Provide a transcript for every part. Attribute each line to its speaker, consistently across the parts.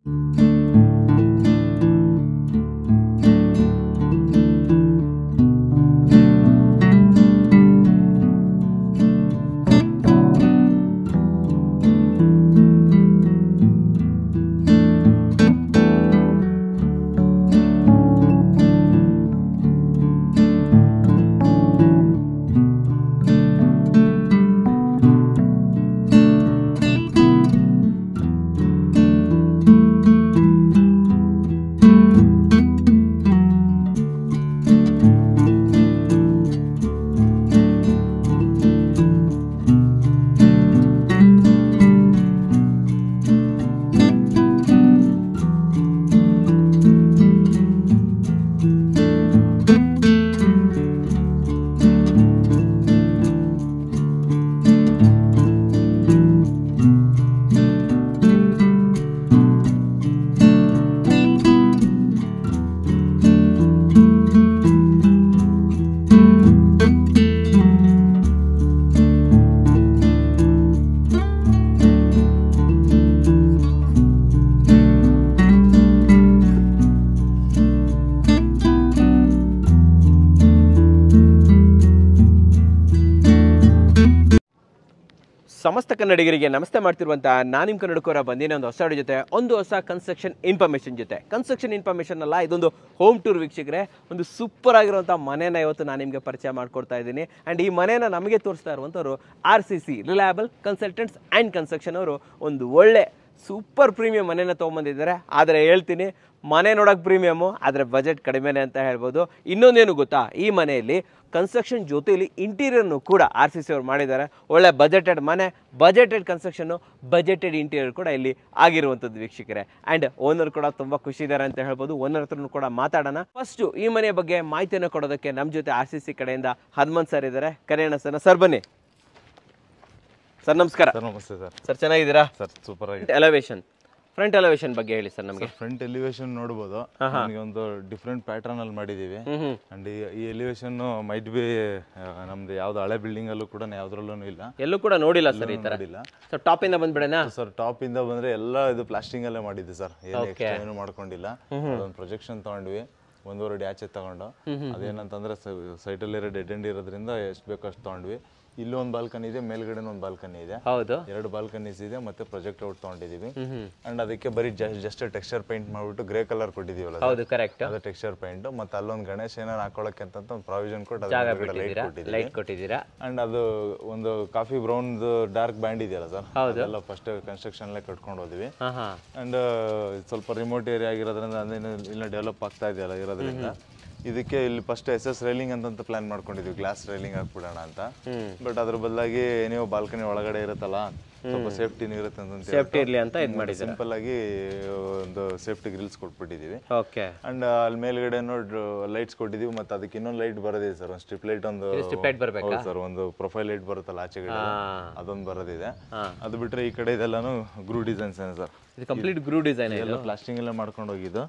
Speaker 1: ಸಮಸ್ತ ಕನ್ನಡಿಗರಿಗೆ ನಮಸ್ತೆ ಮಾಡ್ತಿರುವಂಥ ನಾನು ನಿಮ್ಮ ಕನ್ನಡಕೋರ ಬಂದಿನ ಒಂದು ಹೊಸ ಜೊತೆ ಒಂದು ಹೊಸ ಕನ್ಸ್ಟ್ರಕ್ಷನ್ ಇನ್ಫಾರ್ಮೇಷನ್ ಜೊತೆ ಕನ್ಸ್ಟ್ರಕ್ಷನ್ ಇನ್ಫಾರ್ಮೇಷನ್ ಅಲ್ಲ, ಇದೊಂದು ಹೋಮ್ ಟೂರ್ ವೀಕ್ಷಕರೇ. ಒಂದು ಸೂಪರ್ ಆಗಿರುವಂಥ ಮನೆನ ಇವತ್ತು ನಾನು ನಿಮಗೆ ಪರಿಚಯ ಮಾಡ್ಕೊಡ್ತಾ ಇದ್ದೀನಿ. ಆ್ಯಂಡ್ ಈ ಮನೆನ ನಮಗೆ ತೋರಿಸ್ತಾ ಇರುವಂಥವ್ರು RCC reliable consultants and construction ಅವರು ಒಂದು ಒಳ್ಳೆ ಸೂಪರ್ ಪ್ರೀಮಿಯಂ ಮನೆನ ತೊಗೊಂಬಂದಿದ್ದಾರೆ. ಆದರೆ ಹೇಳ್ತೀನಿ, ಮನೆ ನೋಡೋಕೆ ಪ್ರೀಮಿಯಮು, ಆದರೆ ಬಜೆಟ್ ಕಡಿಮೆನೇ ಅಂತ ಹೇಳ್ಬೋದು. ಇನ್ನೊಂದೇನು ಗೊತ್ತಾ, ಈ ಮನೆಯಲ್ಲಿ ಕನ್ಸ್ಟ್ರಕ್ಷನ್ ಜೊತೆಯಲ್ಲಿ ಇಂಟೀರಿಯರ್ನು ಕೂಡ RCC ಅವರು ಮಾಡಿದ್ದಾರೆ. ಒಳ್ಳೆ ಬಜೆಟೆಡ್ ಮನೆ, ಬಜೆಟೆಡ್ ಕನ್ಸ್ಟ್ರಕ್ಷನ್ನು, ಬಜೆಟೆಡ್ ಇಂಟೀರಿಯರ್ ಕೂಡ ಇಲ್ಲಿ ಆಗಿರುವಂಥದ್ದು ವೀಕ್ಷಕರೇ. ಆ್ಯಂಡ್ ಓನರ್ ಕೂಡ ತುಂಬ ಖುಷಿ ಇದ್ದಾರೆ ಅಂತ ಹೇಳ್ಬೋದು. ಓನರ್ ಹತ್ರನೂ ಕೂಡ ಮಾತಾಡೋಣ. ಫಸ್ಟು ಈ ಮನೆ ಬಗ್ಗೆ ಮಾಹಿತಿಯನ್ನು ಕೊಡೋದಕ್ಕೆ ನಮ್ಮ ಜೊತೆ RCC ಕಡೆಯಿಂದ ಹನುಮಂತ್ ಸರ್ ಇದ್ದಾರೆ. ಕರೆಯೋಣ ಸರ್ ಬನ್ನಿ ಸರ್. ನಮಸ್ಕಾರ.
Speaker 2: ನಮಸ್ತೆ ಸರ್.
Speaker 1: ಸರ್ ಚೆನ್ನಾಗಿದ್ದೀರಾ?
Speaker 2: ಸರ್ ಸೂಪರ್ ಆಗಿದೆ.
Speaker 1: ಎಲಿವೇಶನ್, ಫ್ರಂಟ್ ಎಲಿವೇಶನ್ ಬಗ್ಗೆ ಹೇಳಿ ಸರ್ ನಮಗೆ.
Speaker 2: ಫ್ರಂಟ್ ಎಲಿವೇಶನ್ ನೋಡಬಹುದು, ನಮಗೆ ಒಂದು ಡಿಫ್ರೆಂಟ್ ಪ್ಯಾಟರ್ನ್ ಅಲ್ಲಿ ಮಾಡಿದೀವಿ. ಅಂಡ್ ಈ ಎಲಿವೇಶನ್ ಮೈಟ್ ಬಿ ನಮ್ದು ಯಾವ್ದು ಹಳೆ ಬಿಲ್ಡಿಂಗ್ ಅಲ್ಲೂ ಕೂಡ ಯಾವ್ದ್ರಲ್ಲೂ ಇಲ್ಲ,
Speaker 1: ಎಲ್ಲೂ ಕೂಡ ನೋಡಿಲ್ಲ ಸರ್ ಈ ತರ. ಸರ್ ಟಾಪ್ ಇಂದ ಬಂದ್ಬಿಡೋಣ
Speaker 2: ಸರ್. ಟಾಪ್ ಇಂದ ಬಂದ್ರೆ ಎಲ್ಲ ಇದು ಪ್ಲಾಸ್ಟಿಂಗ್ ಅಲ್ಲೇ ಮಾಡಿದ್ವಿ ಸರ್. ಏನು ಮಾಡ್ಕೊಂಡಿಲ್ಲ. ಅದೊಂದು ಪ್ರೊಜೆಕ್ಷನ್ ತಗೊಂಡ್ವಿ, 1.5 ಅಡಿ ಆಚೆ ತಗೊಂಡು. ಅದೇನಂತಂದ್ರೆ ಸೈಟ್ ಅಲ್ಲಿ ಡೆಡ್ ಎಂಡ್ ಇರೋದ್ರಿಂದ ಎಷ್ಟು ಬೇಕೋ ಅಷ್ಟು ತಗೊಂಡ್ವಿ. ಇಲ್ಲೂ ಒಂದು ಬಾಲ್ಕನಿ ಇದೆ, ಮೇಲ್ಗಡೆ ಒಂದು ಬಾಲ್ಕನಿ ಇದೆ.
Speaker 1: ಹೌದು, 2
Speaker 2: ಬಾಲ್ಕನೀಸ್ ಇದೆ. ಮತ್ತೆ ಪ್ರೊಜೆಕ್ಟ್ ಔಟ್ ತಗೊಂಡಿದೀವಿ. ಅಂಡ್ ಅದಕ್ಕೆ ಬರೀ ಜಸ್ಟ್ ಟೆಕ್ಸ್ಚರ್ ಪೇಂಟ್ ಮಾಡ್ಬಿಟ್ಟು ಗ್ರೇ ಕಲರ್ ಕೊಟ್ಟಿದೀವಲ್ಲ.
Speaker 1: ಹೌದು, ಕರೆಕ್ಟ್.
Speaker 2: ಅದು ಟೆಕ್ಸ್ಚರ್ ಪೇಂಟ್. ಮತ್ತೆ ಅಲ್ಲೊಂದು ಗಣೇಶ ಏನಾರು ಹಾಕೊಳ್ಳಕ್ಕೆ ಅಂತ ಒಂದು ಪ್ರಾವಿಷನ್ ಕೊಟ್ಟು
Speaker 1: ಲೈಟ್ ಕೊಟ್ಟಿದ್ದೀರಾ.
Speaker 2: ಅಂಡ್ ಅದು ಒಂದು ಕಾಫಿ ಬ್ರೌನ್ ಡಾರ್ಕ್ ಬ್ಯಾಂಡ್ ಇದೆಯಲ್ಲ ಸರ್, ಅದೆಲ್ಲ ಫಸ್ಟ್ ಕನ್ಸ್ಟ್ರಕ್ಷನ್ ಅಲ್ಲೇ ಕಟ್ಕೊಂಡು ಹೋದ್ವಿ. ಅಂಡ್ ಸ್ವಲ್ಪ ರಿಮೋಟ್ ಏರಿಯಾ ಆಗಿರೋದ್ರಿಂದ ಇಲ್ಲ ಡೆವಲಪ್ ಆಗ್ತಾ ಇದೆಯಲ್ಲ ಇರೋದ್ರಿಂದ ಇದಕ್ಕೆ ಇಲ್ಲಿ ಫಸ್ಟ್ SS ರೈಲಿಂಗ್ ಅಂತ ಪ್ಲಾನ್ ಮಾಡ್ಕೊಂಡಿದ್ವಿ, ಗ್ಲಾಸ್ ರೈಲಿಂಗ್ ಹಾಕ್ಬಿಡೋಣ ಅಂತ. ಬಟ್ ಅದ್ರ ಬದಲಾಗಿ ನೀವು ಬಾಲ್ಕನಿ ಒಳಗಡೆ ಇರುತ್ತಲ್ಲ, ಸ್ವಲ್ಪ ಸೇಫ್ಟಿನೂ ಇರುತ್ತೆ ಅಂತ
Speaker 1: ಸೇಫ್ಟಿ ಇರಲಿ ಅಂತ ಇದು ಮಾಡಿದ್ದೀವಿ.
Speaker 2: ಸಿಂಪಲ್ ಆಗಿ ಒಂದು ಸೇಫ್ಟಿ ಗ್ರಿಲ್ಸ್ ಕೊಟ್ಬಿಟ್ಟಿದೀವಿ.
Speaker 1: ಓಕೆ.
Speaker 2: ಅಂಡ್ ಅಲ್ಲಿ ಮೇಲ್ಗಡೆ ಲೈಟ್ಸ್ ಕೊಟ್ಟಿದೀವಿ. ಮತ್ತೆ ಅದಕ್ಕೆ ಇನ್ನೊಂದು ಲೈಟ್ ಬರೋದಿದೆ ಸರ್, ಒಂದು ಸ್ಟ್ರಿಪ್ ಲೈಟ್. ಒಂದು ಸರ್ ಒಂದು ಪ್ರೊಫೈಲ್ ಲೈಟ್ ಬರುತ್ತಲ್ಲ ಆಚೆಗಡೆ, ಅದೊಂದು ಬರೋದಿದೆ. ಅದು ಬಿಟ್ರೆ ಈ ಕಡೆ ಇದೆಲ್ಲಾನು ಗ್ರೂ ಡಿಸೈನ್ಸ್ ಸರ್.
Speaker 1: ಇದು ಕಂಪ್ಲೀಟ್ ಗ್ರೂ ಡಿಸೈನ್
Speaker 2: ಎಲ್ಲ ಪ್ಲಾಸ್ಟಿಂಗ್ ಎಲ್ಲ ಮಾಡ್ಕೊಂಡು ಹೋಗಿದ್ದು.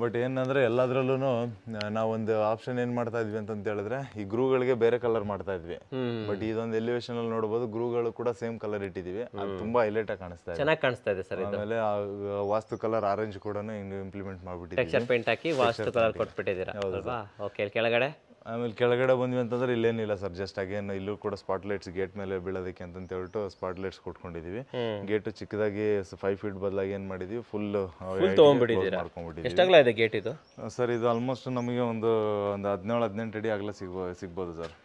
Speaker 2: ಬಟ್ ಏನಂದ್ರೆ ಎಲ್ಲದ್ರಲ್ಲೂ ನಾವೊಂದು ಆಪ್ಷನ್ ಏನ್ ಮಾಡ್ತಾ ಇದ್ವಿ ಅಂತ ಹೇಳಿದ್ರೆ, ಈ ಗ್ರೂಗಳಿಗೆ ಬೇರೆ ಕಲರ್ ಮಾಡ್ತಾ ಇದ್ವಿ. ಬಟ್ ಇದೊಂದು ಎಲಿವೇಶನ್ ಅಲ್ಲಿ ನೋಡಬಹುದು, ಗ್ರೂಗಳು ಕೂಡ ಸೇಮ್ ಕಲರ್ ಇಟ್ಟಿದೀವಿ. ಅದು ತುಂಬಾ ಹೈಲೈಟ್ ಆಗಿ ಕಾಣಿಸ್ತಾ ಇದೆ,
Speaker 1: ಚೆನ್ನಾಗಿ ಕಾಣಿಸ್ತಾ ಇದೆ ಸರ್.
Speaker 2: ಆಮೇಲೆ ವಾಸ್ತು ಕಲರ್ ಆರೆಂಜ್ ಕೂಡ ಇಂಪ್ಲಿಮೆಂಟ್ ಮಾಡ್ಬಿಟ್ಟಿದ್ದೀವಿ.
Speaker 1: ಟೆಕ್ಸ್ಚರ್ ಪೇಂಟ್ ಹಾಕಿ ವಾಸ್ತು ಕಲರ್ ಕೊಟ್ಬಿಟ್ಟಿದ್ದೀರಾ. ಓಕೆ. ಕೆಳಗಡೆ
Speaker 2: ಆಮೇಲೆ ಕೆಳಗಡೆ ಬಂದ್ವಿ ಅಂತಂದ್ರೆ ಇಲ್ಲೇನಿಲ್ಲ ಸರ್, ಜಸ್ಟ್ ಅಗೇನ್ ಇಲ್ಲೂ ಕೂಡ ಸ್ಪಾಟ್ ಲೈಟ್ಸ್ ಗೇಟ್ ಮೇಲೆ ಬೀಳೋದಕ್ಕೆ ಅಂತ ಹೇಳ್ಬಿಟ್ಟು ಸ್ಪಾಟ್ ಲೈಟ್ಸ್ ಕೊಟ್ಕೊಂಡಿದೀವಿ. ಗೇಟ್ ಚಿಕ್ಕದಾಗಿ 5 ಫೀಟ್ ಬದಲಾಗಿ ಏನ್ ಮಾಡಿದೀವಿ, ಫುಲ್ ಮಾಡ್ಕೊಂಡ್ಬಿಟ್ಟಿದ್ದೀವಿ.
Speaker 1: ಎಷ್ಟಾಗಲ ಇದೆ ಗೇಟ್ ಇದು
Speaker 2: ಸರ್? ಇದು ಆಲ್ಮೋಸ್ಟ್ ನಮಗೆ ಒಂದು 17-18 ಅಡಿ ಆಗಲ ಸಿಗ್ಬೋದು ಸರ್.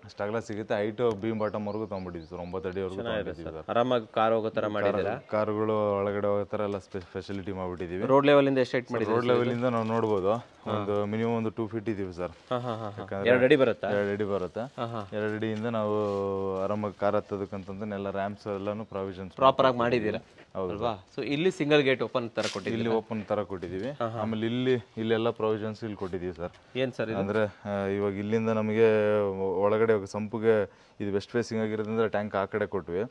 Speaker 2: ಅಷ್ಟಾಗಲ ಸಿಗುತ್ತೆ. ಹೈಟ್ ಬೀಮ್ ಬಾಟಮ್ ವರ್ಗು ತಗೊಂಡ್ಬಿಟ್ಟಿದ್ವಿ ಸರ್, 9 ಅಡಿವರೆಗೂ ತಗೊಂಡಿದ್ದೀವಿ.
Speaker 1: ಆರಾಮಾಗಿ ಕಾರ್ ಹೋಗೋ ತರ ಮಾಡಿದ್ದೀರಾ?
Speaker 2: ಕಾರುಗಳು ಒಳಗಡೆ ಹೋಗೋ ತರ ಎಲ್ಲ ಫೆಸಿಲಿಟಿ ಮಾಡ್ಬಿಟ್ಟಿದೀವಿ.
Speaker 1: ರೋಡ್ ಲೆವೆಲ್ ಇಂದ ಎಷ್ಟು ಹೈಟ್ ಮಾಡಿದ್ದೀವಿ?
Speaker 2: ರೋಡ್ ಲೆವೆಲ್ ಇಂದ ನಾವು ನೋಡ್ಬೋದು, ಒಂದು ಮಿನಿಮಮ್ ಒಂದು 2 ಫೀಟ್ ಇದೀವಿ ಸರ್.
Speaker 1: 2 ಅಡಿ ಬರುತ್ತೆ.
Speaker 2: 2 ಅಡಿ ಬರುತ್ತೆ. 2 ಅಡಿಯಿಂದ ನಾವು ಆರಾಮಾಗಿ ಕಾರ್ ಹತ್ತೋದಕ್ಕಂತಂದ್ರೆ ಎಲ್ಲ ರ್ಯಾಂಪ್ಸ್ ಎಲ್ಲಾನು ಪ್ರಾವಿಷನ್ಸ್
Speaker 1: ಪ್ರಾಪರ್ ಆಗಿ ಮಾಡಿದ್ದೀರಾ. ಹೌದಲ್ವಾ? ಸೊ ಇಲ್ಲಿ ಸಿಂಗಲ್ ಗೇಟ್ ಓಪನ್ ತರ ಕೊಟ್ಟಿದ್ದೀವಿ.
Speaker 2: ಇಲ್ಲಿ ಓಪನ್ ತರ ಕೊಟ್ಟಿದ್ದೀವಿ. ಆಮೇಲೆ ಇಲ್ಲೆಲ್ಲ ಪ್ರಾವಿಷನ್ಸ್ ಇಲ್ಲಿ ಕೊಟ್ಟಿದ್ದೀವಿ ಸರ್.
Speaker 1: ಏನ್ ಸರ್
Speaker 2: ಅಂದ್ರೆ ಇವಾಗ ಇಲ್ಲಿಂದ ನಮಗೆ ಒಳಗಡೆ ಸಂಪಿಗೆ ಇದು ವೆಸ್ಟ್ ಫೇಸಿಂಗ್ ಆಗಿರೋದ್ರಿಂದ ಟ್ಯಾಂಕ್ ಆ ಕಡೆ ಕೊಟ್ವಿ.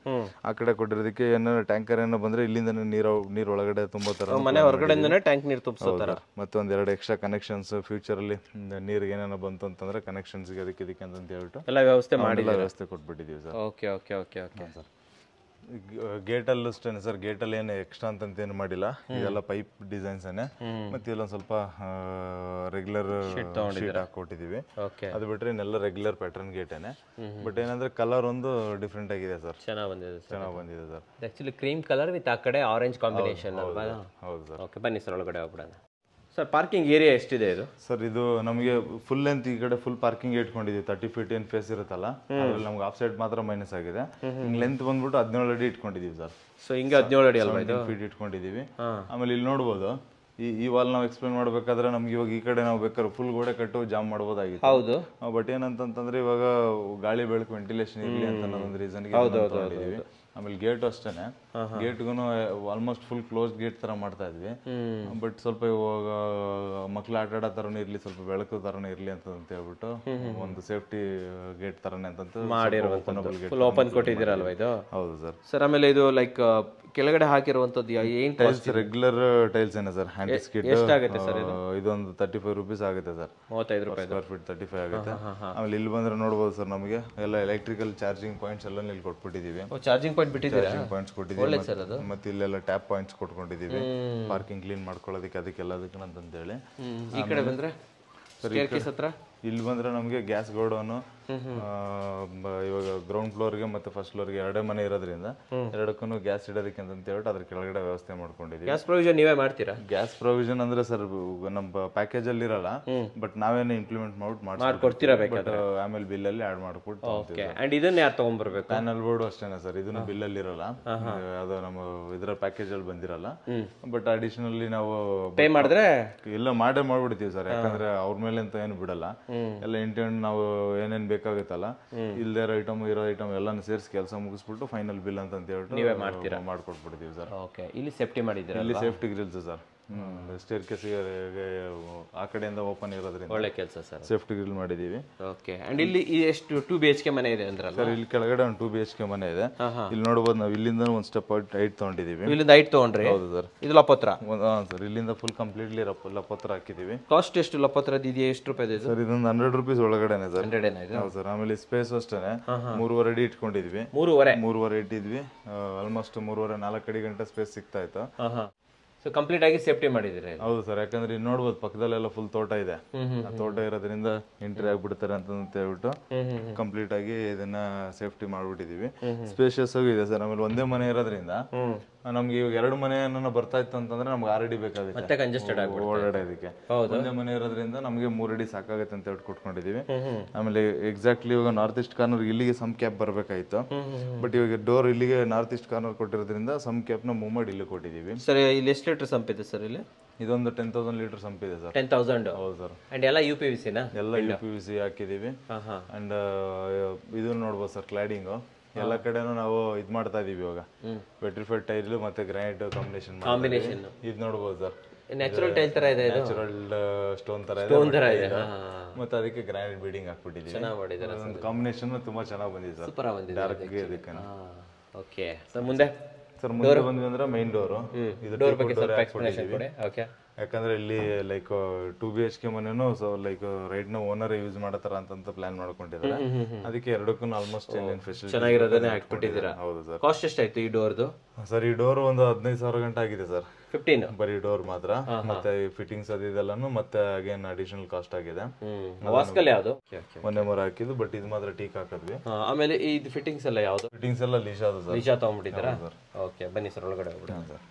Speaker 2: ಆ ಕಡೆ ಕೊಟ್ಟಿರೋದಕ್ಕೆ ಏನಾದ್ರು ಟ್ಯಾಂಕರ್ ಏನೋ ಬಂದ್ರೆ ಇಲ್ಲಿಂದ ನೀರು ಒಳಗಡೆ ತುಂಬೋ ತರ,
Speaker 1: ಮನೆ ಹೊರಗಡೆಯಿಂದನೇ ಟ್ಯಾಂಕ್ ನೀರು ತುಂಬಿಸೋ ತರ.
Speaker 2: ಮತ್ತೆ ಒಂದ್ 2 ಎಕ್ಸ್ಟ್ರಾ ಕನೆಕ್ಷನ್ಸ್ ಫ್ಯೂಚರ್ ಅಲ್ಲಿ ನೀರಿಗೆ ಏನೇನೋ ಬಂತು ಅಂತಂದ್ರೆ ಕನೆಕ್ಷನ್ಸ್ ಇದಕ್ಕೆ ಅಂತ ಹೇಳ್ಬಿಟ್ಟು
Speaker 1: ಎಲ್ಲ ವ್ಯವಸ್ಥೆ ಮಾಡಿ
Speaker 2: ವ್ಯವಸ್ಥೆ ಕೊಟ್ಬಿಟ್ಟಿದೀವಿ sir.
Speaker 1: Okay okay okay okay sir.
Speaker 2: ಗೇಟಲ್ಲೂ ಅಷ್ಟೇ ಸರ್, ಗೇಟಲ್ಲಿ ಏನು ಎಕ್ಸ್ಟ್ರಾ ಅಂತ ಏನು ಮಾಡಿಲ್ಲ, ಇದೆಲ್ಲ ಪೈಪ್ ಡಿಸೈನ್ಸ್ ಮತ್ತೆ ಇಲ್ಲೊಂದು ಸ್ವಲ್ಪ ರೆಗ್ಯುಲರ್ ಶೀಟ್ ಹಾಕೊಟ್ಟಿದೀವಿ. ಅದು ಬಿಟ್ರೆ ಇನ್ನೆಲ್ಲ ರೆಗ್ಯುಲರ್ ಪ್ಯಾಟರ್ನ್ ಗೇಟೇನೆ. ಬಟ್ ಏನಂದ್ರೆ ಕಲರ್ ಒಂದು ಡಿಫ್ರೆಂಟ್ ಆಗಿದೆ ಸರ್, ಚೆನ್ನಾಗಿ ಬಂದಿದೆ sir.
Speaker 1: Actually cream colour with ಆ ಕಡೆ ಆರೆಂಜ್ ಕಾಂಬಿನೇಷನ್ ಅಲ್ವಾ?
Speaker 2: ಹೌದು ಸರ್.
Speaker 1: ಓಕೆ, ಬನ್ನಿ ಸರ್ ಒಳಗಡೆ ಹೋಗ್ಬಿಡೋಣ. ಸರ್ ಪಾರ್ಕಿಂಗ್ ಏರಿಯಾ ಎಷ್ಟಿದೆ ಇದು?
Speaker 2: ಸರ್ ಇದು ನಮಗೆ ಫುಲ್ ಲೆಂತ್ ಈ ಕಡೆ ಫುಲ್ ಪಾರ್ಕಿಂಗ್ ಇಟ್ಕೊಂಡಿದ್ದೀವಿ. 30 ಫೀಟ್ ಏನು ಫೇಸ್ ಇರುತ್ತಲ್ಲ, ಅದ್ರಲ್ಲಿ ನಮ್ಗೆ ಆಫ್ ಸೈಡ್ ಮಾತ್ರ ಮೈನಸ್ ಆಗಿದೆ. ಲೆಂತ್ ಬಂದ್ಬಿಟ್ಟು 17 ಅಡಿ ಇಟ್ಕೊಂಡಿದ್ದೀವಿ ಸರ್.
Speaker 1: ಸೊ ಹಿಂಗೆ 17 ಅಡಿ ಅಲ್ವಾ ಇದು?
Speaker 2: ಫೀಟ್ ಇಟ್ಕೊಂಡಿದ್ದೀವಿ. ಆಮೇಲೆ ಇಲ್ಲಿ ನೋಡ್ಬೋದು, ಈ ವಾಲ್ ನಾವು ಎಕ್ಸ್ಪ್ಲೇನ್ ಮಾಡ್ಬೇಕಾದ್ರೆ ನಮ್ಗೆ ಇವಾಗ ಈ ಕಡೆ ನಾವು ಬೇಕಾದ್ರೆ ಫುಲ್ ಗೋಡೆ ಕಟ್ಟು ಜಾಮ್ ಮಾಡ್ಬೋದಾಗಿತ್ತು.
Speaker 1: ಹೌದು.
Speaker 2: ಬಟ್ ಏನಂತಂದ್ರೆ ಇವಾಗ ಗಾಳಿ ಬೆಳಕು ವೆಂಟಿಲೇಷನ್ ಇರಲಿ ಅಂತ ಅನ್ನೋದೊಂದು ರೀಸನ್ಗೆ. ಆಮೇಲೆ ಗೇಟ್ ಅಷ್ಟೇನೆ, ಗೇಟ್ಗೂ ಆಲ್ಮೋಸ್ಟ್ ಫುಲ್ ಕ್ಲೋಸ್ ಗೇಟ್ ತರ ಮಾಡ್ತಾ ಇದ್ವಿ. ಬಟ್ ಸ್ವಲ್ಪ ಇವಾಗ ಮಕ್ಳು ಆಟ ಆಡೋ ತರನೇ ಇರ್ಲಿ, ಸ್ವಲ್ಪ ಬೆಳಕು ತರನೇ ಇರ್ಲಿ ಅಂತ ಹೇಳ್ಬಿಟ್ಟು ಒಂದು ಸೇಫ್ಟಿ ಗೇಟ್ ತರನೇ ಅಂತ
Speaker 1: ಮಾಡಿರುವಂತದ್ದು ಓಪನ್ ಕೊಟ್ಟಿದ್ದೀರಲ್ವಾ ಇದು?
Speaker 2: ಹೌದು ಸರ್.
Speaker 1: ಸರ್ ಆಮೇಲೆ ಇದು ಲೈಕ್ ಕೆಳಗಡೆ ಹಾಕಿರುವಂತದ್ದು ಏನ್
Speaker 2: ಟೈಲ್ಸ್? ರೆಗ್ಯುಲರ್ ಟೈಲ್ಸ್ ಏನೇ ಸರ್, ಹ್ಯಾಂಡ್ ಸ್ಕಿಡ್.
Speaker 1: ಎಷ್ಟಾಗುತ್ತೆ ಸರ್ ಇದು?
Speaker 2: ಇದೊಂದು 35 ರೂಪೀಸ್ ಆಗುತ್ತೆ ಸರ್.
Speaker 1: 35 ರೂಪಾಯಿ
Speaker 2: ಸ್ಕ್ವೇರ್ ಫೀಟ್ 35 ಆಗುತ್ತೆ. ಆಮೇಲೆ ಇಲ್ಲಿ ಬಂದ್ರೆ ನೋಡ್ಬೋದು ಸರ್, ನಮಗೆ ಎಲ್ಲ ಎಲೆಕ್ಟ್ರಿಕಲ್ ಚಾರ್ಜಿಂಗ್ ಪಾಯಿಂಟ್ಸ್ ಎಲ್ಲ ಇಲ್ಲಿ ಕೊಟ್ಬಿಟ್ಟಿದೀವಿ.
Speaker 1: ಚಾರ್ಜಿಂಗ್ ಪಾಯಿಂಟ್ ಬಿಟ್ಟಿದ್ದೀರಾ?
Speaker 2: ಚಾರ್ಜಿಂಗ್ ಪಾಯಿಂಟ್ಸ್ ಕೊಟ್ಟಿದ್ದೀವಿ. ಮತ್ತೆ ಇಲ್ಲೆಲ್ಲ ಟ್ಯಾಪ್ ಪಾಯಿಂಟ್ಸ್ ಕೊಟ್ಕೊಂಡಿದೀವಿ, ಪಾರ್ಕಿಂಗ್ ಕ್ಲೀನ್ ಮಾಡ್ಕೊಳ್ಳೋದಕ್ಕೆ ಅದಕ್ಕೆಲ್ಲದಕ್ಕೆ ಅಂತ ಹೇಳಿ.
Speaker 1: ಈ ಕಡೆ ಬಂದ್ರೆ ಸ್ಟೇರ್ಕೇಸ್ ಹತ್ರ
Speaker 2: ಇಲ್ಲಿ ಬಂದ್ರೆ ನಮಗೆ ಗ್ಯಾಸ್ ಗೋಡೌನು, ಇವಾಗ ಗ್ರೌಂಡ್ ಫ್ಲೋರ್ಗೆ ಮತ್ತೆ ಫಸ್ಟ್ ಫ್ಲೋರ್ಗೆ ಎರಡೇ ಮನೆ ಇರೋದ್ರಿಂದ ಎರಡಕ್ಕೂ ಗ್ಯಾಸ್ ಇಡೋದಕ್ಕೆ ಅಂತ ಹೇಳ್ಬಿಟ್ಟು ಅದ್ರ ಕೆಳಗಡೆ ವ್ಯವಸ್ಥೆ ಮಾಡ್ಕೊಂಡಿದ್ದೀವಿ.
Speaker 1: ಗ್ಯಾಸ್ ಪ್ರೊವಿಷನ್ ನೀವೇ ಮಾಡ್ತೀರಾ?
Speaker 2: ಗ್ಯಾಸ್ ಪ್ರೊವಿಷನ್ ಅಂದ್ರೆ ಸರ್ ನಮ್ಮ ಪ್ಯಾಕೇಜ್ ಅಲ್ಲಿ ಇರಲ್ಲ, ಬಟ್ ನಾವೇನೇ ಇಂಪ್ಲಿಮೆಂಟ್
Speaker 1: ಮಾಡ್ಕೊಡ್ತೀರಾ ಬೇಕಾದ್ರೆ?
Speaker 2: ಆಮೇಲೆ ಬಿಲ್ ಅಲ್ಲಿ ಆಡ್ ಮಾಡ್ಕೊಟ್ಟು.
Speaker 1: ಅಂಡ್ ಇದನ್ನ ಯಾರು ತಗೊಂಡ್ಬರ್ಬೇಕು?
Speaker 2: ಪ್ಯಾನಲ್ ಬೋರ್ಡ್ ಅಷ್ಟೇನಾ ಸರ್, ಇದನ್ನು ಬಿಲ್ ಅಲ್ಲಿ ಇರಲ್ಲ, ಅದು ನಮ್ಮ ಇದರ ಪ್ಯಾಕೇಜ್ ಅಲ್ಲಿ ಬಂದಿರಲ್ಲ. ಬಟ್ ಅಡಿಷನಲಿ ನಾವು
Speaker 1: ಪೇ ಮಾಡಿದ್ರೆ
Speaker 2: ಇಲ್ಲ ಮಾಡ್ಬಿಡ್ತೀವಿ ಸರ್, ಯಾಕಂದ್ರೆ ಅವ್ರ ಮೇಲೆ ಅಂತ ಏನು ಬಿಡಲ್ಲ. ಎಲ್ಲ ಇಂಟೆಂಟ್ ನಾವು ಏನೇನ್ ಬೇಕಾಗುತ್ತಲ್ಲ, ಇಲ್ದೇ ಐಟಮ್ ಇರೋ ಐಟಮ್ ಎಲ್ಲಾನು ಸೇರಿಸಿ ಕೆಲಸ ಮುಗಿಸ್ಬಿಟ್ಟು ಫೈನಲ್ ಬಿಲ್ ಅಂತ ಹೇಳ್ಬಿಟ್ಟು ನೀವೇ ಮಾಡ್ಕೊಟ್ಬಿಡ್ತೀವಿ ಸರ್.
Speaker 1: ಓಕೆ, ಇಲ್ಲಿ ಸೇಫ್ಟಿ ಮಾಡಿದ್ದೀರಾ?
Speaker 2: ಇಲ್ಲಿ safety Grylls sir, stair case ಆ ಕಡೆಯಿಂದ ಓಪನ್ ಇರೋದ್ರಿಂದ
Speaker 1: ಒಳ್ಳೆ ಕೆಲಸ ಸರ್.
Speaker 2: ಸೇಫ್ಟಿ ಗ್ರಿಲ್ ಮಾಡಿದೀವಿ.
Speaker 1: ಓಕೆ, ಅಂಡ್ ಇಲ್ಲಿ ಎಷ್ಟು 2 BHK ಮನೆ ಇದೆ ಅಂದ್ರಲ್ಲ
Speaker 2: ಸರ್? ಇಲ್ಲಿ ಕೆಳಗಡೆ ಒಂದು 2 BHK ಮನೆ ಇದೆ. ಇಲ್ಲಿ ನೋಡಬಹುದು, ನಾವು ಇಲ್ಲಿಂದ ಒಂದು ಸ್ಟೆಪ್ ಹೈಟ್ ತಗೊಂಡಿದೀವಿ.
Speaker 1: ಇಲ್ಲಿಂದ ಹೈಟ್ ತಗೊಂಡ್ರಿ?
Speaker 2: ಹೌದು ಸರ್.
Speaker 1: ಇದು ಲಪತ್ರ?
Speaker 2: ಸರ್, ಇಲ್ಲಿಂದ ಫುಲ್ ಕಂಪ್ಲೀಟ್ಲಿ ಲಪತ್ರ ಹಾಕಿದೀವಿ.
Speaker 1: ಕಾಸ್ಟ್ ಎಷ್ಟು ಲಪತ್ರದ ಇದೆಯಾ? ಎಷ್ಟು ರೂಪಾಯಿ ಇದೆ
Speaker 2: ಸರ್? ಇದೊಂದು 100 ರೂಪೀಸ್ ಒಳಗಡೆನೆ ಸರ್.
Speaker 1: 100
Speaker 2: ಹೌದು ಸರ್. ಆಮೇಲೆ ಸ್ಪೇಸ್ ಅಷ್ಟೇನೆ 3.5 ಅಡಿ ಇಟ್ಕೊಂಡಿದ್ವಿ. 3.5 ಇಟ್ಟಿದ್ವಿ. ಆಲ್ಮೋಸ್ಟ್ 3.5-4 ಅಡಿ ಗಂಟೆ ಸ್ಪೇಸ್ ಸಿಗ್ತಾ ಇತ್ತು.
Speaker 1: ಸೊ ಕಂಪ್ಲೀಟ್ ಆಗಿ ಸೇಫ್ಟಿ ಮಾಡಿದಿರಿ?
Speaker 2: ಹೌದು ಸರ್, ಯಾಕಂದ್ರೆ ಇಲ್ಲಿ ನೋಡ್ಬೋದು ಪಕ್ಕದಲ್ಲೆಲ್ಲ ಫುಲ್ ತೋಟ ಇದೆ. ಆ ತೋಟ ಇರೋದ್ರಿಂದ ಎಂಟ್ರಿ ಆಗ್ಬಿಡ್ತಾರೆ ಅಂತ ಹೇಳ್ಬಿಟ್ಟು ಕಂಪ್ಲೀಟ್ ಆಗಿ ಇದನ್ನ ಸೇಫ್ಟಿ ಮಾಡ್ಬಿಟ್ಟಿದೀವಿ. ಸ್ಪೇಷಿಯಸ್ ಆಗಿ ಇದೆ ಸರ್. ಆಮೇಲೆ ಒಂದೇ ಮನೆ ಇರೋದ್ರಿಂದ ನಮ್ಗೆ ಇವಾಗ 2 ಮನೆ ಬರ್ತಾ ಇತ್ತು ಅಂತಂದ್ರೆ ನಮ್ಗೆ 6 ಅಡಿ ಬೇಕಾಗುತ್ತೆ ಓಡಾಡೋದಕ್ಕೆ. ಒಂದೇ ಮನೆ ಇರೋದ್ರಿಂದ ನಮ್ಗೆ 3 ಅಡಿ ಸಾಕಾಗುತ್ತೆ ಅಂತ ಹೇಳಿ ಕೊಟ್ಕೊಂಡಿದೀವಿ. ಆಮೇಲೆ ಎಕ್ಸಾಕ್ಟ್ಲಿ ಇವಾಗ ನಾರ್ತ್ ಈಸ್ಟ್ ಕಾರ್ನರ್ ಇಲ್ಲಿಗೆ ಸಮ್ ಕ್ಯಾಪ್ ಬರ್ಬೇಕಾಯ್ತು, ಬಟ್ ಇವಾಗ ಡೋರ್ ಇಲ್ಲಿಗೆ ನಾರ್ತ್ ಈಸ್ಟ್ ಕಾರ್ನರ್ ಕೊಟ್ಟಿರೋದ್ರಿಂದ ಸಮ್ ಕ್ಯಾಪ್ ನ ಮೂವ್ ಮಾಡಿ ಇಲ್ಲಿ ಕೊಟ್ಟಿದೀವಿ.
Speaker 1: ಸರ್ ಇಲ್ಲಿ ಎಷ್ಟು ಲೀಟರ್ ಸಂಪ್ ಇದೆ ಸರ್? ಇಲ್ಲಿ
Speaker 2: ಇದೊಂದು 10,000 ಲೀಟರ್ ಸಂಪ್ ಇದೆ ಸರ್.
Speaker 1: 10,000? ಹೌದು ಸರ್. ಅಂಡ್ ಎಲ್ಲ UPVC ನಾ? ಎಲ್ಲ
Speaker 2: UPVC ಹಾಕಿದೀವಿ. ಅಂಡ್ ಇದು ನೋಡ್ಬೋದು ಸರ್, ಕ್ಲಾಡಿಂಗ್ ಎಲ್ಲ ಕಡೆನೂ ನಾವು ಇದ್ ಮಾಡ್ತಾ ಇದೀವಿ ಇವಾಗ. ವೆಟ್ರಿಫೈಡ್ ಟೈಲ್ ಮತ್ತೆ ಗ್ರಾನೈಟ್ ಕಾಂಬಿನೇಷನ್ ಇದು ನೋಡ್ಬೋದು ಸರ್.
Speaker 1: ನ್ಯಾಚುರಲ್ ಟೈಲ್ ತರ ಇದೆ,
Speaker 2: ನ್ಯಾಚುರಲ್ ಸ್ಟೋನ್ ತರ ಇದೆ. ಮತ್ತೆ ಅದಕ್ಕೆ ಗ್ರಾನೈಟ್ ಬೀಡಿಂಗ್ ಹಾಕ್ಬಿಟ್ಟಿದ್ದೀವಿ. ಚೆನ್ನಾಗಿ ಮಾಡಿದ್ದಾರೆ. ಕಾಂಬಿನೇಷನ್ ತುಂಬಾ ಚೆನ್ನಾಗಿ ಬಂದಿದೆ ಸರ್.
Speaker 1: ಸೂಪರ್ ಆಗಿ ಬಂದಿದೆ.
Speaker 2: ಡಾರ್ಕ್ ಗೆ ಅದಕ್ಕೆ.
Speaker 1: ಓಕೆ ಸರ್, ಮುಂದೆ
Speaker 2: ಮುಂದೆ ಬಂದ್ವಿ ಅಂದ್ರೆ ಮೈನ್ ಡೋರ್. ಇದು
Speaker 1: ಡೋರ್ ಬಗ್ಗೆ ಸ್ವಲ್ಪ ಎಕ್ಸ್ಪ್ಲನೇಷನ್ ಕೊಡಿ. ಓಕೆ.
Speaker 2: ಯಾಕಂದ್ರೆ ಇಲ್ಲಿ ಲೈಕ್ 2 BHK ಮನೆನೂ ಸೊ ಲೈಕ್ ರೈಟ್ ನ ಓನರ್ ಯೂಸ್ ಮಾಡತಾರ ಅಂತ ಪ್ಲಾನ್ ಮಾಡ್ಕೊಂಡಿದ್ದಾರೆ. ಅದಕ್ಕೆ ಎರಡಕ್ಕೂ ಆಲ್ಮೋಸ್ಟ್ ಫೆಸಿಲಿಟಿ
Speaker 1: ಚೆನ್ನಾಗಿರೋದನ್ನೇ ಹಾಕ್ಬಿಟ್ಟಿದ್ದೀರಾ?
Speaker 2: ಹೌದು ಸರ್.
Speaker 1: ಕಾಸ್ಟ್ ಎಷ್ಟಾಯ್ತು ಈ ಡೋರ್ದು?
Speaker 2: ಸರ್, ಈ ಡೋರ್ ಒಂದು 15,000 ಗಂಟೆ ಆಗಿದೆ ಸರ್.
Speaker 1: 15
Speaker 2: ಬರೀ ಡೋರ್ ಮಾತ್ರ, ಮತ್ತೆ ಫಿಟ್ಟಿಂಗ್ಸ್ ಅದೆಲ್ಲನು ಮತ್ತೆ ಅಗೇನ್ ಅಡಿಷನಲ್ ಕಾಸ್ಟ್ ಆಗಿದೆ.
Speaker 1: ವಾಸ್ಕಲ್ ಯಾವುದು?
Speaker 2: ಮೊನ್ನೆ ಮರ ಹಾಕಿದ್ದು, ಬಟ್ ಇದು ಮಾತ್ರ ಟೀಕ್ ಹಾಕಿದ್ವಿ.
Speaker 1: ಆಮೇಲೆ ಇದು ಫಿಟ್ಟಿಂಗ್ಸ್ ಎಲ್ಲ ಯಾವುದು?
Speaker 2: ಫಿಟ್ಟಿಂಗ್ಸ್ ಎಲ್ಲ ಲೀಶಾ ಸರ್.
Speaker 1: ಲೀಶಾ ತಗೊಂಡ್ಬಿಟ್ಟಿದ್ದೀರಾ? ಓಕೆ, ಬನ್ನಿ ಸರ್ ಒಳಗಡೆ ಹೋಗ್ಬಿಡೋಣ ಸರ್.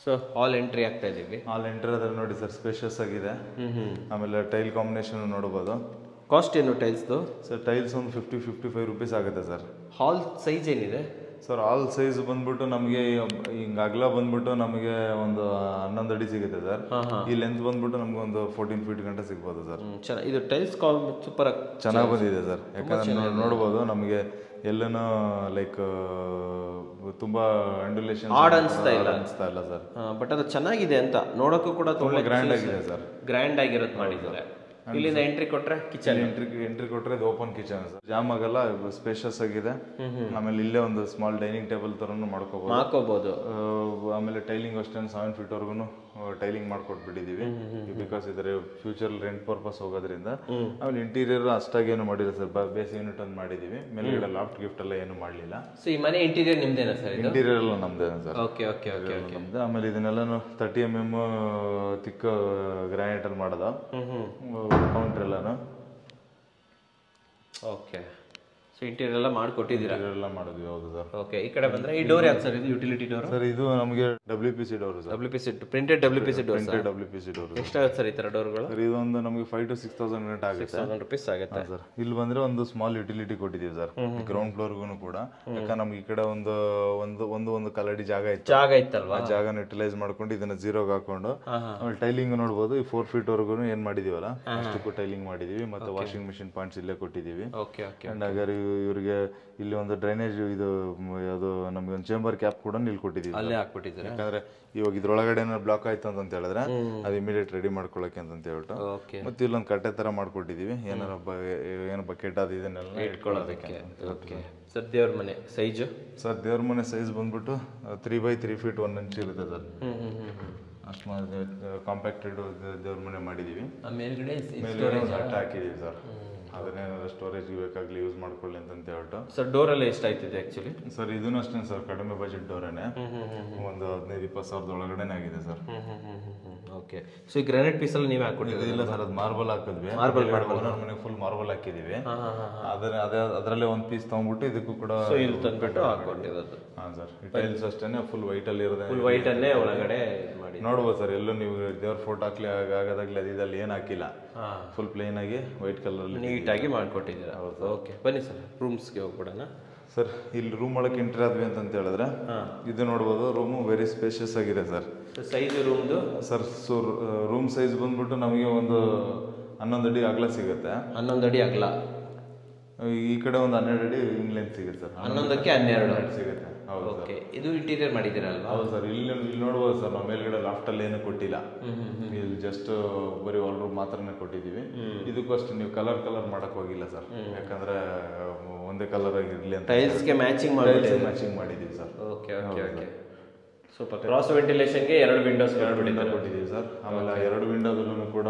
Speaker 1: ಸೊ ಹಾಲ್ ಎಂಟ್ರಿ ಆಗ್ತಾ ಇದೀವಿ.
Speaker 2: ಹಾಲ್ ಎಂಟ್ರಿ ಅದ್ರ ನೋಡಿ ಸರ್, ಸ್ಪೇಷಿಯಸ್ ಆಗಿದೆ. ಆಮೇಲೆ ಟೈಲ್ ಕಾಂಬಿನೇಷನ್ ನೋಡಬಹುದು.
Speaker 1: ಕಾಸ್ಟ್ ಏನು ಟೈಲ್ಸ್ದು?
Speaker 2: ಸರ್ ಟೈಲ್ಸ್ ಒಂದು 50-55 ರೂಪೀಸ್ ಆಗುತ್ತೆ ಸರ್.
Speaker 1: ಹಾಲ್ ಸೈಜ್ ಏನಿದೆ
Speaker 2: ಸರ್? ಹಾಲ್ ಸೈಜ್ ಬಂದ್ಬಿಟ್ಟು ನಮಗೆ ಹಿಂಗ ಅಗಲ ಬಂದ್ಬಿಟ್ಟು ನಮಗೆ ಒಂದು 11 ಅಡಿ ಸಿಗುತ್ತೆ ಸರ್. ಈ ಲೆಂತ್ ಬಂದ್ಬಿಟ್ಟು ನಮ್ಗೆ ಒಂದು 14 ಫೀಟ್ ಗಂಟೆ ಸಿಗ್ಬೋದು ಸರ್.
Speaker 1: ಇದು ಟೈಲ್ಸ್ ಸೂಪರ್
Speaker 2: ಚೆನ್ನಾಗಿ ಬಂದಿದೆ ಸರ್. ಯಾಕಂದ್ರೆ ನೋಡ್ಬೋದು ನಮಗೆ ಎಲ್ಲನೂ ಲೈಕ್ ತುಂಬಾ ಅಂಡುಲೇಷನ್ ಅನಿಸ್ತಾ ಇಲ್ಲ ಸರ್.
Speaker 1: ಬಟ್ ಅದು ಚೆನ್ನಾಗಿದೆ ಅಂತ ನೋಡೋಕ್ಕೂ ಕೂಡ ತುಂಬಾ
Speaker 2: ಗ್ರ್ಯಾಂಡ್ ಆಗಿದೆ ಸರ್.
Speaker 1: ಗ್ರ್ಯಾಂಡ್ ಆಗಿರೋದು ಮಾಡಿದ್ದಾರೆ. ಇಲ್ಲಿಂದ ಎಂಟ್ರಿ ಕೊಟ್ರೆ ಕಿಚನ್,
Speaker 2: ಎಂಟ್ರಿ ಕೊಟ್ರೆ ಇದು ಓಪನ್ ಕಿಚನ್ ಸರ್. ಜಾಮ್ ಆಗಲ್ಲ, ಸ್ಪೇಷಿಯಸ್ ಆಗಿದೆ. ಆಮೇಲೆ ಇಲ್ಲೇ ಒಂದು ಸ್ಮಾಲ್ ಡೈನಿಂಗ್ ಟೇಬಲ್ ತರನು ಮಾಡ್ಕೋಬಹುದು. ಆಮೇಲೆ ಟೈಲಿಂಗ್ ಅಷ್ಟೇ 7 ಫೀಟ್ವರೆಗೂ ಟೈಲಿಂಗ್ ಮಾಡ್ಕೊಟ್ಬಿಟ್ಟಿದ್ದೀವಿ ಬಿಕಾಸ್ ಇದರ ಫ್ಯೂಚರ್ ರೆಂಟ್ ಪರ್ಪಸ್ ಹೋಗೋದ್ರಿಂದ. ಆಮೇಲೆ ಇಂಟೀರಿಯರ್ ಅಷ್ಟಾಗೇನು ಮಾಡಿಲ್ಲ ಸರ್, ಬೇಸ್ ಯೂನಿಟ್ ಒಂದು ಮಾಡಿದ್ದೀವಿ. ಮೇಲ್ಗಡೆ ಲಾಫ್ಟ್ ಗಿಫ್ಟ್ ಎಲ್ಲ ಏನು ಮಾಡಲಿಲ್ಲ.
Speaker 1: ಸೊ ಈ ಮನೆ ಇಂಟೀರಿಯರ್ ನಿಮ್ದೇನಾ ಸರ್?
Speaker 2: ಇಂಟೀರಿಯರ್ ಎಲ್ಲ ನಮ್ದೇನಾ ಸರ್?
Speaker 1: ಓಕೆ ಓಕೆ ಓಕೆ
Speaker 2: ನಮ್ದು. ಆಮೇಲೆ ಇದನ್ನೆಲ್ಲ 30 mm ತಿಕ್ಕ ಗ್ರಾನೈಟ್ ಅಲ್ಲಿ ಮಾಡೋದ ಕೌಂಟರ್ ಎಲ್ಲಾನು.
Speaker 1: ಓಕೆ. ಸೊ ಇಂಟೀರಿಯರ್ ಎಲ್ಲ ಮಾಡಿಕೊಟ್ಟಿದ್ದೀರಾ?
Speaker 2: ಎಲ್ಲ ಮಾಡಿದ್ವಿ. ಹೌದು ಸರ್.
Speaker 1: ಓಕೆ. ಈ ಕಡೆ ಬಂದ್ರೆ ಈ ಡೋರ್ ಯಾವ್ದು ಸರ್? ಇದು ಯುಟಿಲಿಟಿ ಡೋರ್
Speaker 2: ಸರ್. ಇದು ನಮಗೆ WPC door sir.
Speaker 1: WPC printed WPC door.
Speaker 2: Printed WPC door.
Speaker 1: ಎಷ್ಟಾಗುತ್ತೆ ಸರ್ ಈ ತರ ಡೋರ್ಗಳು?
Speaker 2: ಸರ್ ಇದೊಂದು ನಮಗೆ 5,000 to 6,000 ಯೂನಿಟ್ ಆಗುತ್ತೆ.
Speaker 1: 6,000 rupees ಆಗುತ್ತೆ
Speaker 2: ಸರ್. ಇಲ್ಲಿ ಬಂದ್ರೆ ಒಂದು ಸ್ಮಾಲ್ ಯುಟಿಲಿಟಿ ಕೊಟ್ಟಿದ್ದೀವಿ ಸರ್ ಗ್ರೌಂಡ್ ಫ್ಲೋರ್ಗೂ ಕೂಡ. ಯಾಕಂದ್ರೆ ನಮ್ಗೆ ಈ ಕಡೆ ಒಂದು ಕಲಡಿ ಜಾಗ
Speaker 1: ಇತ್ತಲ್ವಾ?
Speaker 2: ಆ ಜಾಗನ ಯುಟಿಲೈಸ್ ಮಾಡ್ಕೊಂಡು ಇದನ್ನ ಜೀರೋಗೆ ಹಾಕೊಂಡು ಆಮೇಲೆ ಟೈಲಿಂಗ್ ನೋಡ್ಬೋದು. ಈ 4 feet ವರೆಗೂ ಏನ್ ಮಾಡಿದೀವಲ್ಲ ಅಷ್ಟಕ್ಕೂ ಟೈಲಿಂಗ್ ಮಾಡಿದೀವಿ. ಮತ್ತೆ ವಾಷಿಂಗ್ ಮಿಷಿನ್ ಪಾಯಿಂಟ್ಸ್ ಇಲ್ಲೇ ಕೊಟ್ಟಿದ್ದೀವಿ.
Speaker 1: Okay okay.
Speaker 2: ಅಂಡ್ ಹಾಗಾದ್ರೆ ಇವ್ರಿಗೆ ಇಲ್ಲಿ ಒಂದು ಡ್ರೈನೇಜ್ ಇದು ಯಾವುದು ನಮ್ಗೆ ಒಂದು ಚೇಂಬರ್ ಕ್ಯಾಪ್ ಕೂಡ ಇಲ್ಲಿ ಕೊಟ್ಟಿದ್ದೀವಿ.
Speaker 1: ಅಲ್ಲೇ ಹಾಕ್ಬಿಟ್ಟಿದ್ದಾರೆ.
Speaker 2: ಯಾಕಂದ್ರೆ ಇವಾಗ ಇದ್ರೊಳಗಡೆ ಬ್ಲಾಕ್ ಆಯ್ತು ಅಂತ ಹೇಳಿದ್ರೆ ಅದು ಇಮಿಡಿಯೇಟ್ ರೆಡಿ ಮಾಡ್ಕೊಳಕ್ಕೆ ಅಂತ ಹೇಳ್ಬಿಟ್ಟು. ಮತ್ತೆ ಇಲ್ಲೊಂದು ಕಟ್ಟೆ ತರ ಮಾಡ್ಕೊಟ್ಟಿದೀವಿ. ಏನು ಬಕೆಟ್ ಅದು ಇದನ್ನೆಲ್ಲ
Speaker 1: ಇಟ್ಕೊಳ್ಳೋದಕ್ಕೆ. Okay sir. ದೇವ್ರ ಮನೆ ಸೈಜ್
Speaker 2: ಸರ್? ದೇವ್ರ ಮನೆ ಸೈಜ್ ಬಂದ್ಬಿಟ್ಟು 3x3 feet 1 inch ಇರುತ್ತೆ ಸರ್. ಅಷ್ಟು ಕಾಂಪ್ಯಾಕ್ಟೆಡ್ ದೇವ್ರ ಮನೆ ಮಾಡಿದೀವಿ.
Speaker 1: ಮೇಲ್ಗಡೆ
Speaker 2: ಹಾಕಿದೀವಿ ಸರ್. ಅದನ್ನೇನಾದ್ರು ಸ್ಟೋರೇಜ್ ಬೇಕಾಗ್ಲಿ ಯೂಸ್ ಮಾಡ್ಕೊಳ್ಳಿ ಅಂತ ಹೇಳ್ಬಿಟ್ಟು.
Speaker 1: ಸರ್ ಡೋರ್ ಎಲ್ಲ ಎಷ್ಟಾಯ್ತಿದೆ ಆಕ್ಚುಲಿ?
Speaker 2: ಸರ್ ಇದನ್ನು ಅಷ್ಟೇ ಸರ್, ಕಡಿಮೆ ಬಜೆಟ್ ಡೋರೇನೆ. ಒಂದು 15-20 ಸಾವಿರದ ಒಳಗಡೆ ಆಗಿದೆ ಸರ್.
Speaker 1: ಓಕೆ. ಸೊ ಈ ಗ್ರಾನೈಟ್ ಪೀಸ್ ಅಲ್ಲಿ ನೀವೇ ಹಾಕೊಂಡಿದ್ದೀವಿ?
Speaker 2: ಇಲ್ಲ ಸರ್, ಅದು ಮಾರ್ಬಲ್ ಹಾಕಿದ್ವಿ. ಓನರ್ ಮನೆಗೆ ಫುಲ್ ಮಾರ್ಬಲ್ ಹಾಕಿದೀವಿ. ಅದರಲ್ಲೇ ಒಂದು ಪೀಸ್ ತಗೊಂಡ್ಬಿಟ್ಟು ಇದಕ್ಕೂ ಕೂಡ
Speaker 1: ಇಲ್ಲಿ ತಂದ್ಬಿಟ್ಟು ಹಾಕೊಂಡಿರೋದು.
Speaker 2: ಹಾಂ ಸರ್. ಟೈಲ್ಸ್ ಅಷ್ಟೇ ಫುಲ್ ವೈಟ್ ಅಲ್ಲಿ ಇರೋದೇ.
Speaker 1: ಫುಲ್ ವೈಟ್ ಅನ್ನೇ ಒಳಗಡೆ ಮಾಡಿ
Speaker 2: ನೋಡ್ಬೋದು ಸರ್. ಎಲ್ಲೂ ನೀವು ದೇವ್ರ ಫೋಟೋ ಹಾಕ್ಲಿ ಆಗೋದಾಗ್ಲಿ ಅದಿದಲ್ಲಿ ಏನು ಹಾಕಿಲ್ಲ. ಫುಲ್ ಪ್ಲೇನ್ ಆಗಿ ವೈಟ್ ಕಲರ್
Speaker 1: ನೀಟಾಗಿ ಮಾಡ್ಕೊಟ್ಟಿದ್ದೀರಾ. ಓಕೆ. ಬನ್ನಿ ಸರ್ ರೂಮ್ಸ್ಗೆ ಹೋಗ್ಬಿಡೋಣ
Speaker 2: ಸರ್. ಇಲ್ಲಿ ರೂಮ್ ಒಳಗೆ ಎಂಟ್ರಿ ಆದ್ವಿ ಅಂತ ಹೇಳಿದ್ರೆ ಇದು ನೋಡ್ಬೋದು. ರೂಮು ವೆರಿ ಸ್ಪೇಷಿಯಸ್ ಆಗಿದೆ ಸರ್.
Speaker 1: ಸೈಜ್ ರೂಮ್ದು
Speaker 2: ಸರ್? ಸೊ ರೂಮ್ ಸೈಜ್ ಬಂದ್ಬಿಟ್ಟು ನಮಗೆ ಒಂದು 11 ಅಡಿ ಅಗಲ ಸಿಗುತ್ತೆ.
Speaker 1: 11 ಅಡಿ ಅಗಲ.
Speaker 2: ಈ ಕಡೆ ಒಂದು 12 ಅಡಿ ಇನ್ ಲೆಂತ್ ಸಿಗುತ್ತೆ ಸರ್.
Speaker 1: 11ಕ್ಕೆ 12
Speaker 2: ಸಿಗುತ್ತೆ. ಹೌದು ಸರ್.
Speaker 1: ಇದು ಇಂಟೀರಿಯರ್ ಮಾಡಿದ್ದೀರಲ್ವಾ?
Speaker 2: ಹೌದು ಸರ್. ಇಲ್ಲಿ ನೋಡ್ಬೋದು ಸರ್, ನಾವು ಮೇಲ್ಗಡೆ ಲಾಫ್ಟ್ ಅಲ್ಲಿ ಏನು ಕೊಟ್ಟಿಲ್ಲ. ಇಲ್ಲಿ ಜಸ್ಟ್ ಬರೀ ವಾಲ್ ರೂಮ್ ಮಾತ್ರನೇ ಕೊಟ್ಟಿದ್ದೀವಿ. ಇದಕ್ಕೂ ಅಷ್ಟು ನೀವು ಕಲರ್ ಮಾಡಕ್ ಹೋಗಿಲ್ಲ ಸರ್. ಯಾಕಂದ್ರೆ ಒಂದೇ ಕಲರ್ ಆಗಿರ್ಲಿ ಅಂತ
Speaker 1: ಟೈಲ್ಸ್ಗೆ ಮ್ಯಾಚಿಂಗ್
Speaker 2: ಮಾಡಿದ್ದೀವಿ sir.
Speaker 1: Okay okay okay. Super. Cross ವೆಂಟಿಲೇಷನ್ಗೆ 2 ವಿಂಡೋಸ್
Speaker 2: ಕೊಟ್ಟಿದ್ದೀವಿ ಸರ್. ಆಮೇಲೆ 2 ವಿಂಡೋದಲ್ಲೂ ಕೂಡ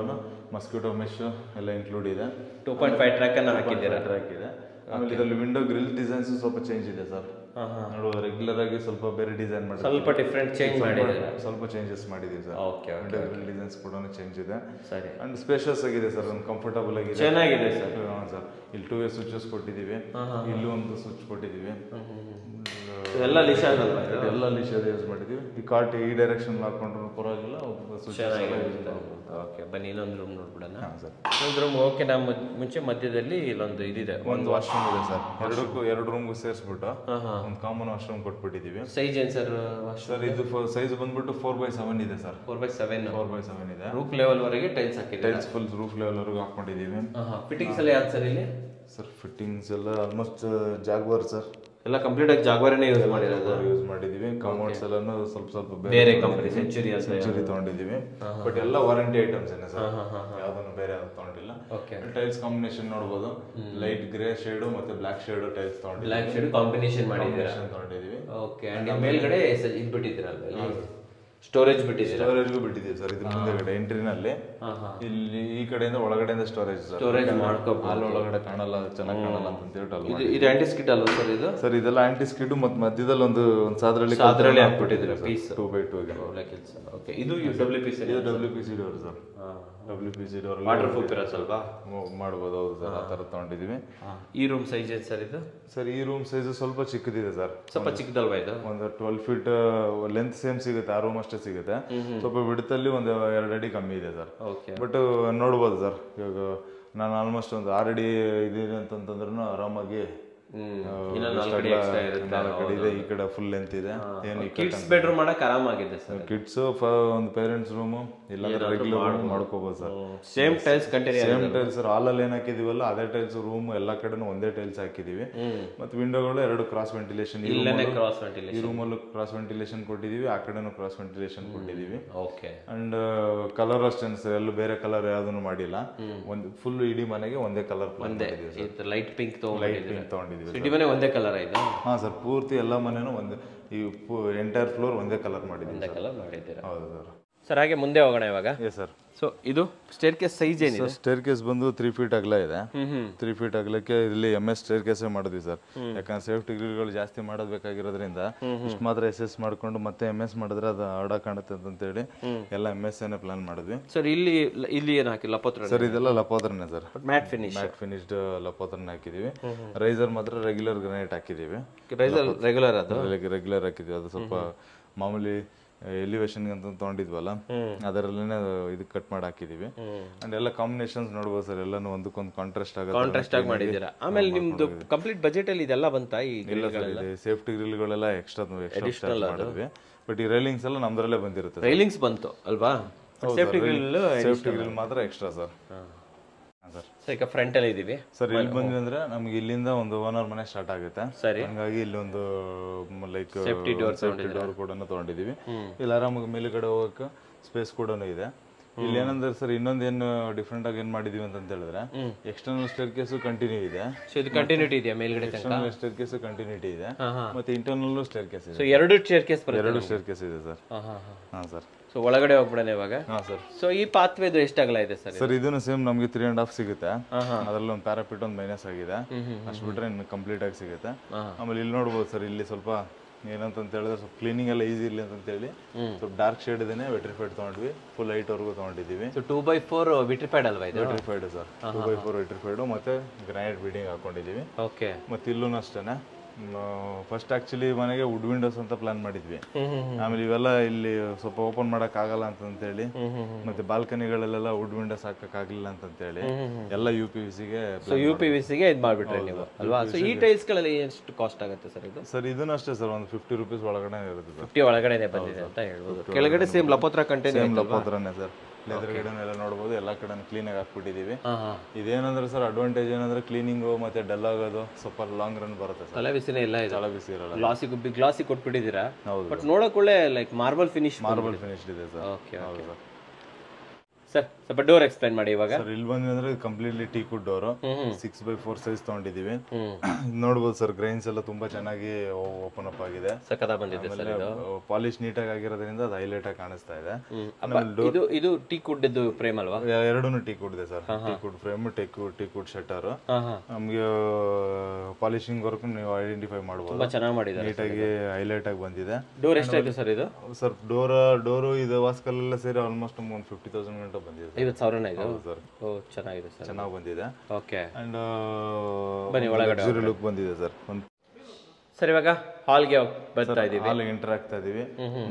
Speaker 2: ಮಸ್ಕಿಟೋ ಮೆಶ್ ಎಲ್ಲ ಇನ್ಕ್ಲೂಡ್ ಇದೆ.
Speaker 1: 2.5 ಟ್ರ್ಯಾಕ್ ಅನ್ನು ಹಾಕಿದ್ದೀರಾ?
Speaker 2: ಟ್ರ್ಯಾಕ್ ಇದೆ. ಆಮೇಲೆ ಇದರಲ್ಲಿ ವಿಂಡೋ ಗ್ರಿಲ್ ಡಿಸೈನ್ಸ್ ಸ್ವಲ್ಪ ಚೇಂಜ್ ಇದೆ ಸರ್. ನೋಡುವ ರೆಗ್ಯುಲರ್ ಆಗಿ ಸ್ವಲ್ಪ ಬೇರೆ ಡಿಸೈನ್ ಮಾಡಿ
Speaker 1: ಸ್ವಲ್ಪ ಡಿಫ್ರೆಂಟ್ ಚೇಂಜ್ ಮಾಡಿದ್ದೀರಾ?
Speaker 2: ಸ್ವಲ್ಪ ಚೇಂಜಸ್ ಮಾಡಿದ್ದೀವಿ sir.
Speaker 1: Okay.
Speaker 2: Window grill designs ಕೂಡ ಚೇಂಜ್ ಇದೆ.
Speaker 1: ಸರಿ.
Speaker 2: ಅಂಡ್ ಸ್ಪೇಷಿಯಸ್ ಆಗಿದೆ ಸರ್. ಒಂದು ಕಂಫರ್ಟಬಲ್ ಆಗಿದೆ.
Speaker 1: ಚೆನ್ನಾಗಿದೆ ಸರ್.
Speaker 2: ಹಾಂ ಸರ್. ಇಲ್ಲಿ 2 ಸ್ವಿಚಸ್ ಕೊಟ್ಟಿದ್ದೀವಿ. ಇಲ್ಲೂ ಒಂದು ಸ್ವಿಚ್ ಕೊಟ್ಟಿದ್ದೀವಿ.
Speaker 1: ಎಲ್ಲ ಲಿಶಾದ್ ಅಲ್ವಾ?
Speaker 2: ಎಲ್ಲ ಲಿಶಾದ್ ಯೂಸ್ ಮಾಡಿದ್ದೀವಿ. ಈ ಕಾರ್ಟ್ ಈ ಡೈರೆಕ್ಷನ್ ಹಾಕೊಂಡ್ರು ಪರವಾಗಿಲ್ಲ.
Speaker 1: ಓಕೆ. ಬನ್ನಿ ಇನ್ನೊಂದು ರೂಮ್ ನೋಡ್ಬಿಡೋಣ.
Speaker 2: ಹಾಂ ಸರ್.
Speaker 1: ಇನ್ನೊಂದು ರೂಮ್. ಓಕೆ. ನಾವು ಮುಂಚೆ ಮಧ್ಯದಲ್ಲಿ ಇಲ್ಲೊಂದು ಇದಿದೆ,
Speaker 2: ಒಂದು ವಾಶ್ರೂಮ್ ಇದೆ ಸರ್. 2 ರೂಮ್ಗೂ ಸೇರಿಸ್ಬಿಟ್ಟು ಒಂದು ಕಾಮನ್ ವಾಶ್ರೂಮ್ ಕೊಟ್ಬಿಟ್ಟಿದ್ದೀವಿ.
Speaker 1: ಸೈಜ್ ಏನು ಸರ್?
Speaker 2: ಸರ್ ಇದು ಸೈಜ್ ಬಂದ್ಬಿಟ್ಟು 4x7 ಇದೆ ಸರ್.
Speaker 1: 4x7
Speaker 2: ಇದೆ.
Speaker 1: ರೂಫ್ ಲೆವೆಲ್ ವರೆಗೆ ಟೈಲ್ಸ್ ಹಾಕಿದ್ದೀವಿ.
Speaker 2: ಟೈಲ್ಸ್ ಫುಲ್ ರೂಫ್ ಲೆವೆಲ್ ವರೆಗೂ ಹಾಕೊಂಡಿದ್ದೀವಿ.
Speaker 1: ಫಿಟ್ಟಿಂಗ್ಸ್ ಎಲ್ಲ ಯಾವ್ದು ಸರ್ ಇಲ್ಲಿ?
Speaker 2: ಸರ್ ಫಿಟ್ಟಿಂಗ್ಸ್ ಎಲ್ಲ ಆಲ್ಮೋಸ್ಟ್ ಜಾಗ್ವಾರ್ ಸರ್.
Speaker 1: ಎಲ್ಲ ಕಂಪ್ಲೀಟ್ ಆಗಿ ಜಾಗ್ವಾರನೇ ಯೂಸ್
Speaker 2: ಮಾಡಿದ್ದೀವಿ. ಕಮೋಡ್ಸ್ ಎಲ್ಲಾನು ಸ್ವಲ್ಪ
Speaker 1: ಬೇರೆ ಕಂಪನಿ ಸೆಂಚುರಿ
Speaker 2: ತಗೊಂಡಿದ್ದೀವಿ. ಬಟ್ ಎಲ್ಲ ವಾರಂಟಿ ಐಟಮ್ಸ್ ಏನೇ ಸರ್. ಯಾವ್ದನ್ನು ಬೇರೆ ಯಾವ್ದು ತಗೊಂಡಿಲ್ಲ. ಟೈಲ್ಸ್ ಕಾಂಬಿನೇಷನ್ ನೋಡಬಹುದು. ಲೈಟ್ ಗ್ರೇ ಶೇಡ್ ಮತ್ತೆ ಬ್ಲಾಕ್ ಶೇಡ್ ಟೈಲ್ಸ್ ತಗೊಂಡಿದ್ದೀವಿ.
Speaker 1: ಬ್ಲಾಕ್ ಶೇಡ್ ಕಾಂಬಿನೇಷನ್
Speaker 2: ತಗೊಂಡಿದ್ದೀವಿ.
Speaker 1: ಓಕೆ. ಅಂಡ್ ಮೇಲ್ಗಡೆ ಇದು ಬಿಟ್ಟಿದ್ದೀರಲ್ವಾ? ಸ್ಟೋರೇಜ್ ಬಿಟ್ಟಿದ್ದೀರಾ?
Speaker 2: ಸ್ಟೋರೇಜ್ಗೂ ಬಿಟ್ಟಿದ್ದೀವಿ ಸರ್. ಇದ್ರ ಮುಂದೆಗಡೆ ಎಂಟ್ರಿನಲ್ಲಿ ಇಲ್ಲಿ ಈ ಕಡೆಯಿಂದ ಒಳಗಡೆಯಿಂದ ಸ್ಟೋರೇಜ್
Speaker 1: ಮಾಡ್ಕೋಬಹುದು.
Speaker 2: ಅಲ್ಲಿ ಒಳಗಡೆ ಕಾಣಲ್ಲ, ಚೆನ್ನಾಗಿ ಕಾಣಲ್ಲ ಅಂತ ಹೇಳ್ಬಿಟ್ಟು
Speaker 1: ಇದು ಆಂಟಿ ಸ್ಕಿಡ್ ಅಲ್ವಾ ಸರ್? ಇದು
Speaker 2: ಸರ್ ಇದೆಲ್ಲ ಆಂಟಿ ಸ್ಕಿಡ್. ಮತ್ತೆ ಮಧ್ಯದಲ್ಲಿ ಒಂದು ಸಾದ್ರಲ್ಲಿ
Speaker 1: ಹಾಕ್ಬಿಟ್ಟಿದ್ದೀರಾ ಪೀಸ್
Speaker 2: 2x2 ಗೆ.
Speaker 1: ಓಕೆ. ಇದು WPC
Speaker 2: door sir. WPC door
Speaker 1: water proof ಇರುತ್ತಲ್ವಾ?
Speaker 2: ಮಾಡ್ಬೋದು. ಹೌದು ಸರ್. ಆ ಥರ ತಗೊಂಡಿದ್ದೀವಿ.
Speaker 1: ಈ ರೂಮ್ ಸೈಜ್ ಏನು ಸರ್ ಇದು?
Speaker 2: ಸರ್ ಈ ರೂಮ್ ಸೈಜ್ ಸ್ವಲ್ಪ ಚಿಕ್ಕದಿದೆ ಸರ್.
Speaker 1: ಸ್ವಲ್ಪ ಚಿಕ್ಕದಲ್ವಾ ಇದು?
Speaker 2: ಒಂದು 12 feet ಲೆಂತ್ ಸೇಮ್ ಸಿಗುತ್ತೆ. ಆ ರೂಮ್ ಅಷ್ಟೇ ಸಿಗುತ್ತೆ. ಸ್ವಲ್ಪ ವಿಡ್ತಲ್ಲಿ ಒಂದು 2 ಅಡಿ ಕಮ್ಮಿ ಇದೆ ಸರ್. ಬಟ್ ನೋಡ್ಬೋದು ಸರ್. ಇವಾಗ ನಾನು ಆಲ್ಮೋಸ್ಟ್ ಒಂದು 6 ಅಡಿ ಇದೆ ಅಂತಂದ್ರೂ ಆರಾಮಾಗಿ ಈ ಕಡೆ ಫುಲ್ ಲೆಂತ್ ಇದೆ.
Speaker 1: ಕಿಡ್ಸ್ ಬೆಡ್ರೂಮ್ ಮಾಡಕ್ ಆರಾಮಾಗಿದೆ ಸರ್.
Speaker 2: ಕಿಡ್ಸ್ ಒಂದು ಪೇರೆಂಟ್ಸ್ ರೂಮು ಇಲ್ಲ ರೆಗ್ಯುಲರ್ ಮಾಡ್ಕೋಬಹುದು sir.
Speaker 1: Same tiles
Speaker 2: same tiles sir. ಹಾಲಲ್ಲಿ ಏನ್ ಹಾಕಿದೀವಲ್ಲ ಅದೇ ಟೈಲ್ಸ್. ರೂಮ್ ಎಲ್ಲಾ ಕಡೆನೂ ಒಂದೇ ಟೈಲ್ಸ್ ಹಾಕಿದೀವಿ. ಮತ್ತೆ ವಿಂಡೋಗಳು 2 ಕ್ರಾಸ್ ವೆಂಟಿಲೇಷನ್. ಈ ರೂಮಲ್ಲೂ ಕ್ರಾಸ್ ವೆಂಟಿಲೇಷನ್ ಕೊಟ್ಟಿದೀವಿ. ಆ ಕಡೆನೂ ಕ್ರಾಸ್ ವೆಂಟಿಲೇಷನ್ ಕೊಟ್ಟಿದೀವಿ. ಅಂಡ್ ಕಲರ್ ಅಷ್ಟೇ ಸರ್. ಎಲ್ಲೂ ಬೇರೆ ಕಲರ್ ಯಾವ್ದನ್ನು ಮಾಡಿಲ್ಲ. ಒಂದು ಫುಲ್ ಇಡೀ ಮನೆಗೆ ಒಂದೇ ಕಲರ್
Speaker 1: ಲೈಟ್ ಪಿಂಕ್ ತಗೊಂಡಿದ್ದೀವಿ.
Speaker 2: ತಗೊಂಡಿದ್ದೀವಿ.
Speaker 1: ಸಿಟಿ ಮನೆ ಒಂದೇ ಕಲರ್ ಆಯ್ತಾ?
Speaker 2: ಹಾ ಸರ್. ಪೂರ್ತಿ ಎಲ್ಲ ಮನೆನೂ ಒಂದೇ ಈ ಎಂಟೈರ್ ಫ್ಲೋರ್ ಒಂದೇ ಕಲರ್ ಮಾಡಿದ್ದೀವಿ.
Speaker 1: ಒಂದೇ ಕಲರ್ ಮಾಡಿದ್ದೀರಾ?
Speaker 2: ಹೌದು ಸರ್.
Speaker 1: ಸರ್ ಹಾಗೆ ಮುಂದೆ ಹೋಗೋಣ ಇವಾಗ.
Speaker 2: Yes sir.
Speaker 1: ಸೊ ಇದು ಸ್ಟೇರ್ ಕೇಸ್ ಸೈಜ್ ಏನಿದೆ?
Speaker 2: ಸ್ಟೇರ್ ಕೇಸ್ ಬಂದು 3 ಫೀಟ್ ಅಗಲ ಇದೆ. 3 ಫೀಟ್ ಅಗಲಕ್ಕೆ ಇಲ್ಲಿ MS ಸ್ಟೇರ್ ಕೇಸೇ ಮಾಡಿದ್ವಿ ಸರ್. ಯಾಕಂದ್ರೆ ಸೇಫ್ಟಿ ಗ್ರಿಲ್ಗಳು ಜಾಸ್ತಿ ಮಾಡೋದು ಬೇಕಾಗಿರೋದ್ರಿಂದ ಇಷ್ಟು ಮಾತ್ರ SS ಮಾಡ್ಕೊಂಡು ಮತ್ತೆ MS ಮಾಡಿದ್ರೆ ಅದು ಆಡ ಕಾಣುತ್ತೆ ಅಂತೇಳಿ ಎಲ್ಲ MS ಏನೇ ಪ್ಲಾನ್ ಮಾಡಿದ್ವಿ
Speaker 1: ಸರ್. ಇಲ್ಲಿ ಏನು ಹಾಕಿ ಲಪೋತ್ರ?
Speaker 2: ಸರ್ ಇದೆಲ್ಲ ಲಪೋತ್ರನೇ ಸರ್.
Speaker 1: ಮ್ಯಾಟ್
Speaker 2: ಫಿನಿಶ್ಡ್ ಲಪೋತ್ರನೇ ಹಾಕಿದೀವಿ. ರೈಸರ್ ಮಾತ್ರ ರೆಗ್ಯುಲರ್ ಗ್ರಾನೈಟ್ ಹಾಕಿದೀವಿ.
Speaker 1: ರೈಸರ್ ರೆಗ್ಯುಲರ್
Speaker 2: ಹಾಕಿದ್ವಿ. ಅದು ಸ್ವಲ್ಪ ಮಾಮೂಲಿ ಎಲಿವೇಶನ್ ಅಂತ ತಗೊಂಡಿದ್ವಲ್ಲ ಅದರಲ್ಲೇ ಇದು ಕಟ್ ಮಾಡಿ ಹಾಕಿದೀವಿ. ಅಂಡ್ ಎಲ್ಲ ಕಾಂಬಿನೇಷನ್ಸ್ ನೋಡ್ಬೋದು ಸರ್. ಎಲ್ಲಾನು ಒಂದಕ್ಕೊಂದು ಕಾಂಟ್ರಾಸ್ಟ್
Speaker 1: ಆಗಿ ಮಾಡಿದ್ದೀರಾ. ಆಮೇಲೆ ನಿಮ್ದು ಕಂಪ್ಲೀಟ್ ಬಜೆಟ್ ಅಲ್ಲಿ ಇದೆಲ್ಲ ಬಂತಾ? ಈ
Speaker 2: ಸೇಫ್ಟಿ ಗ್ರಿಲ್ಗಳೆಲ್ಲ ಎಕ್ಸ್ಟ್ರಾ ಮಾಡಿದ್ವಿ. ಬಟ್ ಈ ರೈಲಿಂಗ್ಸ್ ಎಲ್ಲ ನಮ್ದ್ರಲ್ಲೇ ಬಂದಿರುತ್ತೆ.
Speaker 1: ರೈಲಿಂಗ್ಸ್ ಬಂತು ಅಲ್ವಾ? ಸೇಫ್ಟಿ
Speaker 2: ಗ್ರಿಲ್ ಮಾತ್ರ ಎಕ್ಸ್ಟ್ರಾ ಸರ್.
Speaker 1: ಸರ್ ಈಗ ಫ್ರಂಟ್ ಅಲ್ಲಿ ಇದೀವಿ
Speaker 2: ಸರ್. ಇಲ್ಲಿ ಬಂದ್ವಿ ಅಂದ್ರೆ ನಮ್ಗೆ ಇಲ್ಲಿಂದ ಒಂದು 1 hour ಮನೆ ಸ್ಟಾರ್ಟ್ ಆಗುತ್ತೆ.
Speaker 1: ಸರಿ.
Speaker 2: ಹಂಗಾಗಿ ಇಲ್ಲಿ ಒಂದು ಲೈಕ್
Speaker 1: ಸೇಫ್ಟಿ ಡೋರ್
Speaker 2: ಕೂಡ ತಗೊಂಡಿದೀವಿ. ಇಲ್ಲಿ ಆರಾಮಾಗಿ ಮೇಲುಗಡೆ ಹೋಗಕ್ಕೆ ಸ್ಪೇಸ್ ಕೂಡ ಇದೆ. ಇಲ್ಲಿ ಏನಂದ್ರೆ ಸರ್ ಇನ್ನೊಂದೇನು ಡಿಫ್ರೆಂಟ್ ಆಗಿ ಏನ್ ಮಾಡಿದೀವಿ ಅಂತ ಹೇಳಿದ್ರೆ ಎಕ್ಸ್ಟರ್ನಲ್ ಸ್ಟೇರ್ ಕೇಸ್ ಕಂಟಿನ್ಯೂ ಇದೆ.
Speaker 1: ಇದು ಕಂಟಿನ್ಯೂಟಿ ಇದೆ ಮೇಲ್ಗಡೆ?
Speaker 2: ಎಕ್ಸ್ಟರ್ನಲ್ ಸ್ಟೇರ್ ಕೇಸ್ ಕಂಟಿನ್ಯೂಟಿ ಇದೆ ಮತ್ತೆ ಇಂಟರ್ನಲ್ ಸ್ಟೇರ್ ಕೇಸ್ ಇದೆ.
Speaker 1: ಸೊ ಎರಡು ಸ್ಟೇರ್ ಕೇಸ್
Speaker 2: ಇದೆ ಸರ್. ಹಾ ಸರ್.
Speaker 1: ಸೊ ಒಳಗಡೆ ಹೋಗ್ಬಿಡೋಣ ಇವಾಗ.
Speaker 2: ಹಾ ಸರ್.
Speaker 1: ಸೊ ಈ ಪಾತ್ವೇದು ಎಷ್ಟು ಅಗಲ ಇದೆ ಸರ್?
Speaker 2: ಸರ್ ಇದನ್ನು ಸೇಮ್ ನಮಗೆ 3.5 ಸಿಗುತ್ತೆ. ಅದ್ರಲ್ಲಿ ಒಂದು ಪ್ಯಾರಾಪಿಟ್ ಒಂದು ಮೈನಸ್ ಆಗಿದೆ. ಅಷ್ಟು ಬಿಟ್ರೆ ಇನ್ನು ಕಂಪ್ಲೀಟ್ ಆಗಿ ಸಿಗುತ್ತೆ. ಆಮೇಲೆ ಇಲ್ಲಿ ನೋಡ್ಬೋದು ಸರ್. ಇಲ್ಲಿ ಸ್ವಲ್ಪ ಏನಂತ ಹೇಳಿದ್ರೆ ಸ್ವಲ್ಪ ಕ್ಲೀನಿಂಗ್ ಎಲ್ಲ ಈಸಿ ಇರಲಿ ಅಂತ ಹೇಳಿ ಸ್ವಲ್ಪ ಡಾರ್ಕ್ ಶೇಡ್ ಇದೇನೆ ವಿಟ್ರಿಫೈಡ್ ತಗೊಂಡ್ವಿ. ಫುಲ್ ಲೈಟ್ ವರ್ಗೂ ತಗೊಂಡಿದ್ದೀವಿ.
Speaker 1: 2x4 ವಿಟ್ರಿಫೈಡ್ ಅಲ್ವಾ ಇದು?
Speaker 2: Vitrified sir. 2x4 ವಿಟ್ರಿಫೈಡ್ ಮತ್ತೆ ಗ್ರಾನೈಟ್ ಬೀಡಿಂಗ್ ಹಾಕೊಂಡಿದ್ದೀವಿ.
Speaker 1: ಓಕೆ.
Speaker 2: ಮತ್ತೆ ಇಲ್ಲೂ ಅಷ್ಟೇನೆ. ಫಸ್ಟ್ ಆಕ್ಚುಲಿ ಮನೆಗೆ ವುಡ್ ವಿಂಡೋಸ್ ಅಂತ ಪ್ಲಾನ್ ಮಾಡಿದ್ವಿ. ಆಮೇಲೆ ಇವೆಲ್ಲ ಇಲ್ಲಿ ಸ್ವಲ್ಪ ಓಪನ್ ಮಾಡಕ್ ಆಗಲ್ಲ ಅಂತಂತೇಳಿ ಮತ್ತೆ ಬಾಲ್ಕನಿಗಳಲ್ಲೆಲ್ಲ ವುಡ್ ವಿಂಡೋಸ್ ಹಾಕಕ್ ಆಗ್ಲಿಲ್ಲ ಅಂತಂತೇಳಿ ಎಲ್ಲ UPVC-ಗೆ
Speaker 1: ಇದು ಮಾಡ್ಬಿಟ್ರೆ ನೀವು ಅಲ್ವಾ? ಸೊ ಈ ಟೈಲ್ಸ್ ಗಳಲ್ಲಿ ಎಷ್ಟು ಕಾಸ್ಟ್ ಆಗುತ್ತೆ ಸರ್ ಇದು?
Speaker 2: ಸರ್ ಇದನ್ನ ಅಷ್ಟೇ ಸರ್. ಒಂದು 50 rupees ಒಳಗಡೆ ಇರುತ್ತೆ ಸರ್.
Speaker 1: 50 ಒಳಗಡೆ ಬಂದಿದೆ ಅಂತ ಹೇಳ್ಬೋದು. ಕೆಳಗಡೆ ಸೇಮ್ ಲಪೋತ್ರ ಕಂಟೆಂಟ್
Speaker 2: ಸೇಮ್ ಲಪೋತ್ರನೇ ಸರ್. ಎದುರುಗಡೆನೆಲ್ಲ ನೋಡ್ಬೋದು. ಎಲ್ಲ ಕಡೆ ಕ್ಲೀನ್ ಆಗಿ ಹಾಕ್ಬಿಟ್ಟಿದೀವಿ. ಇದೇನಂದ್ರೆ ಸರ್ ಅಡ್ವಾಂಟೇಜ್ ಏನಂದ್ರೆ ಕ್ಲೀನಿಂಗು ಮತ್ತೆ ಡಲ್ ಆಗೋದು ಸ್ವಲ್ಪ ಲಾಂಗ್ ರನ್ ಬರುತ್ತೆ ಸರ್.
Speaker 1: ತಲೆಬಿಸಿನೇ ಇಲ್ಲ ಇದು.
Speaker 2: ತಲೆಬಿಸಿ ಇರಲ್ಲ.
Speaker 1: ಗ್ಲಾಸಿ ಕೊಟ್ಬಿಟ್ಟಿದ್ದೀರಾ. ಬಟ್ ನೋಡಕ್ ಒಳ್ಳೆ ಲೈಕ್ ಮಾರ್ಬಲ್ ಫಿನಿಶ್
Speaker 2: ಇದೆ ಸರ್.
Speaker 1: Okay okay sir. ಸ್ವಲ್ಪ ಡೋರ್ ಎಕ್ಸ್ಪ್ಲೈನ್ ಮಾಡಿ ಇವಾಗ.
Speaker 2: ಸರ್ ಇಲ್ಲಿ ಬಂದ್ವಿ ಅಂದ್ರೆ completely teakwood door 6x4 size ತಗೊಂಡಿದೀವಿ. ನೋಡ್ಬೋದು ಸರ್. ಗ್ರೈನ್ಸ್ ಎಲ್ಲ ತುಂಬಾ ಚೆನ್ನಾಗಿ ಓಪನ್ ಅಪ್ ಆಗಿದೆ.
Speaker 1: ಸಖತ್ತಾಗಿ ಬಂದಿದೆ ಸರ್. ಇದು
Speaker 2: ಪಾಲಿಶ್ ನೀಟಾಗಿ ಆಗಿರೋದ್ರಿಂದ ಅದು ಹೈಲೈಟ್ ಆಗಿ ಕಾಣಿಸ್ತಾ ಇದೆ.
Speaker 1: ಇದು ಟೀಕ್ವುಡ್ ಇದು ಫ್ರೇಮ್ ಅಲ್ವಾ?
Speaker 2: ಎರಡೂನು ಟೀಕ್ವುಡ್ ಇದೆ sir. Teakwood frame, teakwood shutter. ನಮ್ಗೆ ಪಾಲಿಶಿಂಗ್ ವರ್ಕ್ ನೀವು ಐಡೆಂಟಿಫೈ ಮಾಡಬಹುದು.
Speaker 1: ತುಂಬಾ ಚೆನ್ನಾಗಿ ಮಾಡಿದ್ದಾರೆ.
Speaker 2: ನೀಟಾಗಿ ಹೈಲೈಟ್ ಆಗಿ ಬಂದಿದೆ.
Speaker 1: ಡೋರ್ ಎಷ್ಟಾಯ್ತು ಸರ್ ಇದು?
Speaker 2: ಸರ್ ಡೋರು ಇದು ವಾಸ್ಕಲ್ಲೆಲ್ಲ ಸೇರಿ ಆಲ್ಮೋಸ್ಟ್ ಒಂದು 50,000 ಗಂಟೆ ಬಂದಿದೆ.
Speaker 1: 50,000 ಇದು
Speaker 2: ಸರ್.
Speaker 1: ಓ ಚೆನ್ನಾಗಿದೆ ಸರ್.
Speaker 2: ಚೆನ್ನಾಗಿ ಬಂದಿದೆ.
Speaker 1: ಓಕೆ.
Speaker 2: ಅಂಡ್
Speaker 1: ಬನ್ನಿ ಒಳಗಡೆ.
Speaker 2: ಲಕ್ಸುರಿ ಲುಕ್ ಬಂದಿದೆ ಸರ್.
Speaker 1: ಸರ್ ಇವಾಗ ಹಾಲ್ಗೆ ಬರ್ತಾ ಇದೀವಿ.
Speaker 2: ಹಾಲ್ ಎಂಟರ್ ಆಗ್ತಾ ಇದೀವಿ.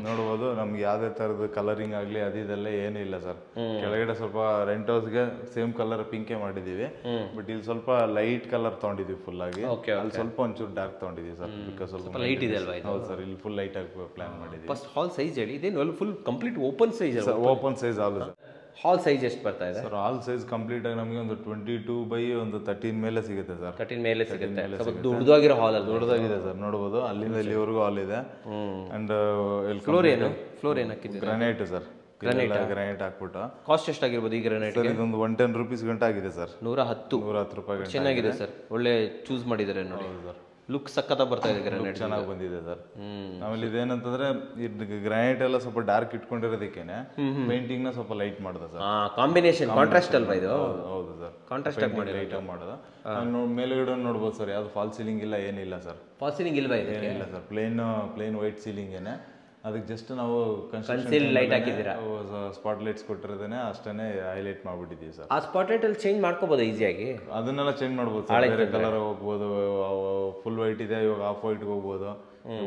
Speaker 2: ನೋಡಬಹುದು ನಮ್ಗೆ ಯಾವ್ದೇ ತರದ ಕಲರಿಂಗ್ ಆಗ್ಲಿ ಅದೆಲ್ಲ ಏನೂ ಇಲ್ಲ ಸರ್. ಕೆಳಗಡೆ ಸ್ವಲ್ಪ ರೆಂಟ್ ಹೌಸ್ಗೆ ಸೇಮ್ ಕಲರ್ ಪಿಂಕೆ ಮಾಡಿದೀವಿ. ಬಟ್ ಇಲ್ಲಿ ಸ್ವಲ್ಪ ಲೈಟ್ ಕಲರ್ ತಗೊಂಡಿದೀವಿ ಫುಲ್ ಆಗಿ. ಅಲ್ಲಿ ಸ್ವಲ್ಪ ಒಂಚೂರು ಡಾರ್ಕ್ ತಗೊಂಡಿದೀವಿ ಸರ್. ಬಿಕಾಸ್ ಸ್ವಲ್ಪ
Speaker 1: ಲೈಟ್ ಇದೆ ಅಲ್ವಾ?
Speaker 2: ಹೌದು ಸರ್. ಇಲ್ಲಿ ಫುಲ್ ಲೈಟ್ ಆಗಿ ಪ್ಲಾನ್ ಮಾಡಿದೀವಿ.
Speaker 1: ಫಸ್ಟ್ ಹಾಲ್ ಸೈಜ್ ಹೇಳಿ. ಇದೇನು full complete open size?
Speaker 2: Open size hall sir.
Speaker 1: Hall size ಎಷ್ಟು ಬರ್ತಾ ಇದೆ
Speaker 2: ಸರ್? ಹಾಲ್ ಸೈಜ್ ಕಂಪ್ಲೀಟ್ ಆಗಿ ನಮಗೆ ಒಂದು 22x13 ಮೇಲೆ ಸಿಗುತ್ತೆ ಸರ್.
Speaker 1: 13 ಮೇಲೆ ಸಿಗುತ್ತೆ. ಸ್ವಲ್ಪ ದೊಡ್ಡದಾಗಿರೋ ಹಾಲ್ ಅಲ್ಲ?
Speaker 2: ದೊಡ್ಡದಾಗಿದೆ ಸರ್. ನೋಡಬಹುದು ಅಲ್ಲಿಂದ ಇಲ್ಲಿವರೆಗೂ ಹಾಲ್ ಇದೆ. ಅಂಡ್
Speaker 1: ಫ್ಲೋರ್ ಏನು ಹಾಕಿದ್ದೀರಾ?
Speaker 2: Granite sir. ಗ್ರಾನೈಟ್ ಹಾಕ್ಬಿಟ್ಟು.
Speaker 1: ಕಾಸ್ಟ್ ಎಷ್ಟಾಗಿರ್ಬೋದು ಈ ಗ್ರಾನೈಟ್?
Speaker 2: ಸರ್ ಇದೊಂದು 110 rupees ಗಂಟೆ ಆಗಿದೆ ಸರ್.
Speaker 1: 110
Speaker 2: ರೂಪಾಯಿ.
Speaker 1: ಚೆನ್ನಾಗಿದೆ ಸರ್. ಒಳ್ಳೆ ಚೂಸ್ ಮಾಡಿದ್ದಾರೆ ನೋಡಿ ಸರ್. ಲುಕ್ ಸಖತ್ತಾಗಿ ಬರ್ತಾ ಇದೆ. ಗ್ರಾನೈಟ್
Speaker 2: ಚೆನ್ನಾಗಿ ಬಂದಿದೆ ಸರ್. ಆಮೇಲೆ ಇದೇನಂತಂದ್ರೆ ಗ್ರಾನೈಟ್ ಎಲ್ಲ ಸ್ವಲ್ಪ ಡಾರ್ಕ್ ಇಟ್ಕೊಂಡಿರೋದಕ್ಕೇನೆ ಪೇಂಟಿಂಗ್ ನ ಸ್ವಲ್ಪ ಲೈಟ್ ಮಾಡಿದೆ ಸರ್.
Speaker 1: ಕಾಂಬಿನೇಷನ್ ಕಾಂಟ್ರಾಸ್ಟ್ ಅಲ್ವಾ ಇದು?
Speaker 2: ಹೌದು ಸರ್.
Speaker 1: ಕಾಂಟ್ರಾಸ್ಟ್ ಆಗಿ ಮಾಡಿ
Speaker 2: ಲೈಟ್ ಆಗಿ ಮಾಡೋದು. ಮೇಲ್ಗಡೆ ನೋಡ್ಬೋದು ಸರ್. ಯಾವ್ದು ಫಾಲ್ ಸೀಲಿಂಗ್ ಇಲ್ಲ, ಏನಿಲ್ಲ ಸರ್.
Speaker 1: ಫಾಲ್ ಸೀಲಿಂಗ್ ಇಲ್ವಾ?
Speaker 2: ಏನಿಲ್ಲ ಸರ್. ಪ್ಲೇನ್ ವೈಟ್ ಸೀಲಿಂಗ್ ಏನೆ. ಅದಕ್ಕೆ ಜಸ್ಟ್ ನಾವು
Speaker 1: ಲೈಟ್ ಹಾಕಿದ್ದೀರಾ.
Speaker 2: ಸ್ಪಾಟ್ ಲೈಟ್ಸ್ ಕೊಟ್ಟಿರೋದೇನೆ ಅಷ್ಟೇ ಹೈಲೈಟ್ ಮಾಡ್ಬಿಟ್ಟಿದ್ದೀವಿ ಸರ್.
Speaker 1: ಆ ಸ್ಪಾಟ್ ಲೈಟ್ ಅಲ್ಲಿ ಚೇಂಜ್ ಮಾಡ್ಕೋಬಹುದು ಈಸಿಯಾಗಿ?
Speaker 2: ಅದನ್ನೆಲ್ಲ ಚೇಂಜ್ ಮಾಡ್ಬೋದು ಸರ್. ಬೇರೆ ಕಲರ್ ಹೋಗ್ಬೋದು. ಫುಲ್ ವೈಟ್ ಇದೆ, ಇವಾಗ ಆಫ್ ವೈಟ್ ಹೋಗ್ಬೋದು,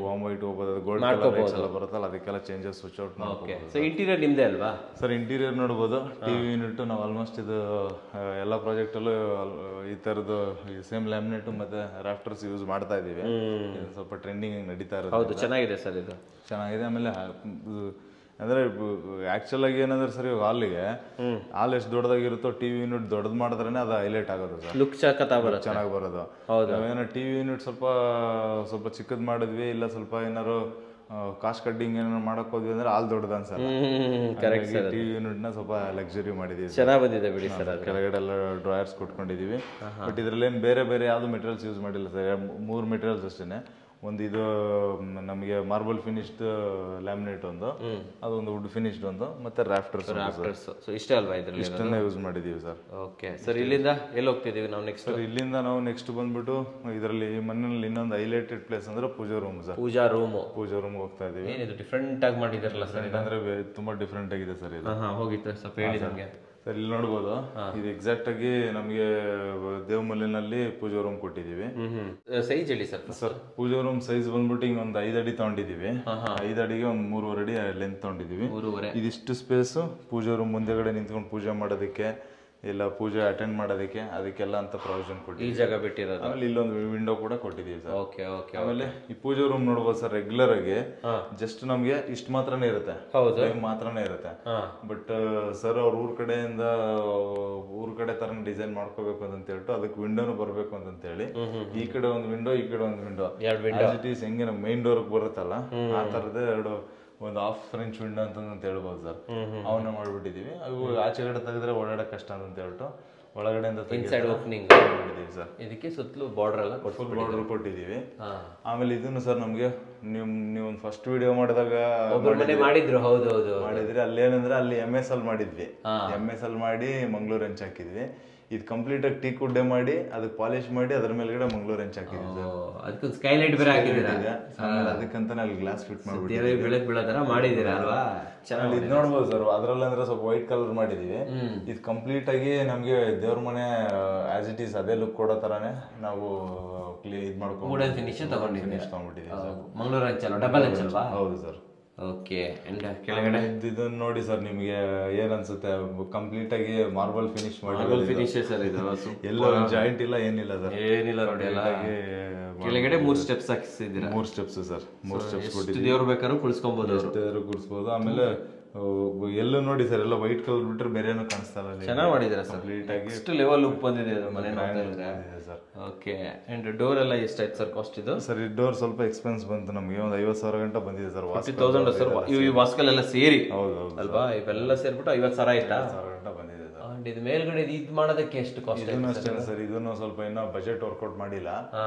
Speaker 2: ವಾಮ್ ವೈಟ್ ಹೋಗ್ಬೋದು. ಗೋಲ್ಡ್ ಕಲರ್ ಎಲ್ಲ ಬರುತ್ತಲ್ಲ ಅದಕ್ಕೆಲ್ಲ ಚೇಂಜಸ್ ಸ್ವಿಚ್ ಔಟ್ ಮಾಡ್ಕೋಬಹುದು.
Speaker 1: ಸೊ ಇಂಟೀರಿಯರ್ ನಿಮ್ದೇ ಅಲ್ವಾ ಸರ್?
Speaker 2: ಇಂಟೀರಿಯರ್ ನೋಡ್ಬೋದು. ಟಿವಿ ಯೂನಿಟ್ ನಾವು ಆಲ್ಮೋಸ್ಟ್ ಇದು ಎಲ್ಲ ಪ್ರಾಜೆಕ್ಟ್ ಅಲ್ಲೂ ಈ ತರದ್ದು ಸೇಮ್ ಲ್ಯಾಮಿನೇಟ್ ಮತ್ತೆ ರಾಫ್ಟರ್ಸ್ ಯೂಸ್ ಮಾಡ್ತಾ ಇದೀವಿ. ಸ್ವಲ್ಪ ಟ್ರೆಂಡಿಂಗ್ ನಡೀತಾ ಇರೋದು.
Speaker 1: ಹೌದು, ಚೆನ್ನಾಗಿದೆ ಸರ್. ಇದು ಚೆನ್ನಾಗಿದೆ.
Speaker 2: ಆಮೇಲೆ ಅಂದ್ರೆ ಆಕ್ಚುಲ್ ಆಗಿ ಏನಂದ್ರೆ ಸರ್, ಇವಾಗ ಹಾಲ್ ಎಷ್ಟು ದೊಡ್ಡದಾಗಿರುತ್ತೋ ಟಿವಿ ಯೂನಿಟ್ ದೊಡ್ಡದು ಮಾಡಿದ್ರೇನೆ ಅದು ಹೈಲೈಟ್ ಆಗೋದು ಸರ್.
Speaker 1: ಲುಕ್
Speaker 2: ಚೆನ್ನಾಗಿ ಬರೋದು. ನಾವೇನೋ ಟಿವಿ ಯೂನಿಟ್ ಸ್ವಲ್ಪ ಚಿಕ್ಕದ್ ಮಾಡಿದ್ವಿ, ಇಲ್ಲ ಸ್ವಲ್ಪ ಏನಾರು ಕಾಸ್ಟ್ ಕಟ್ಟಿಂಗ್ ಏನಾರು ಮಾಡಕ್ ಹೋದ್ವಿ ಅಂದ್ರೆ ಹಾಲ್ ದೊಡ್ಡದ ಅನ್ಸಲ್ಲ. ಟಿವಿ ಯೂನಿಟ್ ನ ಸ್ವಲ್ಪ ಲಕ್ಸುರಿ ಮಾಡಿದೀವಿ.
Speaker 1: ಚೆನ್ನಾಗಿ ಬಂದಿದೆ ಬಿಡಿ ಸರ್.
Speaker 2: ಕೆಳಗಡೆ ಎಲ್ಲ ಡ್ರಾಯರ್ಸ್ ಕೊಟ್ಕೊಂಡಿದೀವಿ. ಬಟ್ ಇದ್ರಲ್ಲಿ ಏನ್ ಬೇರೆ ಯಾವ್ದು ಮೆಟೀರಿಯಲ್ಸ್ ಯೂಸ್ ಮಾಡಿಲ್ಲ ಸರ್. 3 ಮೆಟೀರಿಯಲ್ಸ್ ಅಷ್ಟೇನೆ. ಒಂದು ಇದು ನಮಗೆ ಮಾರ್ಬಲ್ ಫಿನಿಶ್ಡ್ ಲ್ಯಾಮಿನೇಟ್ ಒಂದು, ಅದೊಂದು ವುಡ್ ಫಿನಿಶ್ಡ್ ಒಂದು, ಮತ್ತೆ ರಾಫ್ಟರ್ಸ್.
Speaker 1: ಸೊ ಇಷ್ಟೇ ಅಲ್ವಾ ಇದ್ರಲ್ಲಿ?
Speaker 2: ಇಷ್ಟನ್ನೇ ಯೂಸ್ ಮಾಡಿದೀವಿ ಸರ್.
Speaker 1: ಓಕೆ ಸರ್, ಇಲ್ಲಿಂದ ಎಲ್ಲಿ ಹೋಗ್ತಿದೀವಿ ನಾವು ನೆಕ್ಸ್ಟ್?
Speaker 2: ಸರ್ ಇಲ್ಲಿಂದ ನಾವು ನೆಕ್ಸ್ಟ್ ಬಂದ್ಬಿಟ್ಟು ಇದರಲ್ಲಿ ಈ ಮನೆಯಲ್ಲಿ ಇನ್ನೊಂದು ಹೈಲೈಟೆಡ್ ಪ್ಲೇಸ್ ಅಂದ್ರೆ ಪೂಜಾ ರೂಮ್ ಸರ್.
Speaker 1: ಪೂಜಾ ರೂಮ್
Speaker 2: ಹೋಗ್ತಾ ಇದೀವಿ.
Speaker 1: ಏನಿದು ಡಿಫ್ರೆಂಟ್ ಆಗಿ ಮಾಡಿದಾರಲ್ಲ ಸರ್?
Speaker 2: ಅಂದ್ರೆ ತುಂಬಾ ಡಿಫ್ರೆಂಟ್ ಆಗಿದೆ ಸರ್ ಇದು.
Speaker 1: ಹೋಗಿತ್ತು ಸ್ವಲ್ಪ ಹೇಳಿ ನಮಗೆ.
Speaker 2: ಸರ್ ಇಲ್ಲಿ ನೋಡ್ಬೋದು, ಇದು ಎಕ್ಸಾಕ್ಟ್ ಆಗಿ ನಮಗೆ ದೇವಮಲ್ಲಿನಲ್ಲಿ ಪೂಜಾ ರೂಮ್ ಕೊಟ್ಟಿದೀವಿ.
Speaker 1: ಸೈಜ್ ಹೇಳಿ ಸರ್.
Speaker 2: ಸರ್ ಪೂಜಾ ರೂಮ್ ಸೈಜ್ ಬಂದ್ಬಿಟ್ಟು ಹಿಂಗ್ ಒಂದು 5 ಅಡಿ ತಗೊಂಡಿದೀವಿ. 5 ಅಡಿಗೆ ಒಂದು 3.5 ಅಡಿ ಲೆಂತ್ ತಗೊಂಡಿದೀವಿ. ಇದಿಷ್ಟು ಸ್ಪೇಸ್ ಪೂಜಾ ರೂಮ್ ಮುಂದೆಗಡೆ ನಿಂತ್ಕೊಂಡು ಪೂಜೆ ಮಾಡೋದಕ್ಕೆ, ಇಲ್ಲ ಪೂಜೆ ಅಟೆಂಡ್ ಮಾಡೋದಕ್ಕೆ, ಅದಕ್ಕೆಲ್ಲ ಅಂತ ಪ್ರೊವಿಷನ್ ಕೊಟ್ಟಿದ್ದೀವಿ.
Speaker 1: ಈ ಜಾಗ ಬಿಟ್ಟಿರೋದು.
Speaker 2: ಆಮೇಲೆ ಇಲ್ಲೊಂದು ವಿಂಡೋ ಕೂಡ ಕೊಟ್ಟಿದ್ದೀವಿ ಸರ್.
Speaker 1: Okay okay.
Speaker 2: ಆಮೇಲೆ ಈ ಪೂಜಾ ರೂಮ್ ನೋಡ್ಬೋದು ಸರ್, ರೆಗ್ಯುಲರ್ ಆಗಿ ಜಸ್ಟ್ ನಮ್ಗೆ ಇಷ್ಟು ಮಾತ್ರನೇ ಇರುತ್ತೆ, ಮಾತ್ರನೇ ಇರುತ್ತೆ. ಬಟ್ ಸರ್ ಅವ್ರ ಊರ್ ಕಡೆ ತರ ಡಿಸೈನ್ ಮಾಡ್ಕೋಬೇಕು ಅಂತ ಹೇಳ್ಬಿಟ್ಟು ಅದಕ್ಕೆ ವಿಂಡೋನು ಬರ್ಬೇಕು ಅಂತ ಹೇಳಿ ಈ ಕಡೆ ಒಂದು ವಿಂಡೋ, ಈ ಕಡೆ ಒಂದು ವಿಂಡೋ, ಹೆಂಗೆ ನಮ್ಮ ಮೈನ್ ಡೋರ್ ಬರುತ್ತಲ್ಲ ಆ ತರದೇ ಎರಡು, ಒಂದು ಹಾಫ್ ಫ್ರೆಂಚ್ ವಿಂಡೋ ಅಂತ ಹೇಳ್ಬೋದು ಸರ್. ಅವನ್ನ ಮಾಡ್ಬಿಟ್ಟಿದೀವಿ. ಅವು ಆಚೆಗಡೆ ತೆಗೆದ್ರೆ ಓಡಾಡಕ್ ಕಷ್ಟ ಅಂತ ಹೇಳ್ಬಿಟ್ಟು ಒಳಗಡೆಯಿಂದ
Speaker 1: ಓಪನಿಂಗ್ ಮಾಡಿದೀವಿ ಸರ್. ಇದಕ್ಕೆ ಸುತ್ತಲೂ ಬಾರ್ಡರ್ ಎಲ್ಲ
Speaker 2: ಬಾರ್ಡರ್ ಕೊಟ್ಟಿದೀವಿ. ಆಮೇಲೆ ಇದನ್ನು ಸರ್ ನಮ್ಗೆ ನೀವು ಒಂದು ಫಸ್ಟ್ ವಿಡಿಯೋ ಮಾಡಿದಾಗ
Speaker 1: ಮಾಡಿದ್ರು. ಹೌದು
Speaker 2: ಮಾಡಿದ್ರಿ. ಅಲ್ಲೇನಂದ್ರೆ ಅಲ್ಲಿ MS ಅಲ್ಲಿ ಮಾಡಿದ್ವಿ. MS ಅಲ್ಲಿ ಮಾಡಿ ಮಂಗ್ಳೂರ್ ಹೆಂಚ್ ಹಾಕಿದ್ವಿ. ಇದು ಕಂಪ್ಲೀಟ್ ಆಗಿ ಟೀಕ್ ವುಡ್ ಮಾಡಿ ಅದಕ್ಕೆ ಪಾಲಿಶ್ ಮಾಡಿ ಅದ್ರ ಮೇಲ್ಗಡೆ ಮಂಗ್ಳೂರ್ ಹೆಂಚ್ ಹಾಕಿದ್ವಿ ಸರ್.
Speaker 1: ಅದಕ್ಕೆ ಸ್ಕೈಲೈಟ್ ಬೇರೆ ಹಾಕಿದ್ದೀರಾ.
Speaker 2: ಅದಕ್ಕಂತಾನೆ ಅಲ್ಲಿ ಗ್ಲಾಸ್ ಫಿಟ್ ಮಾಡ್ಬಿಟ್ಟು
Speaker 1: ಬೆಳಕ್ ಬೀಳೋ ತರ ಮಾಡಿದೀರಾ ಅಲ್ವಾ?
Speaker 2: ಚೆನ್ನಾಗಿ ಇದು ನೋಡ್ಬೋದು ಸರ್. ಅದ್ರಲ್ಲಿ ಅಂದ್ರೆ ಸ್ವಲ್ಪ ವೈಟ್ ಕಲರ್ ಮಾಡಿದೀವಿ. ಇದು ಕಂಪ್ಲೀಟ್ ಆಗಿ ನಮ್ಗೆ ದೇವ್ರ ಮನೆ ಆಸ್ ಇಟ್ ಈಸ್ ಅದೇ ಲುಕ್ ಕೊಡೋ ತರಾನೇ ನಾವು ಇದು ಮಾಡ್ಕೊಂಡು
Speaker 1: ಫಿನಿಶ್ ತಗೊಂಡಿದ್ದೀವಿ.
Speaker 2: ಮಂಗ್ಳೂರ್
Speaker 1: ಹಂಚಲ್ವಾ? ಡಬಲ್ ಹಂಚಲ್ವಾ?
Speaker 2: ಹೌದು ಸರ್.
Speaker 1: ಓಕೆ. ಕೆಳಗಡೆ
Speaker 2: ಇದನ್ನ ನೋಡಿ ಸರ್, ನಿಮ್ಗೆ ಏನ್ ಅನ್ಸುತ್ತೆ? ಕಂಪ್ಲೀಟ್ ಆಗಿ ಮಾರ್ಬಲ್ ಫಿನಿಶ್ ಮಾಡಿ
Speaker 1: ಫಿನಿಶ್ ಸರ್ ಇದು.
Speaker 2: ಎಲ್ಲ ಜಾಯಿಂಟ್ ಇಲ್ಲ, ಏನಿಲ್ಲ ಸರ್,
Speaker 1: ಏನಿಲ್ಲ ನೋಡಿ. ಎಲ್ಲ ಕೆಳಗಡೆ 3 ಸ್ಟೆಪ್ಸ್ ಹಾಕಿಸಿದ್ದೀರಾ?
Speaker 2: 3 steps sir. 3 ಸ್ಟೆಪ್ಸ್ ಕೊಟ್ಟಿದ್ದೀವಿ.
Speaker 1: ದೇವ್ರು ಬೇಕಾದ್ರೂ
Speaker 2: ಕುಳಿಸ್ಬೋದು. ಆಮೇಲೆ ಎಲ್ಲೂ ನೋಡಿ ಸರ್, ಎಲ್ಲ ವೈಟ್ ಕಲರ್ ಬಿಟ್ರೆ ಬೇರೆ ಏನೋ ಕಾಣಿಸ್ತಾ ಇಲ್ಲ.
Speaker 1: ಚೆನ್ನಾಗಿ ಮಾಡಿದಾರೆ ಸರ್. ಕಂಪ್ಲೀಟ್ ಆಗಿ ಇಷ್ಟು ಲೆವೆಲ್ ಲುಕ್ ಬಂದಿದೆ ಅದು ಮನೆ ಸರ್. ಓಕೆ. ಅಂಡ್ ಡೋರ್ ಎಲ್ಲ ಎಷ್ಟಾಯ್ತು ಸರ್ ಕಾಸ್ಟ್ ಇದು?
Speaker 2: ಸರ್ ಈ ಡೋರ್ ಸ್ವಲ್ಪ ಎಕ್ಸ್ಪೆನ್ಸ್ ಬಂತು ನಮಗೆ, ಒಂದು 50,000 ಗಂಟೆ ಬಂದಿದೆ ಸರ್.
Speaker 1: 50,000 ಸರ್ ಈ ವಾಸ್ಕಲ್ ಎಲ್ಲ ಸೇರಿ?
Speaker 2: ಹೌದು
Speaker 1: ಅಲ್ವಾ? ಇವೆಲ್ಲ ಸೇರ್ಬಿಟ್ಟು 50,000 ಆಯ್ತಾ?
Speaker 2: 50,000 ಗಂಟೆ ಬಂದಿದೆ ಸರ್.
Speaker 1: ಇದು ಮೇಲ್ಗಡೆ ಇದು ಮಾಡೋದಕ್ಕೆ ಎಷ್ಟು ಕಾಸ್ಟ್?
Speaker 2: ಇದನ್ನು ಅಷ್ಟೇ ಸರ್, ಇದನ್ನು ಸ್ವಲ್ಪ ಇನ್ನೂ ಬಜೆಟ್ ವರ್ಕೌಟ್ ಮಾಡಿಲ್ಲ.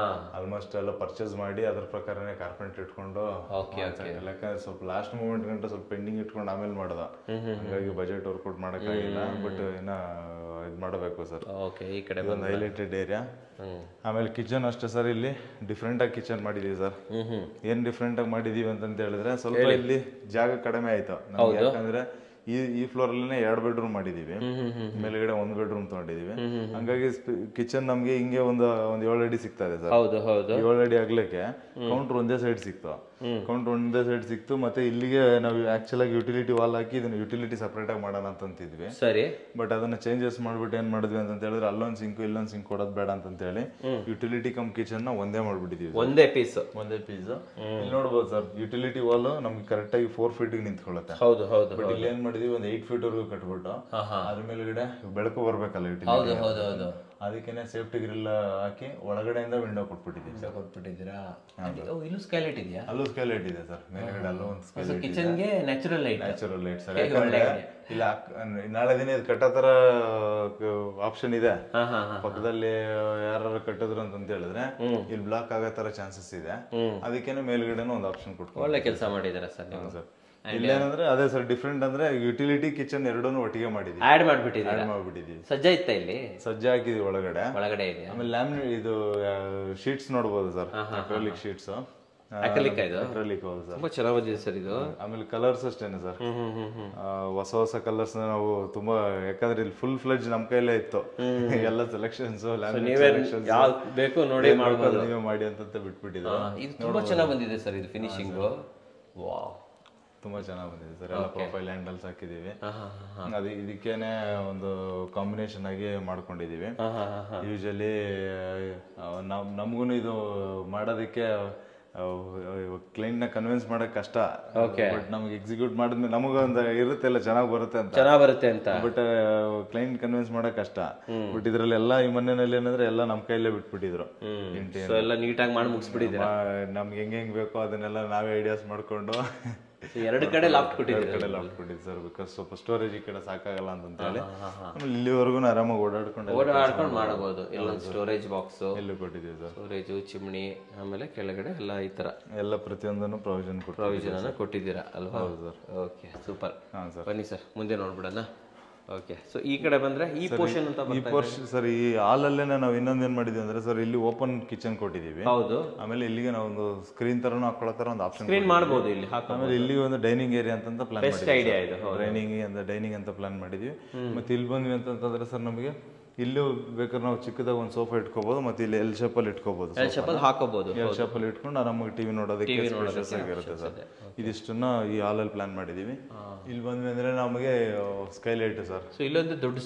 Speaker 2: ಆಲ್ಮೋಸ್ಟ್ ಎಲ್ಲ ಪರ್ಚೇಸ್ ಮಾಡಿ ಅದ್ರ ಪ್ರಕಾರನೇ ಕಾರ್ಪೆಂಟ್ ಇಟ್ಕೊಂಡು, ಯಾಕಂದ್ರೆ ಸ್ವಲ್ಪ ಲಾಸ್ಟ್ ಮೂಮೆಂಟ್ ಗಂಟೆ ಸ್ವಲ್ಪ ಪೆಂಡಿಂಗ್ ಇಟ್ಕೊಂಡು ಆಮೇಲೆ ಮಾಡ್ದ, ಹಂಗಾಗಿ ಬಜೆಟ್ ವರ್ಕೌಟ್ ಮಾಡೋಕ್ಕಾಗಿಲ್ಲ. ಬಟ್ ಇನ್ನ ಇದು ಮಾಡಬೇಕು ಸರ್.
Speaker 1: ಓಕೆ. ಈ ಕಡೆ
Speaker 2: ಒಂದು ಹೈಲೈಟೆಡ್ ಏರಿಯಾ. ಆಮೇಲೆ ಕಿಚನ್ ಅಷ್ಟೇ ಸರ್, ಇಲ್ಲಿ ಡಿಫ್ರೆಂಟ್ ಆಗಿ ಕಿಚನ್ ಮಾಡಿದೀವಿ ಸರ್. ಏನ್ ಡಿಫ್ರೆಂಟ್ ಆಗಿ ಮಾಡಿದೀವಿ ಅಂತ ಹೇಳಿದ್ರೆ, ಸ್ವಲ್ಪ ಇಲ್ಲಿ ಜಾಗ ಕಡಿಮೆ ಆಯ್ತು ನಮ್ಗೆ. ಯಾಕಂದ್ರೆ ಈ ಫ್ಲೋರ್ ಅಲ್ಲೇ 2 ಬೆಡ್ರೂಮ್ ಮಾಡಿದೀವಿ, ಮೇಲ್ಗಡೆ 1 ಬೆಡ್ರೂಮ್ ತಗೊಂಡಿದೀವಿ. ಹಂಗಾಗಿ ಕಿಚನ್ ನಮ್ಗೆ ಹಿಂಗೆ ಒಂದು 7 ಅಡಿ ಸಿಗ್ತಾ ಇದೆ ಸರ್. 7 ಅಡಿ ಆಗ್ಲಿಕ್ಕೆ ಕೌಂಟರ್ ಒಂದೇ ಸೈಡ್ ಸಿಕ್ತು. ಮತ್ತೆ ಇಲ್ಲಿಗೆ ನಾವು ಆಕ್ಚುಲ್ ಆಗಿ ಯುಟಿಲಿಟಿ ವಾಲ್ ಹಾಕಿ ಇದನ್ನ ಯುಟಿಲಿಟಿ ಸಪರೇಟ್ ಆಗಿ ಮಾಡೋಣ ಅಂತಿದ್ವಿ.
Speaker 1: ಸರಿ.
Speaker 2: ಬಟ್ ಅದನ್ನ ಚೇಂಜಸ್ ಮಾಡ್ಬಿಟ್ಟು ಏನ್ ಮಾಡಿದ್ವಿ ಅಂತ ಹೇಳಿದ್ರೆ, ಅಲ್ಲೊಂದ್ ಸಿಂಕ್ ಇಲ್ಲೊಂದ್ ಸಿಂಕ್ ಕೊಡೋದು ಬೇಡ ಅಂತ ಹೇಳಿ ಯುಟಿಲಿಟಿ ಕಮ್ ಕಿಚನ್ ನ ಒಂದೇ ಮಾಡ್ಬಿಟ್ಟಿದೀವಿ. ಒಂದೇ ಪೀಸ್. ಇಲ್ಲಿ ನೋಡ್ಬೋದು ಸರ್, ಯುಟಿಲಿಟಿ ವಾಲ್ ನಮ್ಗೆ ಕರೆಕ್ಟ್ ಆಗಿ 4 ಫೀಟ್ ನಿಂತ್ಕೊಳ್ಳುತ್ತೆ. ಬಟ್ ಇಲ್ಲಿ ಏನ್ ಮಾಡಿದ್ವಿ, ಒಂದು 8 ಫೀಟ್ ವರೆಗೂ ಕಟ್ಬಿಟ್ಟು ಅದ್ರ ಮೇಲ್ಗಡೆ ಬೆಳಕು ಬರ್ಬೇಕಲ್ಲ ಯುಟಿಲಿಟಿ, ಅದಕ್ಕೇನೆ ಸೇಫ್ಟಿ ಗ್ರಿಲ್ ಹಾಕಿ ಒಳಗಡೆಯಿಂದ ವಿಂಡೋ ಕೊಟ್ಬಿಟ್ಟಿದ್ದೀರಾ?
Speaker 1: ಇಲ್ಲೂ ಸ್ಕೈಲೈಟ್ ಇದೆಯಾ?
Speaker 2: ಅಲ್ಲೂ ಸ್ಕೈಲೈಟ್ ಇದೆ ಸರ್. ಮೇಲ್ಗಡೆ ಅಲ್ಲೂ ಒಂದು ಸ್ಕೈಲೈಟ್.
Speaker 1: ಕಿಚನ್ಗೆ ನ್ಯಾಚುರಲ್ ಲೈಟ್
Speaker 2: ಸರ್. ಯಾಕಂದ್ರೆ ಇಲ್ಲ ನಾಳೆ ದಿನ ಇದು ಕಟ್ಟೋ ತರ ಆಪ್ಷನ್ ಇದೆ. ಪಕ್ಕದಲ್ಲಿ ಯಾರು ಕಟ್ಟಿದ್ರು ಅಂತ ಹೇಳಿದ್ರೆ ಇಲ್ಲಿ ಬ್ಲಾಕ್ ಆಗೋ ತರ ಚಾನ್ಸಸ್ ಇದೆ. ಅದಕ್ಕೇನೆ ಮೇಲ್ಗಡೆನೂ ಒಂದು ಆಪ್ಷನ್ ಕೊಟ್ಟು
Speaker 1: ಒಳ್ಳೆ ಕೆಲಸ ಮಾಡಿದಾರೆ ಸರ್.
Speaker 2: ಸರ್ ಇಲ್ಲೇನಂದ್ರೆ ಅದೇ ಸರ್, ಡಿಫ್ರೆಂಟ್ ಅಂದ್ರೆ ಯುಟಿಲಿಟಿ ಕಿಚನ್ ಎರಡನ್ನೂ ಒಟ್ಟಿಗೆ ಮಾಡಿದೀವಿ.
Speaker 1: ಆಡ್ ಮಾಡ್ಬಿಟ್ಟಿದ್ದೀವಿ. ಸಜ್ಜಾ ಇತ್ತ ಇಲ್ಲಿ? ಸಜ್ಜಾ
Speaker 2: ಹಾಕಿದೀವಿ ಒಳಗಡೆ
Speaker 1: ಇದೆ.
Speaker 2: ಆಮೇಲೆ ಲ್ಯಾಮಿನೇಟ್ ಇದು ಶೀಟ್ಸ್ ನೋಡಬಹುದು ಸರ್, ಅಕ್ರಿಲಿಕ್ ಶೀಟ್ಸ್.
Speaker 1: ಅಕ್ರಿಲಿಕ್
Speaker 2: ಹೌದು ಸರ್.
Speaker 1: ತುಂಬಾ ಚೆನ್ನಾಗಿ ಬಂದಿದೆ ಸರ್ ಇದು.
Speaker 2: ಆಮೇಲೆ ಕಲರ್ಸ್ ಅಷ್ಟೇನೆ ಸರ್, ಹೊಸ ಕಲರ್ಸ್ ನಾವು ತುಂಬಾ, ಯಾಕಂದ್ರೆ ಇಲ್ಲಿ ಫುಲ್ ಫ್ಲೆಡ್ಜ್ ನಮ್ ಕೈಲೇ ಇತ್ತು ಎಲ್ಲ ಸೆಲೆಕ್ಷನ್ಸ್.
Speaker 1: ಬೇಕು ನೋಡಿ
Speaker 2: ನೀವೇ ಮಾಡಿ ಅಂತ ಬಿಟ್ಬಿಟ್ಟಿದ್ರು.
Speaker 1: ಇದು ತುಂಬಾ ಚೆನ್ನಾಗಿ ಬಂದಿದೆ ಸರ್ ಇದು ಫಿನಿಶಿಂಗ್. ವಾವ್,
Speaker 2: ತುಂಬಾ ಚೆನ್ನಾಗಿ ಬಂದಿದೆ ಸರ್. ಎಲ್ಲ ಪ್ರೊಫೈಲ್ ಹ್ಯಾಂಡಲ್ಸ್ ಹಾಕಿದೀವಿ. ಅದು ಇದಕ್ಕೇನೆ ಒಂದು ಕಾಂಬಿನೇಷನ್ ಆಗಿ ಮಾಡ್ಕೊಂಡಿದೀವಿ. ಯೂಶಲಿ ನಮ್ಗೂ ಇದು ಮಾಡೋದಕ್ಕೆ ಕ್ಲೈಂಟ್ ನ ಕನ್ವಿನ್ಸ್ ಮಾಡಕ್ ಕಷ್ಟ. ಬಟ್ ನಮ್ಗೆ ಎಕ್ಸಿಕ್ಯೂಟ್ ಮಾಡಿದ್ಮೇಲೆ ನಮಗೊಂದು ಇರುತ್ತೆ, ಎಲ್ಲ ಚೆನ್ನಾಗಿ ಬರುತ್ತೆ ಅಂತ. ಬಟ್ ಕ್ಲೈಂಟ್ ಕನ್ವಿನ್ಸ್ ಮಾಡಕ್ ಕಷ್ಟ. ಬಟ್ ಇದ್ರಲ್ಲಿ ಎಲ್ಲ ಈ ಮನೆಯಲ್ಲಿ ಏನಂದ್ರೆ ಎಲ್ಲ ನಮ್ ಕೈಲೇ ಬಿಟ್ಬಿಟ್ಟಿದ್ರು.
Speaker 1: ಎಲ್ಲ ನೀಟಾಗಿ ಮಾಡಿ ಮುಗಿಸ್ಬಿಟ್ಟಿದ್ರು.
Speaker 2: ನಮ್ಗೆ ಹೆಂಗ್ ಬೇಕೋ ಅದನ್ನೆಲ್ಲ ನಾವೇ ಐಡಿಯಾಸ್ ಮಾಡ್ಕೊಂಡು
Speaker 1: ಎರಡು ಕಡೆ ಲಾಫ್ಟ್ ಕೊಟ್ಟಿದ್ದೀರಿ.
Speaker 2: ಕಡೆ ಲಾಫ್ಟ್ ಕೊಟ್ಟಿದ್ದು ಸರ್, ಬಿಕಾಸ್ ಸ್ವಲ್ಪ ಸ್ಟೋರೇಜ್ ಈ ಕಡೆ ಸಾಕಾಗಲ್ಲ ಅಂತ ಹೇಳಿ ಆಮೇಲೆ ಇಲ್ಲಿವರೆಗೂ ಆರಾಮಾಗಿ
Speaker 1: ಓಡಾಡ್ಕೊಂಡು ಮಾಡಬಹುದು. ಇಲ್ಲೊಂದು ಸ್ಟೋರೇಜ್ ಬಾಕ್ಸ್
Speaker 2: ಎಲ್ಲೂ ಕೊಟ್ಟಿದ್ದೀವಿ ಸರ್,
Speaker 1: ಸ್ಟೋರೇಜು, ಚಿಮ್ನಿ, ಆಮೇಲೆ ಕೆಳಗಡೆ ಎಲ್ಲ ಈ ತರ
Speaker 2: ಎಲ್ಲ ಪ್ರತಿಯೊಂದನ್ನು ಪ್ರಾವಿಷನ್
Speaker 1: ಕೊಟ್ಟಿದ್ದೀರಾ ಅಲ್ವಾ?
Speaker 2: ಹೌದು ಸರ್.
Speaker 1: Okay, super.
Speaker 2: ಹಾಂ ಸರ್,
Speaker 1: ಬನ್ನಿ ಸರ್ ಮುಂದೆ ನೋಡ್ಬಿಡೋಣ. ಓಕೆ, ಸೊ ಈ ಕಡೆ ಬಂದ್ರೆ ಈ ಪೋರ್ಷನ್ ಅಂತ
Speaker 2: ಈ ಪೋರ್ಷನ್ ಸರ್, ಈ ಹಾಲಲ್ಲೇ ನಾವು ಇನ್ನೊಂದೇನು ಮಾಡಿದ್ವಿ ಅಂದ್ರೆ ಸರ್, ಇಲ್ಲಿ ಓಪನ್ ಕಿಚನ್ ಕೊಟ್ಟಿದ್ದೀವಿ.
Speaker 1: ಹೌದು.
Speaker 2: ಆಮೇಲೆ ಇಲ್ಲಿಗೆ ನಾವು ಒಂದು ಸ್ಕ್ರೀನ್ ತರನು ಹಾಕೊಳ್ಳೋ ತರ ಒಂದು ಆಪ್ಷನ್
Speaker 1: ಸ್ಕ್ರೀನ್ ಮಾಡಬಹುದು ಇಲ್ಲಿ.
Speaker 2: ಆಮೇಲೆ ಇಲ್ಲಿ ಒಂದು ಡೈನಿಂಗ್ ಏರಿಯಾ ಅಂತ ಪ್ಲಾನ್
Speaker 1: ಮಾಡಿದ್ವಿ. ಐಡಿಯಾ ಇದು.
Speaker 2: ಡೈನಿಂಗ್ ಅಂತ ಪ್ಲಾನ್ ಮಾಡಿದ್ವಿ. ಮತ್ತೆ ಇಲ್ಲಿ ಬಂದ್ವಿ ಅಂತಂದ್ರೆ ಸರ್, ನಮಗೆ ಇಲ್ಲೂ ಬೇಕಾದ್ರೆ ನಾವು ಚಿಕ್ಕದಾಗ ಒಂದು ಸೋಫಾ ಇಟ್ಕೋಬಹುದು, ಮತ್ತೆ ಇಲ್ಲಿ ಎಲ್ ಶೇಪಲ್ಲಿ ಇಟ್ಕೋಬಹುದು,
Speaker 1: ಹಾಕೋಬಹುದು.
Speaker 2: ಎಲ್ ಶೇಪಲ್ಲಿ ಇಟ್ಕೊಂಡು ಆರಾಮಾಗಿ ಟಿವಿ ನೋಡೋದಕ್ಕೆ ಸ್ಪೇಷಿಯಸ್ ಆಗಿರುತ್ತೆ ಸರ್. ಇದಿಷ್ಟನ್ನ ಈ ಹಾಲಲ್ಲಿ ಪ್ಲಾನ್ ಮಾಡಿದೀವಿ. ಇಲ್ಲಿ ಬಂದ್ವಿ ಅಂದ್ರೆ ನಮಗೆ ಸ್ಕೈಲೈಟ್ ಸರ್.
Speaker 1: ಸೊ ಇಲ್ಲೊಂದು ದೊಡ್ಡ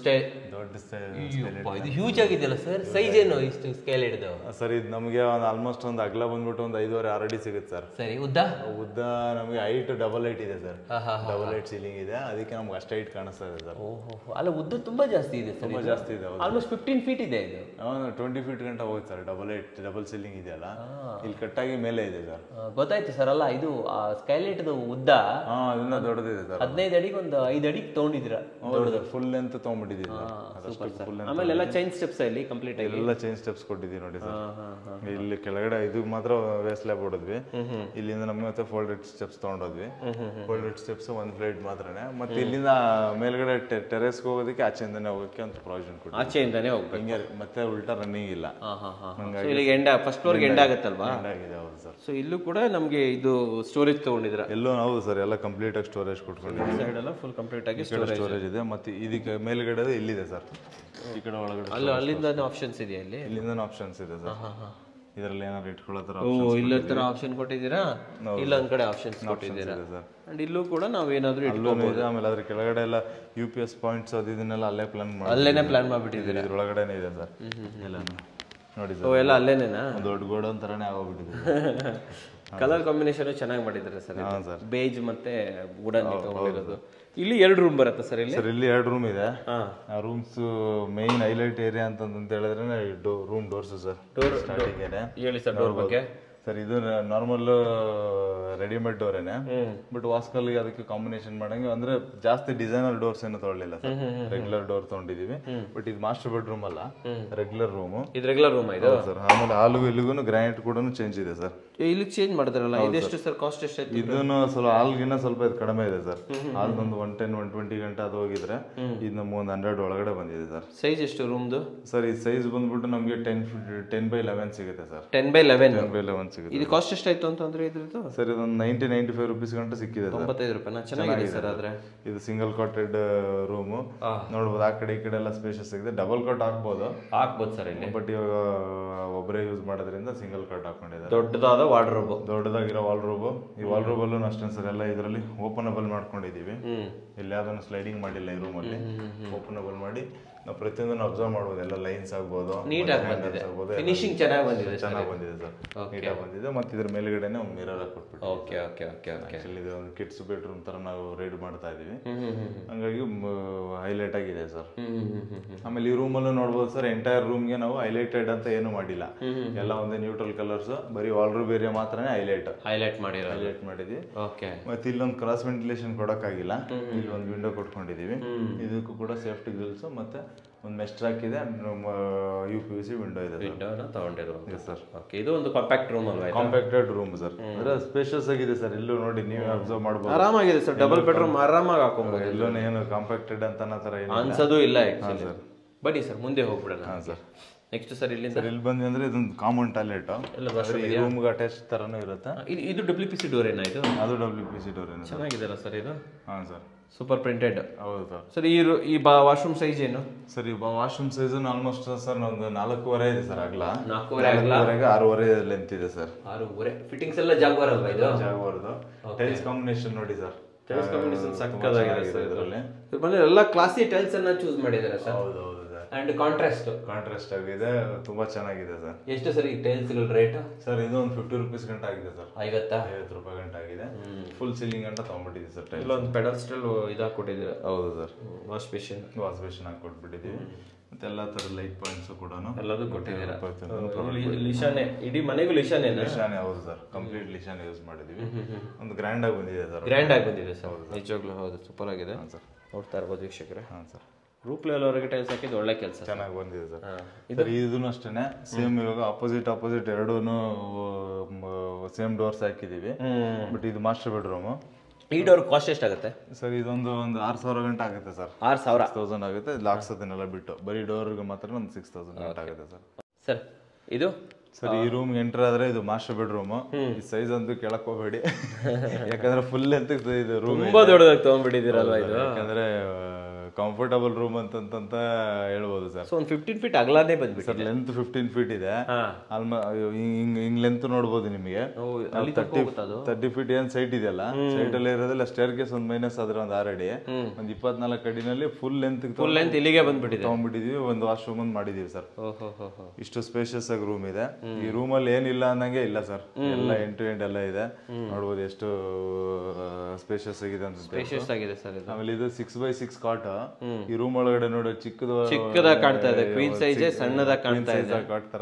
Speaker 1: ಇದು ಹ್ಯೂಜ್ ಆಗಿದೆಯಲ್ಲ ಸರ್, ಸೈಜ್ ಏನು ಇಷ್ಟು ಸ್ಕೈಲೈಟ್
Speaker 2: ಸರ್? ಇದು ನಮಗೆ ಒಂದು ಆಲ್ಮೋಸ್ಟ್ ಒಂದು ಅಗಲ ಬಂದ್ಬಿಟ್ಟು ಒಂದು 5.5-6 ಅಡಿ ಸಿಗುತ್ತೆ ಸರ್.
Speaker 1: ಸರಿ, ಉದ್ದ
Speaker 2: ನಮಗೆ ಹೈಟ್ ಡಬಲ್ ಹೈಟ್ ಇದೆ ಸರ್, ಡಬಲ್ ಹೈಟ್ ಸೀಲಿಂಗ್ ಇದೆ, ಅದಕ್ಕೆ ನಮ್ಗೆ ಅಷ್ಟು ಹೈಟ್ ಕಾಣಿಸ್ತಾ ಇದೆ ಸರ್.
Speaker 1: ಅಲ್ಲ, ಉದ್ದ ತುಂಬಾ ಜಾಸ್ತಿ ಇದೆ,
Speaker 2: ತುಂಬಾ ಜಾಸ್ತಿ ಇದೆ.
Speaker 1: ಆಲ್ಮೋಸ್ಟ್ 15 ಫೀಟ್ ಇದೆ ಇದು.
Speaker 2: 20 ಫೀಟ್ ಗಂಟ ಹೋಗುತ್ತೆ ಸರ್. ಡಬಲ್ ಸೀಲಿಂಗ್ ಇದೆಯಲ್ಲ, ಇಲ್ಲಿ ಕಟ್ಟಾಗಿ ಮೇಲೆ ಇದೆ ಸರ್.
Speaker 1: ಗೊತ್ತಾಯ್ತು ಸರ್. ಅಲ್ಲ, ಇದು ಸ್ಕೈಲೈಟ್ ಉದ್ದ
Speaker 2: ಅದನ್ನ ದೊಡ್ಡದಿದೆ ಸರ್.
Speaker 1: 15 ಅಡಿಗೆ ಒಂದು 5 ಅಡಿಗೆ ತಗೊಂಡಿದ್ದೀರಾ?
Speaker 2: Full length ತಗೊಂಡ್ಬಿಟ್ಟಿದ್ದೀವಿ.
Speaker 1: ಆಮೇಲೆ ಎಲ್ಲ ಚೈನ್ ಸ್ಟೆಪ್ಸ್ ಇಲ್ಲಿ ಕಂಪ್ಲೀಟ್ ಆಗಿ
Speaker 2: ಎಲ್ಲ ಚೈನ್ ಸ್ಟೆಪ್ಸ್ ಕೊಟ್ಟಿದ್ದೀವಿ ನೋಡಿ ಸರ್. ಇಲ್ಲಿ ಕೆಳಗಡೆ ಇದು ಮಾತ್ರ ವೇಸ್ಟ್ ಲ್ಯಾಬ್ ಹೊಡೆದ್ವಿ. ಇಲ್ಲಿಂದ ನಮ್ಗೆ ಮತ್ತೆ ಫೋಲ್ಡೆಡ್ ಸ್ಟೆಪ್ಸ್ ತಗೊಂಡೋದ್ವಿ. ಫೋಲ್ಡೆಡ್ ಸ್ಟೆಪ್ಸ್ ಒಂದು ಫ್ಲೈಟ್ ಮಾತ್ರನೇ. ಮತ್ತೆ ಇಲ್ಲಿಂದ ಮೇಲ್ಗಡೆ ಟೆರೆಸ್ಗೆ ಹೋಗೋದಕ್ಕೆ ಆಚೆಯಿಂದಾನೆ ಹೋಗೋಕ್ಕೆ ಅಂತ ಪ್ರಾವಿಷನ್ ಕೊಟ್ಟು
Speaker 1: ಆಚೆಯಿಂದಾನೆ ಹೋಗ್ಬೇಕು.
Speaker 2: ಹಿಂಗೆ ಮತ್ತೆ ಉಲ್ಟಾ ರನ್ನಿಂಗ್ ಇಲ್ಲ.
Speaker 1: ಇಲ್ಲಿಗೆ ಫಸ್ಟ್ ಫ್ಲೋರ್ಗೆ ಎಂಡ್ ಆಗುತ್ತಲ್ವಾ?
Speaker 2: ಹೌದು ಸರ್.
Speaker 1: ಸೊ ಇಲ್ಲೂ ಕೂಡ ನಮಗೆ ಇದು ಸ್ಟೋರೇಜ್ ತಗೊಂಡಿದ್ರ?
Speaker 2: ಎಲ್ಲೋ ಹೌದು ಸರ್, ಎಲ್ಲ ಕಂಪ್ಲೀಟ್ ಆಗಿ ಸ್ಟೋರೇಜ್ ಕೊಟ್ಕೊಂಡಿದ್ದೀವಿ.
Speaker 1: ಸೈಡ್ ಎಲ್ಲ ಫುಲ್ ಕಂಪ್ಲೀಟ್ ಆಗಿ
Speaker 2: ಸ್ಟೋರೇಜ್ ಇದೆ. ಮತ್ತೆ ಇದಕ್ಕೆ ಮೇಲ್ಗಡೆ ಇಲ್ಲಿದೆ ಸರ್, ಈ ಕಡೆ ಒಳಗಡೆ
Speaker 1: ಅಲ್ಲಿಂದ ಆಪ್ಷನ್ಸ್ ಇದೆಯಾ?
Speaker 2: ಇಲ್ಲಿಂದ ಆಪ್ಷನ್ಸ್ ಇದೆ ಸರ್. ಇದರಲ್ಲಿ ಏನಾದ್ರು ಇಟ್ಕೊಳ್ಳೋ ತರ
Speaker 1: ಇಲ್ಲ ತರ ಆಪ್ಷನ್ ಕೊಟ್ಟಿದ್ದೀರಾ? ಇಲ್ಲೊಂದ್ ಕಡೆ ಆಪ್ಷನ್ಸ್ ಕೊಟ್ಟಿದ್ದೀರಾ ಸರ್. ಅಂಡ್ ಇಲ್ಲೂ ಕೂಡ ನಾವು ಏನಾದ್ರು
Speaker 2: ಇಟ್ಕೋಬಹುದು. ಆಮೇಲೆ ಅದ್ರ ಕೆಳಗಡೆ ಎಲ್ಲ UPS ಪಾಯಿಂಟ್ಸ್ ಅದು ಇದನ್ನೆಲ್ಲ
Speaker 1: ಅಲ್ಲೇನೆ ಪ್ಲಾನ್ ಮಾಡಿಬಿಟ್ಟಿದ್ದೀರಾ?
Speaker 2: ಇದ್ರೊಳಗಡೆನೆ ಇದೆ ಸರ್ ಎಲ್ಲ ನೋಡಿ ಸರ್.
Speaker 1: ಎಲ್ಲ ಅಲ್ಲೇನೇನಾ?
Speaker 2: ದೊಡ್ಡ ಗೋಡನ್ ತರಾನೇ ಆಗೋಗ್ಬಿಟ್ಟಿದೆ.
Speaker 1: ಕಲರ್ ಕಾಂಬಿನೇಷನ್ ಚೆನ್ನಾಗಿ ಮಾಡಿದ್ದಾರೆ ಸರ್. ಬೇಜ್ ಮತ್ತೆ ವುಡನ್ ತಗೊಂಡಿರೋದು. ಇಲ್ಲಿ 2 ರೂಮ್ ಬರುತ್ತೆ ಸರ್.
Speaker 2: ಇಲ್ಲಿ 2 ರೂಮ್ ಇದೆ. ರೂಮ್ಸ್ ಮೈನ್ ಹೈಲೈಟ್ ಏರಿಯಾ ಅಂತ ಹೇಳಿದ್ರೆ ರೂಮ್ ಡೋರ್ಸ್ ಸರ್.
Speaker 1: ಹೇಳಿ ಸರ್ ಡೋರ್ ಬಗ್ಗೆ.
Speaker 2: ಸರ್, ಇದು ನಾರ್ಮಲ್ ರೆಡಿಮೇಡ್ ಡೋರೇನೆ, ಬಟ್ ವಾಸ್ಕಲ್ಗೆ ಅದಕ್ಕೆ ಕಾಂಬಿನೇಷನ್ ಮಾಡಂಗೆ ಅಂದ್ರೆ ಜಾಸ್ತಿ ಡಿಸೈನರ್ ಡೋರ್ಸ್ ಏನು ತಗೊಳ್ಳಿಲ್ಲ ಸರ್. ರೆಗ್ಯುಲರ್ ಡೋರ್ ತಗೊಂಡಿದೀವಿ. ಬಟ್ ಇದು ಮಾಸ್ಟರ್ ಬೆಡ್ರೂಮ್ ಅಲ್ಲ, ರೆಗ್ಯುಲರ್ ರೂಮ್.
Speaker 1: ಇದು ರೆಗ್ಯುಲರ್ ರೂಮ್ ಇದು
Speaker 2: ಸರ್. ಆಮೇಲೆ ಹಾಲ್ಗೂ ಇಲ್ಲಿಗೂ ಗ್ರಾನೈಟ್ ಕೂಡ ಚೇಂಜ್ ಇದೆ ಸರ್.
Speaker 1: ಇಲ್ಲಿಗೆ ಚೇಂಜ್ ಮಾಡಿದ್ರಲ್ಲ, ಇದೆಷ್ಟು ಸರ್ ಕಾಸ್ಟ್? ಎಷ್ಟು?
Speaker 2: ಇದನ್ನು ಸ್ವಲ್ಪ ಹಾಲ್ಗಿನ್ನ ಸ್ವಲ್ಪ ಇದು ಕಡಿಮೆ ಇದೆ ಸರ್. ಹಾಲ್ದೊಂದು 110-120 ಗಂಟೆ ಅದು ಹೋಗಿದ್ರೆ ಇದು ನಮ್ಗೆ ಒಂದು 100 ಒಳಗಡೆ ಬಂದಿದೆ ಸರ್.
Speaker 1: ಸೈಜ್ ಎಷ್ಟು ರೂಮ್ದು
Speaker 2: ಸರ್? ಈ ಸೈಜ್ ಬಂದ್ಬಿಟ್ಟು ನಮಗೆ 10x11 ಸಿಗುತ್ತೆ ಸರ್.
Speaker 1: 10x11 ಸಿಗುತ್ತೆ. ಇದು ಕಾಸ್ಟ್ ಎಷ್ಟಾಯ್ತು ಅಂತಂದ್ರೆ ಇದ್ರದ್ದು?
Speaker 2: ಸರ್, ಇದೊಂದು 90-95 ರುಪೀಸ್ ಗಂಟೆ ಸಿಕ್ಕಿದೆ.
Speaker 1: 95 ರೂಪಾಯಿ. ಚೆನ್ನಾಗಿದೆ ಸರ್. ಆದ್ರೆ
Speaker 2: ಇದು ಸಿಂಗಲ್ ಕಾಟೆಡ್ ರೂಮು ನೋಡ್ಬೋದು. ಆ ಕಡೆ ಈ ಕಡೆ ಎಲ್ಲ ಸ್ಪೇಷಿಯಸ್ ಆಗಿದೆ. ಡಬಲ್ ಕಾಟ್ ಹಾಕ್ಬೋದು
Speaker 1: ಸರ್ ಇಲ್ಲಿ.
Speaker 2: ಬಟ್ ಇವಾಗ ಒಬ್ಬರೇ ಯೂಸ್ ಮಾಡೋದ್ರಿಂದ ಸಿಂಗಲ್ ಕಾಟ್ ಹಾಕೊಂಡಿದ್ದಾರೆ.
Speaker 1: ದೊಡ್ಡದಾದ ವಾರ್ಡ್ರೋಬ್,
Speaker 2: ದೊಡ್ಡದಾಗಿರೋ ವಾಲ್ರೋಬ್. ಈ ವಾಲ್ರೋಬ್ ಅಲ್ಲೂ ಅಷ್ಟೇ ಸರ್, ಎಲ್ಲ ಇದರಲ್ಲಿ ಓಪನಬಲ್ ಮಾಡ್ಕೊಂಡಿದೀವಿ. ಇಲ್ಲಿ ಯಾವ್ದನ್ನು ಸ್ಲೈಡಿಂಗ್ ಮಾಡಿಲ್ಲ ಈ ರೂಮ್ ಅಲ್ಲಿ. ಓಪನಬಲ್ ಮಾಡಿ ನಾವು ಪ್ರತಿಯೊಂದನ್ನು ಅಬ್ಸರ್ವ್ ಮಾಡ್ಬೋದು. ಎಲ್ಲ ಲೈನ್ಸ್ ಆಗ್ಬೋದು,
Speaker 1: ನೀಟಾಗಿ ಬಂದಿದೆ. ಫಿನಿಶಿಂಗ್ ಚೆನ್ನಾಗಿ ಬಂದಿದೆ
Speaker 2: ಸರ್. ನೀಟಾಗಿ ಬಂದಿದೆ. ಮತ್ತೆ ಇದ್ರ ಮೇಲ್ಗಡೆನೆ ಒಂದು ಮಿರರ್ ಹಾಕೊಟ್ಬಿಟ್ಟು. ಆಕ್ಚುಲಿ ಇದು ಒಂದು ಕಿಡ್ಸ್ ಬೆಡ್ರೂಮ್ ತರ ನಾವು ರೇಡ್ ಮಾಡ್ತಾ ಇದೀವಿ. ಹಂಗಾಗಿ ಹೈಲೈಟ್ ಆಗಿದೆ ಸರ್. ಆಮೇಲೆ ಈ ರೂಮ್ ಅಲ್ಲೂ ನೋಡ್ಬೋದು ಸರ್, ಎಂಟೈರ್ ರೂಮ್ಗೆ ನಾವು ಹೈಲೈಟೆಡ್ ಅಂತ ಏನು ಮಾಡಿಲ್ಲ. ಎಲ್ಲ ಒಂದೇ ನ್ಯೂಟ್ರಲ್ ಕಲರ್ಸ್, ಬರೀ ವಾಲ್ರೂಬ್ ಏರಿಯಾ ಮಾತ್ರನೇ ಹೈಲೈಟ್ ಮಾಡಿದ್ವಿ. ಮತ್ತೆ ಇಲ್ಲೊಂದು ಕ್ರಾಸ್ ವೆಂಟಿಲೇಷನ್ ಕೊಡಕ್ಕಾಗಿಲ್ಲ. ಇಲ್ಲಿ ಒಂದು ವಿಂಡೋ ಕೊಟ್ಕೊಂಡಿದೀವಿ. ಇದಕ್ಕೂ ಕೂಡ ಸೇಫ್ಟಿ ಗ್ರಿಲ್ಸ್ ಮತ್ತೆ ಒಂದು ಮೆಶ್ ಟ್ರ್ಯಾಕ್ ಇದೆ. UPVC ವಿಂಡೋ ಇದೆ ಸರ್.
Speaker 1: ಇದು ಒಂದು ಕಾಂಪ್ಯಾಕ್ಟ್ ರೂಮ್ ಅಲ್ವಾ?
Speaker 2: ಕಾಂಪ್ಯಾಕ್ಟೆಡ್ ರೂಮ್ ಸರ್. ಅಂದ್ರೆ ಸ್ಪೇಷಿಯಸ್ ಆಗಿದೆ ಸರ್. ಇಲ್ಲೂ ನೋಡಿ, ನೀವು ಅಬ್ಸರ್ವ್ ಮಾಡಬಹುದು.
Speaker 1: ಆರಾಮಾಗಿದೆ ಸರ್. ಡಬಲ್ ಬೆಡ್ರೂಮ್ ಆರಾಮಾಗಿ ಹಾಕೋಬಹುದು.
Speaker 2: ಎಲ್ಲೂ ಏನು ಕಾಂಪ್ಯಾಕ್ಟೆಡ್ ಅಂತ
Speaker 1: ಅನ್ಸೋದು ಇಲ್ಲ ಸರ್. ಬನ್ನಿ ಸರ್ ಮುಂದೆ ಹೋಗ್ಬಿಡೋಣ.
Speaker 2: ಸರ್,
Speaker 1: ನೆಕ್ಸ್ಟ್ ಸರ್ ಇಲ್ಲಿಂದ
Speaker 2: ಇಲ್ಲಿ ಬಂದ್ವಿ ಅಂದ್ರೆ ಇದೊಂದು ಕಾಮನ್ ಟಾಯ್ಲೆಟ್. ರೂಮ್ಗೆ ಅಟ್ಯಾಚ್ ತರನೂ ಇರುತ್ತೆ.
Speaker 1: ಇದು WPC ಡೋರ್ ಏನಾ? ಇದು
Speaker 2: ಅದು WPC ಡೋರ್ ಏನು?
Speaker 1: ಚೆನ್ನಾಗಿದೆ ಸರ್ ಇದು.
Speaker 2: Sir,
Speaker 1: super printed.
Speaker 2: ಹೌದು ಸರ್.
Speaker 1: ಸರ್, ಈ ವಾಶ್ರೂಮ್ ಸೈಜ್ ಏನು
Speaker 2: ಸರ್? ಈ ವಾಶ್ರೂಮ್ ಸೈಜ್ ಆಲ್ಮೋಸ್ಟ್ ಸರ್ ಒಂದು 4.5 ಇದೆ ಸರ್. ಅಗಲ
Speaker 1: 4.5,
Speaker 2: 6.5 ಲೆಂತ್ ಇದೆ ಸರ್.
Speaker 1: 6.5. ಫಿಟ್ಟಿಂಗ್ಸ್ ಎಲ್ಲ ಜಾಗ್ವಾರ್ ಅಲ್ವಾ ಇದು?
Speaker 2: ಜಾಗ್ವಾರ್ದು. ಟೈಲ್ಸ್ ಕಾಂಬಿನೇಷನ್ ನೋಡಿ ಸರ್.
Speaker 1: ಟೈಲ್ಸ್ ಕಾಂಬಿನೇಷನ್ ಸಕ್ಕತ್ತಾಗಿದೆ ಸರ್. ಇದರಲ್ಲಿ ಎಲ್ಲ ಕ್ಲಾಸಿ ಟೈಲ್ಸ್ ಅನ್ನ ಚೂಸ್ ಮಾಡಿದ್ದಾರೆ ಸರ್.
Speaker 2: ಹೌದು ಸರ್.
Speaker 1: ಅಂಡ್ ಕಾಂಟ್ರಾಸ್ಟ್
Speaker 2: ಆಗಿದೆ. ತುಂಬಾ ಚೆನ್ನಾಗಿದೆ ಸರ್.
Speaker 1: ಎಷ್ಟು ಸರ್ ಈ ಟೈಲ್ಸ್ ರೇಟ್?
Speaker 2: ಸರ್, ಇದು ಒಂದು 50 ರುಪೀಸ್ ಗಂಟೆ ಆಗಿದೆ ಸರ್.
Speaker 1: 50
Speaker 2: ರೂಪಾಯಿ ಗಂಟೆ ಆಗಿದೆ. ಫುಲ್ ಸೀಲಿಂಗ್ ಅಂತ ತಗೊಂಡ್ಬಿಟ್ಟಿದ್ದೀವಿ ಸರ್.
Speaker 1: ಇಲ್ಲೊಂದು ಪೆಡಸ್ಟಲ್ ಇದಾಕೊಟ್ಟಿದ್ದೀರಾ?
Speaker 2: ಹೌದು ಸರ್.
Speaker 1: Wash basin
Speaker 2: ಹಾಕೊಟ್ಬಿಟ್ಟಿದ್ದೀವಿ. ಮತ್ತೆ ಎಲ್ಲ ಥರದ ಲೈಟ್ ಪಾಯಿಂಟ್ಸ್ ಕೂಡ
Speaker 1: ಎಲ್ಲದೂ ಕೊಟ್ಟಿದ್ದೀರಾ. ಲಿಶಾನೆ ಇಡೀ ಮನೆಗೂ ಲಿಶಾನೆ
Speaker 2: ಲಿಶಾನೆ ಹೌದು ಸರ್, ಕಂಪ್ಲೀಟ್ ಲಿಶಾನೆ ಯೂಸ್ ಮಾಡಿದೀವಿ. ಒಂದು ಗ್ರ್ಯಾಂಡ್ ಆಗಿ ಬಂದಿದೆ ಸರ್,
Speaker 1: ಗ್ರ್ಯಾಂಡ್ ಆಗಿ ಬಂದಿದೆ ಸರ್, ನಿಜವಾಗ್ಲೂ ಹೌದು ಸೂಪರ್ ಆಗಿದೆ ಸರ್. ನೋಡ್ತಾ ಇರ್ಬೋದು ವೀಕ್ಷಕರೇ.
Speaker 2: ಹಾಂ ಸರ್,
Speaker 1: ರೂಪ್ ಲೆವೆಲ್ ಹೊರಗೆ ಟೈಲ್ಸ್ ಹಾಕಿದ್ದು ಒಳ್ಳೆ ಕೆಲಸ,
Speaker 2: ಚೆನ್ನಾಗಿ ಬಂದಿದೆ ಸರ್. ಸರ್ ಇದನ್ನು ಅಷ್ಟೇ ಸೇಮ್, ಇವಾಗ ಅಪೋಸಿಟ್ ಎರಡೂ ಸೇಮ್ ಡೋರ್ಸ್ ಹಾಕಿದೀವಿ. ಬಟ್ ಇದು ಮಾಸ್ಟರ್ ಬೆಡ್ರೂಮು.
Speaker 1: ಈ ಡೋರ್ ಕಾಸ್ಟ್ ಎಷ್ಟಾಗುತ್ತೆ
Speaker 2: ಸರ್? ಇದೊಂದು 6,000 ಗಂಟೆ ಆಗುತ್ತೆ ಸರ್.
Speaker 1: 6,000
Speaker 2: ಆಗುತ್ತೆ. ಲಾಕ್ಸ್ ಅದನ್ನೆಲ್ಲ ಬಿಟ್ಟು ಬರೀ ಡೋರ್ಗೆ ಮಾತ್ರ ಒಂದು 6,000 ಗಂಟೆ ಆಗುತ್ತೆ ಸರ್.
Speaker 1: ಸರ್ ಇದು
Speaker 2: ಸರ್ ಈ ರೂಮ್ ಎಂಟರ್ ಆದ್ರೆ ಇದು ಮಾಸ್ಟರ್ ಬೆಡ್ರೂಮ್. ಈ ಸೈಜ್ ಅಂತೂ ಕೇಳಕ್ ಹೋಗಬೇಡಿ, ಯಾಕಂದ್ರೆ ಫುಲ್ ಅಂತ ಇದು ರೂಮ್
Speaker 1: ತುಂಬಾ ದೊಡ್ಡದಾಗಿ ತಗೊಂಡ್ಬಿಟ್ಟಿದ್ದೀರಲ್ವಾ ಇದು.
Speaker 2: ಯಾಕಂದ್ರೆ ಕಂಫರ್ಟಬಲ್ ರೂಮ್ ಅಂತ ಹೇಳ್ಬೋದು ಸರ್.
Speaker 1: ಸೊ ಒಂದು 15 ಫೀಟ್ ಅಗಲಾನೇ ಬಂದ್ಬಿಟ್ಟು
Speaker 2: ಸರ್ ಲೆಂತ್ 15 ಫೀಟ್ ಇದೆ. ಹಿಂಗ್ ಲೆಂತ್ ನೋಡ್ಬೋದು ನಿಮಗೆ. 30 ಫೀಟ್ ಏನ್ ಸೈಟ್ ಇದೆಯಲ್ಲ, ಸೈಟ್ ಅಲ್ಲಿ ಇರೋದಿಲ್ಲ. ಸ್ಟೇರ್ ಕೇಸ್ ಒಂದು ಮೈನಸ್ ಆದ್ರೆ ಒಂದು 6 ಅಡಿ, ಒಂದು 24 ಅಡಿನಲ್ಲಿ ಫುಲ್ ಲೆಂತ್
Speaker 1: ಇಲ್ಲಿಗೆ ಬಂದ್ಬಿಟ್ಟಿದೆ
Speaker 2: ತಗೊಂಡ್ಬಿಟ್ಟಿದೀವಿ. ಒಂದು ವಾಶ್ರೂಮ್ ಒಂದು ಮಾಡಿದೀವಿ ಸರ್. ಇಷ್ಟು ಸ್ಪೇಷಿಯಸ್ ಆಗಿ ರೂಮ್ ಇದೆ. ಈ ರೂಮ್ ಅಲ್ಲಿ ಏನಿಲ್ಲ ಅನ್ನಂಗೆ ಇಲ್ಲ ಸರ್, ಎಲ್ಲ ಎಂಡ್ ಟು ಎಂಡ್ ಎಲ್ಲ ಇದೆ. ನೋಡ್ಬೋದು ಎಷ್ಟು ಸ್ಪೇಷಿಯಸ್ ಆಗಿದೆ ಅಂತ.
Speaker 1: ಸ್ಪೇಷಿಯಸ್ ಆಗಿದೆ ಸರ್.
Speaker 2: ಆಮೇಲೆ ಇದು 6x6 ಕಾಟ್. ಈ ರೂಮ್ ಒಳಗಡೆ ನೋಡಿ
Speaker 1: ಚಿಕ್ಕದಾಗಿ ಕಾಣ್ತಾ ಇದೆ, ಕ್ವೀನ್ ಸೈಜ್ ಸಣ್ಣದಾಗಿ ಕಾಣ್ತಾ ಇದೆ,
Speaker 2: ಕಾಟ್ ತರ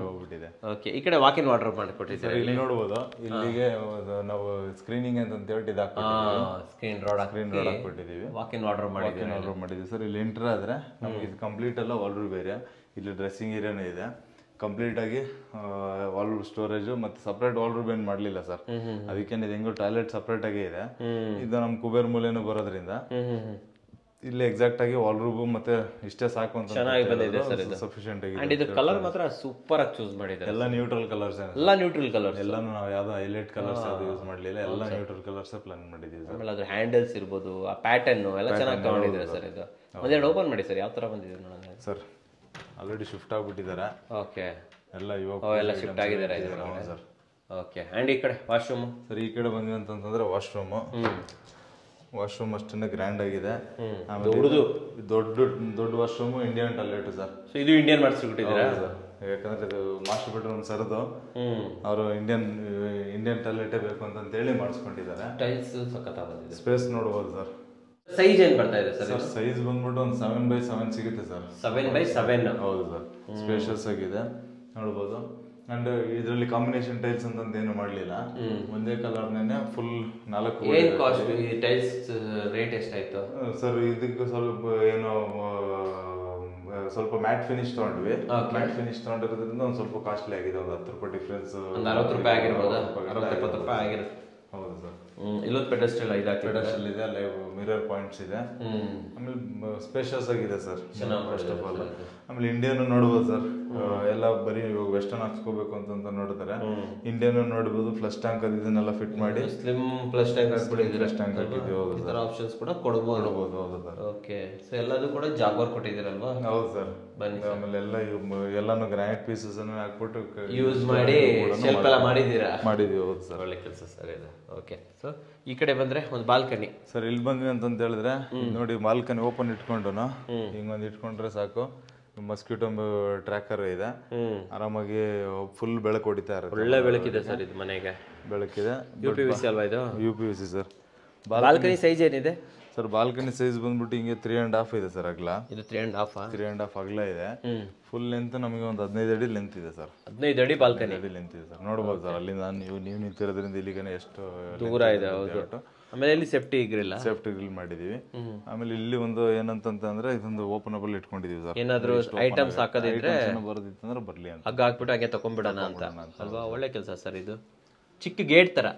Speaker 2: ಹೋಗ್ಬಿಟ್ಟಿದೆ.
Speaker 1: ಓಕೆ, ಈ ಕಡೆ ವಾಕ್ ಇನ್ ವಾರ್ಡ್ರೋಬ್ ಮಾಡಿಕೊಟ್ಟಿದ್ದಾರೆ.
Speaker 2: ಇಲ್ಲಿ ನೋಡ್ಬೋದು, ಇಲ್ಲಿಗೆ ನಾವು ಸ್ಕ್ರೀನಿಂಗ್ ಅಂತ ಹೇಳಿ
Speaker 1: ಸ್ಕ್ರೀನ್ ರೋಡ್
Speaker 2: ಹಾಕೊಟ್ಟಿದೀವಿ.
Speaker 1: ವಾಕ್ ಇನ್ ವಾರ್ಡ್ರೋಬ್
Speaker 2: ಮಾಡಿದ್ದೀವಿ ಸರ್. ಇಲ್ಲಿ ಎಂಟರ್ ಆದ್ರೆ ನಮ್ಗೆ ಇದು ಕಂಪ್ಲೀಟ್ ಎಲ್ಲ ವಾಲ್ರೂಮ್ ಬೇರೆ. ಇಲ್ಲಿ ಡ್ರೆಸ್ಸಿಂಗ್ ಏರಿಯಾನೇ ಇದೆ ಕಂಪ್ಲೀಟ್ ಆಗಿ. ವಾಲ್ರೂಮ್ ಸ್ಟೋರೇಜ್ ಮತ್ತೆ ಸಪ್ರೇಟ್ ವಾಲ್ರೂಮ್ ಏನ್ ಮಾಡ್ಲಿಲ್ಲ ಸರ್, ಅದಕ್ಕೆ ಇದು ಹೆಂಗೋ ಟಾಯ್ಲೆಟ್ ಸಪ್ರೇಟ್ ಆಗೇ ಇದೆ. ಇದು ನಮ್ ಕುಬೇರ್ ಮೂಲೆನೂ ಬರೋದ್ರಿಂದ ಇಲ್ಲಿ ಎಕ್ಸಾಕ್ಟ್ ಆಗಿ ವಾಲ್ರೂಮ್ ಮತ್ತೆ ಇಷ್ಟೇ ಸಾಕು ಅಂತ
Speaker 1: ಚೆನ್ನಾಗಿ ಬಂದಿದೆ ಸರ್. ಇದು
Speaker 2: ಸಫಿಶಿಯಂಟ್ ಆಗಿ.
Speaker 1: ಅಂಡ್ ಇದು ಕಲರ್ ಮಾತ್ರ ಸೂಪರ್ ಆಗಿ ಚೂಸ್ ಮಾಡಿದ್ದಾರೆ.
Speaker 2: ಎಲ್ಲ ನ್ಯೂಟ್ರಲ್ ಕಲರ್ಸ್, ಎಲ್ಲಾನು ನಾವು ಯಾವ್ದು ಹೈಲೈಟ್ ಕಲರ್ಸ್ ಯಾವ್ದು ಯೂಸ್ ಮಾಡ್ಲಿಲ್ಲ, ಎಲ್ಲ ನ್ಯೂಟ್ರಲ್ ಕಲರ್ಸ್ ಪ್ಲಾನ್ ಮಾಡಿದೀವಿ.
Speaker 1: ಆಮೇಲೆ ಅದ್ರ ಹ್ಯಾಂಡಲ್ಸ್ ಇರ್ಬೋದು, ಆ ಪ್ಯಾಟರ್ನ್ ಎಲ್ಲ ಚೆನ್ನಾಗಿ ತಗೊಂಡಿದ್ದಾರೆ ಸರ್. ಇದು ಒಂದೆರಡು ಓಪನ್ ಮಾಡಿ ಸರ್, ಯಾವ ತರ ಬಂದಿದೆ ನೋಡೋಣ ಸರ್.
Speaker 2: ಆಲ್ರೆಡಿ ಶಿಫ್ಟ್ ಆಗ್ಬಿಟ್ಟಿದ್ದಾರೆ.
Speaker 1: ಓಕೆ,
Speaker 2: ಎಲ್ಲ ಇವಾಗ
Speaker 1: ಎಲ್ಲ ಶಿಫ್ಟ್ ಆಗಿದ್ದಾರೆ ಸರ್. ಓಕೆ, ಅಂಡ್ ಈ ಕಡೆ ವಾಶ್ರೂಮ್
Speaker 2: ಸರ್. ಈ ಕಡೆ ಬಂದ್ವಿ ಅಂತಂದ್ರೆ ವಾಶ್ರೂಮ್ ಅಷ್ಟೇ ಗ್ರ್ಯಾಂಡ್ ಆಗಿದೆ. ಆಮೇಲೆ ದೊಡ್ಡ washroom, Indian toilet sir.
Speaker 1: So ಇದು ಇಂಡಿಯನ್ ಮಾಡಿಸ್ಬಿಟ್ಟಿದ್ದೀರಾ
Speaker 2: ಸರ್, ಯಾಕಂದ್ರೆ ಇದು ಮಾಸ್ಟರ್ ಬೆಡ್ರೂಮ್ ಸರ್ದು ಅವರು ಇಂಡಿಯನ್ ಟಾಯ್ಲೆಟೇ ಬೇಕು ಅಂತ ಹೇಳಿ ಮಾಡಿಸ್ಕೊಂಡಿದ್ದಾರೆ.
Speaker 1: ಟೈಲ್ಸ್ ಸಖತ್ತಾಗಿ ಬಂದಿದೆ.
Speaker 2: ಸ್ಪೇಸ್ ನೋಡ್ಬೋದು ಸರ್.
Speaker 1: ಸೈಜ್ ಏನ್ ಬರ್ತಾ ಇದೆ ಸರ್?
Speaker 2: ಸೈಜ್ ಬಂದ್ಬಿಟ್ಟು ಒಂದು 7x7 ಸಿಗುತ್ತೆ ಸರ್.
Speaker 1: 7x7
Speaker 2: ಹೌದು ಸರ್, ಸ್ಪೇಷಿಯಸ್ ಆಗಿದೆ ನೋಡ್ಬೋದು. ಅಂಡ್ ಇದರಲ್ಲಿ ಕಾಂಬಿನೇಷನ್ ಟೈಲ್ಸ್ ಅಂತ ಏನು ಮಾಡಲಿಲ್ಲ, ಒಂದೇ ಕಲರ್ನೇ ಫುಲ್ 4.
Speaker 1: ಏನ್ ಕಾಸ್ಟ್ ಈ ಟೈಲ್ಸ್ ರೇಟ್ ಎಷ್ಟಾಯ್ತು
Speaker 2: ಸರ್? ಇದಕ್ಕೆ ಸ್ವಲ್ಪ ಮ್ಯಾಟ್ ಫಿನಿಶ್ ತಗೊಂಡ್ವಿ. ಮ್ಯಾಟ್ ಫಿನಿಶ್ ತಗೊಂಡಿರೋದ್ರಿಂದ ಒಂದು ಸ್ವಲ್ಪ ಕಾಸ್ಟ್ಲಿ ಆಗಿದೆ, ಒಂದು 10 ರೂಪಾಯಿ ಡಿಫ್ರೆನ್ಸ್.
Speaker 1: ಒಂದು 60 ರೂಪಾಯಿ ಆಗಿರ್ಬೋದು, 60-70 ರೂಪಾಯಿ ಆಗಿರುತ್ತೆ.
Speaker 2: ಹೌದು ಸರ್.
Speaker 1: ಇಲ್ಲೊಂದು ಪೆಡೆಸ್ಟಲ್ ಇದೆ,
Speaker 2: ಅಲ್ಲೇ ಮಿರರ್ ಪಾಯಿಂಟ್ಸ್ ಇದೆ. ಆಮೇಲೆ ಸ್ಪೇಷಿಯಸ್ ಆಗಿದೆ ಸರ್ ಫಸ್ಟ್ ಆಫ್ ಆಲ್. ಆಮೇಲೆ ಇಂಡಿಯನ್ ನೋಡ್ಬೋದು ಸರ್, ಎಲ್ಲ ಬರೀ ವೆಸ್ಟರ್ನ್ ಹಾಕ್ಸ್ಕೋಬೇಕು ಅಂತ ನೋಡ್ತಾರೆ. ಇಂಡಿಯನ್ ನೋಡ್ಬೋದು, ಫ್ಲಶ್ ಟ್ಯಾಂಕ್ ಇದನ್ನೆಲ್ಲ ಫಿಟ್ ಮಾಡಿ
Speaker 1: ಸ್ಲಿಮ್ ಫ್ಲಶ್ ಟ್ಯಾಂಕ್
Speaker 2: ಹಾಕಿದ್ದೀವಿ.
Speaker 1: ಇದರ ಆಪ್ಷನ್ಸ್ ಕೂಡ ಕೊಡಬಹುದು.
Speaker 2: ಹೌದು ಸರ್.
Speaker 1: ಓಕೆ, ಸೊ ಎಲ್ಲದೂ ಕೂಡ ಜಾಗ್ವಾರ್ ಕೊಟ್ಟಿದ್ದೀರಲ್ವಾ?
Speaker 2: ಹೌದು ಸರ್. ಬನ್ನಿ. ಆಮೇಲೆ ಎಲ್ಲಾನು ಗ್ರಾನೈಟ್ ಪೀಸಸ್ ಅನ್ನು ಹಾಕ್ಬಿಟ್ಟು
Speaker 1: ಯೂಸ್ ಮಾಡಿ ಶೆಲ್ಫ್ ಎಲ್ಲ ಮಾಡಿದ್ದೀರಾ?
Speaker 2: ಮಾಡಿದೀವಿ. ಹೌದು ಸರ್,
Speaker 1: ಒಳ್ಳೆ ಕೆಲಸ ಸರ್ ಇದು. ಓಕೆ, ಸೊ ಈ ಕಡೆ ಬಂದ್ರೆ ಒಂದು ಬಾಲ್ಕನಿ
Speaker 2: ಸರ್. ಇಲ್ಲಿ ಬಂದ್ವಿ ಅಂತ ಹೇಳಿದ್ರೆ ನೋಡಿ, ಬಾಲ್ಕನಿ ಓಪನ್ ಇಟ್ಕೊಂಡು ಹಿಂಗೊಂದು ಇಟ್ಕೊಂಡ್ರೆ ಸಾಕು. ಮಸ್ಕಿಟೋ ಟ್ರ್ಯಾಕರ್ ಇದೆ, ಆರಾಮಾಗಿ ಫುಲ್ ಬೆಳಕು ಹೊಡಿತಾ ಇರುತ್ತೆ.
Speaker 1: ಒಳ್ಳೆ ಬೆಳಕಿದೆ ಸರ್ ಇದು ಮನೆಗೆ.
Speaker 2: ಬೆಳಕಿದೆ.
Speaker 1: UPVC ಅಲ್ವಾ ಇದು?
Speaker 2: UPVC sir.
Speaker 1: ಬಾಲ್ಕನಿ ಸೈಜ್ ಏನಿದೆ
Speaker 2: ಸರ್? ಬಾಲ್ಕನಿ ಸೈಜ್ ಬಂದ್ಬಿಟ್ಟು ಹಿಂಗೆ 3.5 ಇದೆ ಸರ್ ಅಗಲ.
Speaker 1: ಇದು 3.5
Speaker 2: ಅಗಲ ಇದೆ. ಫುಲ್ ಲೆಂತ್ ನಮಗೆ ಒಂದು 15 ಅಡಿ ಲೆಂತ್ ಇದೆ ಸರ್.
Speaker 1: 15 ಅಡಿ ಬಾಲ್ಕನಿ
Speaker 2: ಲೆಂತ್ ಇದೆ ಸರ್. ನೋಡ್ಬೋದು ಸರ್, ಅಲ್ಲಿಂದ ನೀವು ನಿಂತಿರೋದ್ರಿಂದ ಇಲ್ಲಿಗೆ ಎಷ್ಟು
Speaker 1: ದೂರ ಇದೆ. ಹೌದು. ಆಮೇಲೆ ಇಲ್ಲಿ ಸೇಫ್ಟಿ ಗ್ರಿಲ್
Speaker 2: ಮಾಡಿದೀವಿ. ಆಮೇಲೆ ಇಲ್ಲಿ ಒಂದು ಏನಂತಂದ್ರೆ ಇದೊಂದು ಓಪನಬಲ್ ಇಟ್ಕೊಂಡಿದೀವಿ ಸರ್.
Speaker 1: ಏನಾದ್ರು ಐಟಮ್ಸ್ ಹಾಕೋದಿದ್ರೆ
Speaker 2: ಬರೋದಿತ್ತಂದ್ರೆ ಬರ್ಲಿ ಅಂತ
Speaker 1: ಹಗ್ಗ ಹಾಕ್ಬಿಟ್ಟು ಹಾಗೆ ತಗೊಂಡ್ಬಿಡೋಣ ಅಂತ ಅಲ್ವಾ? ಒಳ್ಳೆ ಕೆಲಸ ಸರ್ ಇದು. ಚಿಕ್ಕ ಗೇಟ್ ತರ.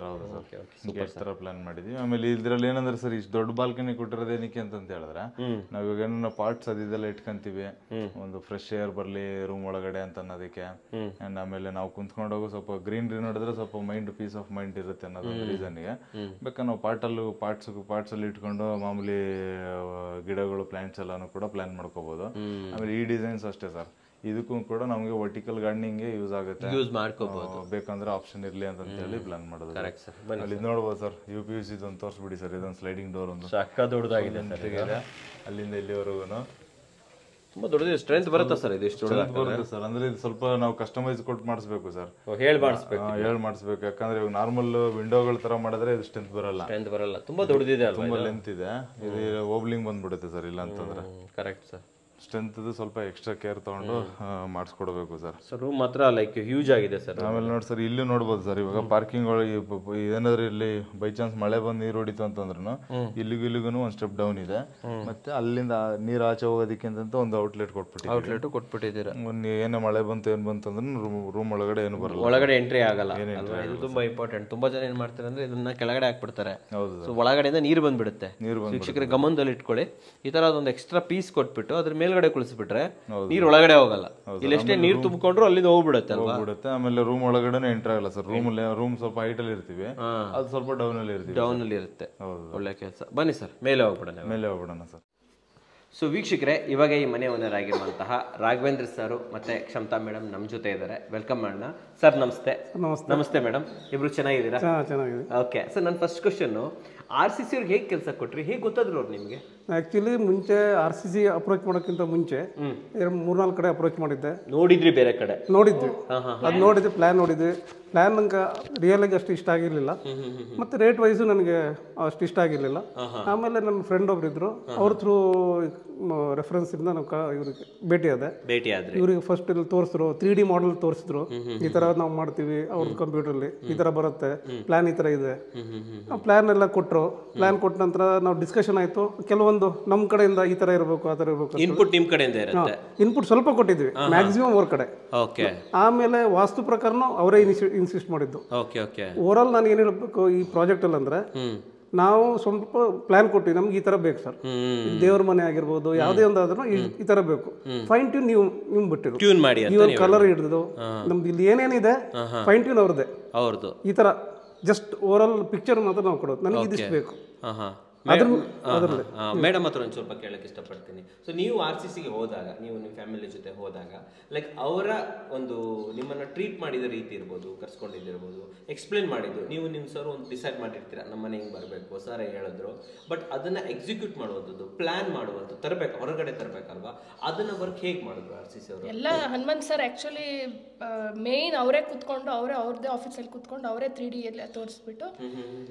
Speaker 2: ಹೌದು ಸರ್, ಗೇಟ್ ತರ ಪ್ಲಾನ್ ಮಾಡಿದೀವಿ. ಆಮೇಲೆ ಇದ್ರಲ್ಲಿ ಏನಂದ್ರೆ ಸರ್, ಇಷ್ಟು ದೊಡ್ಡ ಬಾಲ್ಕನಿ ಕೊಟ್ಟಿರೋದು ಏನಕ್ಕೆ ಅಂತ ಹೇಳಿದ್ರೆ, ನಾವ್ ಇವಾಗ ಏನೋ ಪಾರ್ಟ್ಸ್ ಅದೆಲ್ಲ ಇಟ್ಕೊಂತೀವಿ, ಒಂದು ಫ್ರೆಶ್ ಏರ್ ಬರ್ಲಿ ರೂಮ್ ಒಳಗಡೆ ಅಂತ ಅನ್ನೋದಕ್ಕೆ. ಅಂಡ್ ಆಮೇಲೆ ನಾವು ಕುಂತ್ಕೊಂಡು ಹೋಗೋ ಸ್ವಲ್ಪ ಗ್ರೀನರಿ ನೋಡಿದ್ರೆ ಸ್ವಲ್ಪ ಮೈಂಡ್ ಪೀಸ್ ಆಫ್ ಮೈಂಡ್ ಇರುತ್ತೆ ಅನ್ನೋದು ರೀಸನ್ಗೆ ಬೇಕಾದ್ರೆ ನಾವು ಪಾರ್ಟ್ಸ್ ಅಲ್ಲಿ ಇಟ್ಕೊಂಡು ಮಾಮೂಲಿ ಗಿಡಗಳು, ಪ್ಲಾಂಟ್ಸ್ ಎಲ್ಲಾನು ಕೂಡ ಪ್ಲಾನ್ ಮಾಡ್ಕೋಬಹುದು. ಆಮೇಲೆ ಈ ಡಿಸೈನ್ಸ್ ಅಷ್ಟೇ ಸರ್, ಇದಕ್ಕೂ ಕೂಡ ನಮಗೆ ವರ್ಟಿಕಲ್ ಗಾರ್ಡನಿಂಗ್ ಯೂಸ್ ಆಗುತ್ತೆ,
Speaker 1: ಯೂಸ್ ಮಾಡ್ಕೋಬಹುದು.
Speaker 2: ಬೇಕಂದ್ರೆ ಆಪ್ಷನ್ ಇರ್ಲಿ ಅಂತ ಹೇಳಿ ಪ್ಲಾನ್ ಮಾಡೋದು. ಅಲ್ಲಿ ನೋಡ್ಬೋದು ಸರ್, UPVC ಇದೊಂದು ತೋರಿಸ್ಬಿಡಿ ಸರ್. ಇದೊಂದು ಸ್ಲೈಡಿಂಗ್ ಡೋರ್ ಒಂದು
Speaker 1: ದೊಡ್ಡದಾಗಿದೆ,
Speaker 2: ಅಲ್ಲಿಂದ ಇಲ್ಲಿವರೆಗೂ
Speaker 1: ತುಂಬಾ ದೊಡ್ಡದಿದೆ. ಸ್ಟ್ರೆಂತ್ ಬರುತ್ತಾ ಸರ್ ಇದು? ಇಷ್ಟು
Speaker 2: ಬರುತ್ತೆ ಸರ್. ಅಂದ್ರೆ ಇದು ಸ್ವಲ್ಪ ನಾವು ಕಸ್ಟಮೈಸ್ ಕೊಟ್ಟು ಮಾಡಿಸ್ಬೇಕು ಸರ್.
Speaker 1: ಹೇಳಿ ಮಾಡಿಸ್ಬೇಕು.
Speaker 2: ಮಾಡಿಸ್ಬೇಕು. ಯಾಕಂದ್ರೆ ಇವಾಗ ನಾರ್ಮಲ್ ವಿಂಡೋಗಳ ತರ ಮಾಡಿದ್ರೆ ಇದು ಸ್ಟ್ರೆಂತ್ ಬರಲ್ಲ.
Speaker 1: ತುಂಬಾ ದೊಡ್ಡದಿದೆ ಅಲ್ವಾ?
Speaker 2: ತುಂಬಾ ಲೆಂತ್ ಇದೆ. ಇದು ಓಬ್ಲಿಂಗ್ ಬಂದ್ಬಿಡುತ್ತೆ ಸರ್. ಇಲ್ಲ ಅಂತಂದ್ರೆ
Speaker 1: ಕರೆಕ್ಟ್ ಸರ್.
Speaker 2: ಸ್ಟ್ರೆಂತ್ ಸ್ವಲ್ಪ ಎಕ್ಸ್ಟ್ರಾ ಕೇರ್ ತಗೊಂಡು ಮಾಡಿಸ್ಕೊಡ್ಬೇಕು ಸರ್.
Speaker 1: ಸರ್ ರೂಮ್ ಮಾತ್ರ ಲೈಕ್ ಹ್ಯೂಜ್ ಆಗಿದೆ ಸರ್.
Speaker 2: ಆಮೇಲೆ ನೋಡಿ ಸರ್, ಇಲ್ಲೂ ನೋಡ್ಬೋದು ಸರ್. ಇವಾಗ ಪಾರ್ಕಿಂಗ್ ಒಳಗೆ ಏನಾದ್ರು ಇಲ್ಲಿ ಬೈ ಚಾನ್ಸ್ ಮಳೆ ಬಂದು ನೀರು ಹೊಡಿತು ಅಂತಂದ್ರೂ ಇಲ್ಲಿಗೂ ಒಂದು ಸ್ಟೆಪ್ ಡೌನ್ ಇದೆ. ಮತ್ತೆ ಅಲ್ಲಿಂದ ನೀರು ಆಚೆ ಹೋಗೋದಕ್ಕೆ ಅಂತ ಒಂದು ಔಟ್ಲೆಟ್
Speaker 1: ಕೊಟ್ಬಿಟ್ಟಿದ್ದೀರಾ.
Speaker 2: ಏನೇ ಮಳೆ ಬಂತು ಏನ್ ಬಂತು ಅಂದ್ರೆ ರೂಮ್ ಒಳಗಡೆ ಏನು ಬರಲ್ಲ,
Speaker 1: ಒಳಗಡೆ ಎಂಟ್ರಿ ಆಗಲ್ಲ. ಇದು ತುಂಬಾ ಇಂಪಾರ್ಟೆಂಟ್. ತುಂಬಾ ಜನ ಏನ್ ಮಾಡ್ತಾರೆ ಅಂದ್ರೆ ಇದನ್ನ ಕೆಳಗಡೆ ಹಾಕ್ಬಿಡ್ತಾರೆ. ಸೊ ಒಳಗಡೆಯಿಂದ ನೀರು ಬಂದ್ಬಿಡುತ್ತೆ. ಶಿಕ್ಷಕರ ಗಮನದಲ್ಲಿ ಇಟ್ಕೊಳ್ಳಿ, ಈ ತರ ಒಂದು ಎಕ್ಸ್ಟ್ರಾ ಪೀಸ್ ಕೊಟ್ಬಿಟ್ಟು ಅದ್ರ ಮೇಲ್ಗಡೆ ಕುಳಿಸ್ಬಿಟ್ರೆ ನೀರ್ ಒಳಗಡೆ ಹೋಗಲ್ಲ. ಇಲ್ಲಿ ಎಷ್ಟೇ ನೀರ್ ತುಂಬಿಕೊಂಡ್ರು ಅಲ್ಲಿಂದ ಹೋಗ್ಬಿಡುತ್ತೆ ಅಲ್ವಾ?
Speaker 2: ಆಮೇಲೆ ರೂಮ್ ಒಳಗಡೆ ಎಂಟರ್ ಆಗಲ್ಲ ಸರ್. ರೂಮ್ ಸ್ವಲ್ಪ ಹೈಟ್ ಅಲ್ಲಿ ಇರ್ತೀವಿ, ಅದು ಸ್ವಲ್ಪ ಡೌನ್ ಅಲ್ಲಿ ಇರುತ್ತೆ. ಒಳ್ಳೆ ಕೆಲಸ. ಬನ್ನಿ ಸರ್, ಮೇಲೆ ಹೋಗ್ಬಿಡೋಣ ಸರ್. ಸೊ ವೀಕ್ಷಕರೇ, ಇವಾಗ ಈ ಮನೆ ಓನರ್ ಆಗಿರುವಂತಹ ರಾಘವೇಂದ್ರ ಸರ್ ಮತ್ತೆ ಕ್ಷಮತಾ ಮೇಡಮ್ ನಮ್ಮ ಜೊತೆ ಇದ್ದಾರೆ. ವೆಲ್ಕಮ್ ಮಾಡೋಣ ಸರ್. ನಮಸ್ತೆ ಮೇಡಮ್. ಇಬ್ರು ಚೆನ್ನಾಗಿದ್ದೀರಾ? ಓಕೆ ಸರ್, ನನ್ನ ಫಸ್ಟ್ ಕ್ವಶನ್, RCC ಅವ್ರಿಗೆ ಹೇಗೆ ಕೆಲಸ ಕೊಟ್ರಿ? ಹೇಗೆ ಗೊತ್ತಾದ್ರು ಅವ್ರು ನಿಮಗೆ?
Speaker 3: ಆಕ್ಚುಲಿ ಮುಂಚೆ RCC ಅಪ್ರೋಚ್ ಮಾಡೋಕ್ಕಿಂತ ಮುಂಚೆ 3-4 ಕಡೆ ಅಪ್ರೋಚ್ ಮಾಡಿದ್ದೆ.
Speaker 1: ನೋಡಿದ್ರಿ? ಬೇರೆ ಕಡೆ
Speaker 3: ನೋಡಿದ್ವಿ. ಅದು ನೋಡಿದ್ವಿ, ಪ್ಲಾನ್ ನೋಡಿದ್ವಿ. ಪ್ಲಾನ್ ನಂಗೆ ರಿಯಲ್ ಆಗಿ ಅಷ್ಟು ಇಷ್ಟ ಆಗಿರ್ಲಿಲ್ಲ. ಮತ್ತೆ ರೇಟ್ ವೈಸು ನನಗೆ ಅಷ್ಟು ಇಷ್ಟ ಆಗಿರ್ಲಿಲ್ಲ. ಆಮೇಲೆ ನನ್ನ ಫ್ರೆಂಡ್ ಒಬ್ರು ಇದ್ರು, ಅವ್ರ ಥ್ರೂ ರೆಫರೆನ್ಸ್ ಇಂದ ನಾವು ಇವ್ರಿಗೆ ಭೇಟಿ ಆದ್ರೆ ಇವ್ರಿಗೆ ಫಸ್ಟ್ ಇಲ್ಲಿ ತೋರಿಸಿದ್ರು, 3D ಮಾಡೆಲ್ ತೋರಿಸಿದ್ರು. ಈ ತರ ನಾವು ಮಾಡ್ತೀವಿ ಅವ್ರದ್ದು ಕಂಪ್ಯೂಟರ್ಲಿ, ಈ ತರ ಬರುತ್ತೆ ಪ್ಲಾನ್, ಈ ತರ ಇದೆ. ಪ್ಲಾನ್ ಎಲ್ಲ ಕೊಟ್ಟರು. ಪ್ಲಾನ್ ಕೊಟ್ಟ ನಂತರ ನಾವು ಡಿಸ್ಕಷನ್ ಆಯ್ತು. ಕೆಲವೊಂದು ನಮ್ಮ ಕಡೆಯಿಂದ ಈ ತರ ಇರಬೇಕು, ಆ ತರ ಇರಬೇಕು.
Speaker 1: ಇನ್ಪುಟ್ ನಿಮ್ಮ ಕಡೆಯಿಂದ ಇರುತ್ತೆ.
Speaker 3: ಇನ್ಪುಟ್ ಸ್ವಲ್ಪ ಕೊಟ್ಟಿದ್ವಿ, ಮ್ಯಾಕ್ಸಿಮಮ್ ಅವ್ರ ಕಡೆ.
Speaker 1: ಓಕೆ.
Speaker 3: ಆಮೇಲೆ ವಾಸ್ತು ಪ್ರಕಾರನೂ ಅವರೇ ಇನ್ಸಿಸ್ಟ್ ಮಾಡಿದ್ದು. ಓವರ್ ಆಲ್ ನಾನು ಏನ್ ಹೇಳ್ಬೇಕು ಈ ಪ್ರಾಜೆಕ್ಟ್ ಅಲ್ಲಿ ಅಂದ್ರೆ, ನಾವು ಸ್ವಲ್ಪ ಪ್ಲಾನ್ ಕೊಟ್ಟಿವಿ, ನಮ್ಗೆ ಈ ತರ ಬೇಕು ಸರ್. ದೇವ್ರ ಮನೆ ಆಗಿರ್ಬೋದು, ಯಾವುದೇ ಒಂದಾದ್ರೂ ಈ ತರ ಬೇಕು. ಫೈನ್ ಟ್ಯೂನ್ ನೀವು ಬಿಟ್ಟಿರು,
Speaker 1: ಟ್ಯೂನ್ ಮಾಡಿ,
Speaker 3: ಕಲರ್ ಹಿಡಿದು ನಮ್ದು ಇಲ್ಲಿ ಏನೇನಿದೆ ಫೈನ್ ಟ್ಯೂನ್ ಅವ್ರದ್ದು. ಈ ತರ ಜಸ್ಟ್ ಓವರ್ ಆಲ್ ಪಿಕ್ಚರ್ ಮಾತ್ರ ನಾವು ಕೊಡೋದು, ನನಗೆ ಇದಿಷ್ಟು ಬೇಕು.
Speaker 1: ಮೇಡಮ್ ಹತ್ರ ಒಂದು ಸ್ವಲ್ಪ ಕೇಳಕ್ಕೆ ಇಷ್ಟಪಡ್ತೀನಿ. ಸೊ ನೀವು RCCಗೆ ಹೋದಾಗ, ನೀವು ನಿಮ್ಮ ಫ್ಯಾಮಿಲಿ ಜೊತೆ ಹೋದಾಗ, ಲೈಕ್ ಅವರ ಒಂದು ನಿಮ್ಮನ್ನ ಟ್ರೀಟ್ ಮಾಡಿದ ರೀತಿ ಇರ್ಬೋದು, ಕರ್ಸ್ಕೊಂಡಿದ್ದಿರ್ಬೋದು, ಎಕ್ಸ್ಪ್ಲೇನ್ ಮಾಡಿದ್ದು, ನೀವು ನಿಮ್ಮ ಸರ್ ಒಂದು ಡಿಸೈಡ್ ಮಾಡಿರ್ತೀರಾ ನಮ್ಮ ಮನೆ ಹಿಂಗೆ ಬರಬೇಕು, ಸರ್ ಹೇಳಿದ್ರು, ಬಟ್ ಅದನ್ನ ಎಕ್ಸಿಕ್ಯೂಟ್ ಮಾಡುವಂಥದ್ದು, ಪ್ಲಾನ್ ಮಾಡುವಂಥದ್ದು, ತರಬೇಕು, ಹೊರಗಡೆ ತರಬೇಕಲ್ವಾ, ಅದನ್ನ ವರ್ಕ್ ಹೇಗೆ ಮಾಡಿದ್ರು RCC ಅವರು?
Speaker 4: ಎಲ್ಲ ಹನುಮಂತ್ ಸರ್ ಆ್ಯಕ್ಚುಲಿ ಮೇಯ್ನ್ ಅವರೇ ಕೂತ್ಕೊಂಡು, ಅವ್ರದ್ದೇ ಆಫೀಸಲ್ಲಿ ಕೂತ್ಕೊಂಡು ಅವರೇ 3D ಎಲ್ಲ ತೋರಿಸ್ಬಿಟ್ಟು,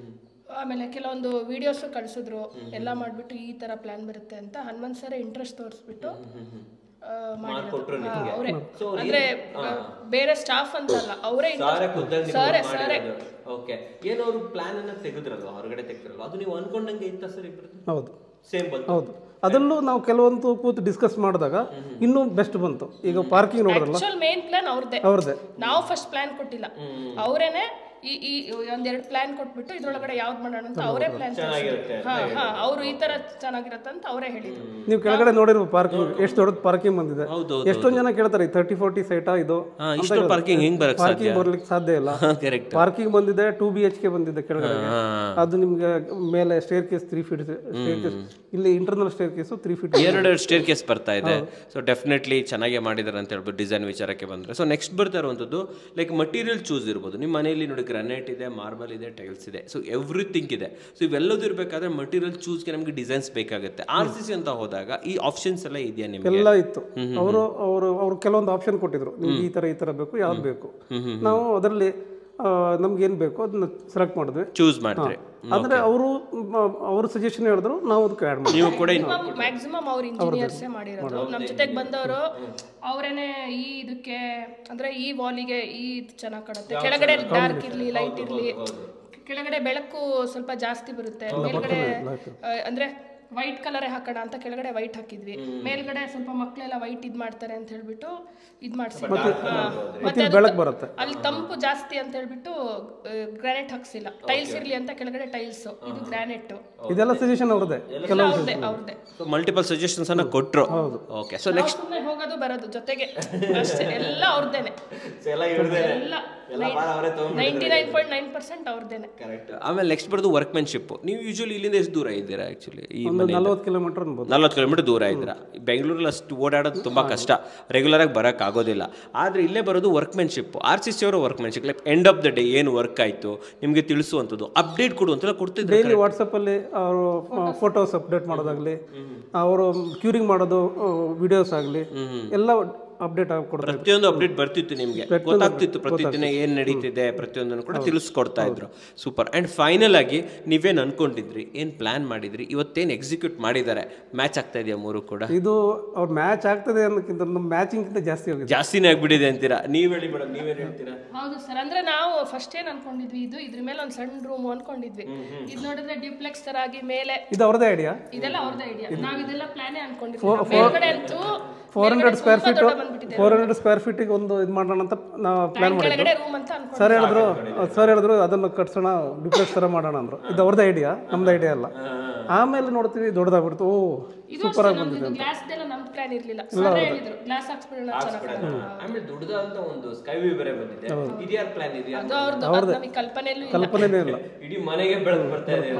Speaker 4: ಆಮೇಲೆ ಕೆಲವೊಂದು ವಿಡಿಯೋಸು ಕಳಿಸಿದ್ರು. ಎಲ್ಲ ಮಾಡಿಬಿಟ್ಟು ಈ ಥರ ಪ್ಲಾನ್ ಬರುತ್ತೆ ಅಂತ ಹನುಮಂತ್ ಸರ್ ಇಂಟ್ರೆಸ್ಟ್ ತೋರಿಸ್ಬಿಟ್ಟು ಅವರೇ, ಅಂದ್ರೆ ಬೇರೆ ಸ್ಟಾಫ್ ಅಂತಲ್ಲ, ಅವರೇ ಸಾರೇ.
Speaker 1: ಓಕೆ. ಏನೋ ಅವರು ಪ್ಲಾನ್ ಅನ್ನ ತೆಗೆದ್ರಲ್ವ, ಹೊರಗಡೆ ತೆಗೆದ್ರಲ್ವ, ಅದು ನೀವು ಅನ್ಕೊಂಡಂಗೆ ಇತ್ತ ಸರ್? ಇಬ್ಬರದು
Speaker 3: ಹೌದು,
Speaker 1: ಸೇಮ್ ಬಂತು.
Speaker 3: ಹೌದು. ಅದರಲ್ಲೂ ನಾವು ಕೆಲವೊಂದು ಕೂತು ಡಿಸ್ಕಸ್ ಮಾಡಿದಾಗ ಇನ್ನೂ ಬೆಸ್ಟ್ ಬಂತು. ಈಗ ಪಾರ್ಕಿಂಗ್ ನೋಡ್ರಲ್ಲ,
Speaker 4: ಮೇನ್ ಪ್ಲಾನ್ ಅವ್ರದ್ದೇ. ನಾವು ಫಸ್ಟ್ ಪ್ಲಾನ್ ಕೊಟ್ಟಿಲ್ಲ, ಅವರೇನೆ ಈ ಒಂದೆರಡು ಪ್ಲಾನ್ ಕೊಟ್ಬಿಟ್ಟು ಇದ್ರೊಳಗಡೆ ಯಾವ್ದು ಮಾಡೋಣ ಅಂತ ಅವರೇ ಪ್ಲಾನ್, ಅವರು ಈ ತರ ಚೆನ್ನಾಗಿರತ್ತೆ ಅಂತ ಅವರೇ ಹೇಳಿದ್ರು.
Speaker 3: ನೀವು ಕೆಳಗಡೆ ನೋಡಿರ್ಬೋದು ಪಾರ್ಕಿಂಗ್ ಎಷ್ಟು ದೊಡ್ಡ ಪಾರ್ಕಿಂಗ್ ಬಂದಿದೆ. ಎಷ್ಟೊಂದು ಜನ ಕೇಳ್ತಾರೆ 30-40 ಸೈಟಾ ಇದು, ಪಾರ್ಕಿಂಗ್ ಬರ್ಲಿಕ್ಕೆ ಸಾಧ್ಯ ಇಲ್ಲ. ಪಾರ್ಕಿಂಗ್ ಬಂದಿದೆ 2 BHK ಬಂದಿದೆ ಕೆಳಗಡೆ. ಅದು ನಿಮ್ಗೆ ಮೇಲೆ ಸ್ಟೇರ್ ಕೇಸ್ 3 ಫೀಟ್, ಇಲ್ಲಿ internal stair case 3 feet,
Speaker 1: 2 stair case ಬರ್ತಾ ಇದೆ. ಸೊ ಡೆಫಿನೆಟ್ಲಿ ಚೆನ್ನಾಗೇ ಮಾಡಿದಾರೆ ಅಂತ ಹೇಳ್ಬೋದು. ಡಿಸೈನ್ ವಿಚಾರಕ್ಕೆ ಬಂದ್ರೆ, ಸೊ ನೆಕ್ಸ್ಟ್ ಬರ್ತಾ ಇರುವಂಥದ್ದು ಲೈಕ್ ಮಟೀರಿಯಲ್ ಚೂಸ್ ಇರ್ಬೋದು. ನಿಮ್ಮ ಮನೆಯಲ್ಲಿ ನೋಡಿ ಗ್ರಾನೈಟ್ ಇದೆ, ಮಾರ್ಬಲ್ ಇದೆ, ಟೈಲ್ಸ್ ಇದೆ, ಸೊ ಎವ್ರಿಥಿಂಗ್ ಇದೆ. ಸೊ ಇವೆಲ್ಲದೂ ಇರಬೇಕಾದ್ರೆ ಮಟೀರಿಯಲ್ ಚೂಸ್ಗೆ ನಮಗೆ ಡಿಸೈನ್ಸ್ ಬೇಕಾಗುತ್ತೆ. RCC ಅಂತ ಹೋದಾಗ ಈ ಆಪ್ಷನ್ಸ್ ಎಲ್ಲ ಇದೆಯಾ ನಿಮಗೆ?
Speaker 3: ಎಲ್ಲ ಇತ್ತು. ಅವರು ಕೆಲವೊಂದು ಆಪ್ಷನ್ ಕೊಟ್ಟಿದ್ರು, ನಿಮ್ಗೆ ಈ ತರ ಬೇಕು, ಯಾವ್ದು ಬೇಕು. ನಾವು ಅದರಲ್ಲಿ ನಮ್ಗೆ ಏನ್ ಬೇಕು ಅದನ್ನ ಸೆಲೆಕ್ಟ್ ಮಾಡಿದ್ವಿ,
Speaker 1: ಚೂಸ್ ಮಾಡಿದ್ರಿ.
Speaker 3: ಅಂದ್ರೆ ಅವರು ಸಜೆಷನ್ ಹೇಳಿದ್ರು, ನಾವು ಅದಕ್ಕೆ ಆಡ್ ಮಾಡಿದ್ವಿ.
Speaker 1: ನೀವು ಕೂಡ
Speaker 4: ಮ್ಯಾಕ್ಸಿಮಮ್ ಅವ್ರ ಇಂಜಿನಿಯರ್ಸೇ ಮಾಡಿರೋದು. ನಮ್ಮ ಜೊತೆಗೆ ಬಂದವರು ಅವರೇನೆ ಈ ಇದಕ್ಕೆ ಅಂದ್ರೆ ಈ ವಾಲಿಗೆ ಈ ಚೆನ್ನಾಗಿ ಕಾಣುತ್ತೆ, ಕೆಳಗಡೆ ಡಾರ್ಕ್ ಇರ್ಲಿ, ಲೈಟ್ ಇರ್ಲಿ, ಕೆಳಗಡೆ ಬೆಳಕು ಸ್ವಲ್ಪ ಜಾಸ್ತಿ ಬರುತ್ತೆ, ಮೇಲ್ಗಡೆ ಅಂದ್ರೆ ವೈಟ್ ಕಲರೇ ಹಾಕೋಣ ಅಂತ ಕೆಳಗಡೆ ವೈಟ್ ಹಾಕಿದ್ವಿ. ಮೇಲ್ಗಡೆ ಸ್ವಲ್ಪ ಮಕ್ಕಳೆಲ್ಲ ವೈಟ್ ಇದ್ ಮಾಡ್ತಾರೆ ಅಂತ ಹೇಳ್ಬಿಟ್ಟು ಇದ್ ಮಾಡ್ಸಿದ್ವಿ. ಮತ್ತೆ ಅಲ್ಲಿ ತಂಪು ಜಾಸ್ತಿ ಅಂತ ಹೇಳ್ಬಿಟ್ಟು ಗ್ರಾನೈಟ್ ಹಾಕ್ಸಿಲ್ಲ, ಟೈಲ್ಸ್ ಇರ್ಲಿ ಅಂತ ಕೆಳಗಡೆ ಟೈಲ್ಸ್, ಇದು ಗ್ರಾನೈಟ್.
Speaker 3: ಇದೆಲ್ಲ ಸಜೆಷನ್ ಅವ್ರದೇ,
Speaker 4: ಅವ್ರದೇ
Speaker 1: ಮಲ್ಟಿಪಲ್ ಸಜೆಷನ್ಸ್ ಅನ್ನ ಕೊಟ್ರು. ಓಕೆ. ಸೊ ನೆಕ್ಸ್ಟ್
Speaker 4: ಹೋಗೋದು ಬರೋದು ಜೊತೆಗೆ ಅಷ್ಟೇ, ಎಲ್ಲ ಅವ್ರದ್ದೇನೆ. 99.9% ಅವ್ರದ್ದೇನೆ.
Speaker 1: ಕರೆಕ್ಟ್. ಆಮೇಲೆ ನೆಕ್ಸ್ಟ್ ಬರೋದು ವರ್ಕ್ಮೆನ್ಶಿಪ್. ನೀವು ಯೂಶಲಿ ಇಲ್ಲಿಂದ ಎಷ್ಟು ದೂರ ಇದ್ದೀರಾ ಆ್ಯಕ್ಚುಲಿ? ಈ
Speaker 3: 40 ಕಿಲೋಮೀಟರ್ ಅನ್ಬೋದು.
Speaker 1: 40 ಕಿಲೋಮೀಟರ್ ದೂರ ಇದ್ದೀರಾ. ಬೆಂಗಳೂರಲ್ಲಿ ಅಷ್ಟು ಓಡಾಡೋದು ತುಂಬ ಕಷ್ಟ, ರೆಗ್ಯುಲರಾಗಿ ಬರೋಕ್ಕಾಗೋದಿಲ್ಲ. ಆದರೆ ಇಲ್ಲೇ ಬರೋದು ವರ್ಕ್ಮೆನ್ಶಿಪ್. RCC ಅವರ workmanship like end of the day ಏನು ವರ್ಕ್ ಆಯಿತು ನಿಮಗೆ ತಿಳಿಸುವಂಥದ್ದು, ಅಪ್ಡೇಟ್ ಕೊಡುವಂತೆಲ್ಲ ಕೊಡ್ತಿದ್ರು.
Speaker 3: ಡೈಲಿ ವಾಟ್ಸಪ್ಪಲ್ಲಿ ಅವರು ಫೋಟೋಸ್ ಅಪ್ಡೇಟ್ ಮಾಡೋದಾಗಲಿ, ಅವರು ಕ್ಯೂರಿಂಗ್ ಮಾಡೋದು ವಿಡಿಯೋಸ್ ಆಗಲಿ ಎಲ್ಲ ಅಪ್ಡೇಟ್ ಆಗಿಕೊಡ್ತಾರೆ.
Speaker 1: ಪ್ರತಿಯೊಂದು ಅಪ್ಡೇಟ್ ಬರ್ತಿತ್ತು, ನಿಮಗೆ ಗೊತ್ತಾಗ್ತಿತ್ತು ಪ್ರತಿದಿನ ಏನು ನಡೀತಿದೆ ಪ್ರತಿಯೊಂದನ್ನು ಕೂಡ ತಿಳಿಸ್ಕೊಡ್ತಾ ಇದ್ರು. ಸೂಪರ್. ಆ್ಯಂಡ್ ಫೈನಲ್ ಆಗಿ ನೀವೇನು ಅನ್ಕೊಂಡಿದ್ರಿ, ಏನು ಪ್ಲಾನ್ ಮಾಡಿದ್ರಿ, ಇವತ್ತೇನು ಎಕ್ಸಿಕ್ಯೂಟ್ ಮಾಡಿದ್ದಾರೆ, ಮ್ಯಾಚ್ ಆಗ್ತಾ ಇದೆಯಾ ಮೂರು ಕೂಡ?
Speaker 3: ಇದು ಅವ್ರು ಮ್ಯಾಚ್ ಆಗ್ತದೆ ಅನ್ನೋಕ್ಕಿಂತ ನಮ್ಮ ಮ್ಯಾಚಿಂಗ್ಕಿಂತ ಜಾಸ್ತಿನೇ
Speaker 1: ಆಗ್ಬಿಟ್ಟಿದೆ ಅಂತೀರಾ? ನೀವು ಹೇಳಿ ಮೇಡಮ್, ನೀವೇನು ಹೇಳ್ತೀರಾ?
Speaker 4: ಹೌದು ಸರ್, ಅಂದ್ರೆ ನಾವು ಫಸ್ಟ್ ಏನ್ ಅನ್ಕೊಂಡಿದ್ವಿ, ಇದ್ರ ಮೇಲೆ ಒಂದು ಸಣ್ಣ ರೂಮ್ ಅನ್ಕೊಂಡಿದ್ವಿ. ಇದು ನೋಡಿದ್ರೆ ಡ್ಯೂಪ್ಲೆಕ್ಸ್ ತರ ಆಗಿ ಮೇಲೆ,
Speaker 3: ಇದು ಅವ್ರದೇ ಐಡಿಯಾ,
Speaker 4: ಇದೆಲ್ಲ ಅವ್ರದೇ ಐಡಿಯಾ. ನಾವ್ ಇದೆಲ್ಲ ಪ್ಲಾನೇ ಅನ್ಕೊಂಡಿದ್ವಿ. ಮೇಲ್ಗಡೆ ಅಂತೂ
Speaker 3: 400 ಸ್ಕ್ವೇರ್ ಫೀಟಿಗೆ ಒಂದು ಇದು ಮಾಡೋಣ ಅಂತ ನಾವು ಪ್ಲಾನ್ ಮಾಡಿದ್ವಿ.
Speaker 4: ರೂಮ್ ಅಂತ ಅನ್ಕೊಂಡು
Speaker 3: ಸರ್ ಹೇಳಿದ್ರು ಅದನ್ನು ಕಟ್ಸೋಣ, ಡ್ಯೂಪ್ಲೆಕ್ಸ್ ಥರ ಮಾಡೋಣ ಅಂದರು. ಇದು ಅವ್ರದ್ದು ಐಡಿಯಾ, ನಮ್ದು ಐಡಿಯಾ ಅಲ್ಲ. ಆಮೇಲೆ ನೋಡ್ತೀವಿ ದೊಡ್ಡದಾಗ್ಬಿಡ್ತು. ಸೂಪರ್ ಆಗಿ ಬಂದಿದೆ ಅಂತ.
Speaker 4: ಗ್ಲಾಸ್ ಎಲ್ಲ ನಮ್ ಪ್ಲಾನ್ ಇರ್ಲಿಲ್ಲ. ಸರ್ ಹೇಳಿದ್ರು ಗ್ಲಾಸ್ ಹಾಕ್ಸ್ಬಿಡೋಣ ಚೆನ್ನಾಗಿ.
Speaker 1: ಆಮೇಲೆ ದೊಡ್ಡದಾದಂತ ಒಂದು ಸ್ಕೈ ವ್ಯೂ ಬೇರೆ ಬಂದಿದೆ. ಇದು ಯಾರ್ ಪ್ಲಾನ್ ಇದೆಯಾ?
Speaker 4: ಅದು ಅವ್ರದ್ದು, ನಮಗೆ
Speaker 3: ಕಲ್ಪನೆನೇ ಇಲ್ಲ.
Speaker 1: ಇಡೀ ಮನೆಗೆ ಬೆಳಕು ಬರ್ತಾ ಇದೆ,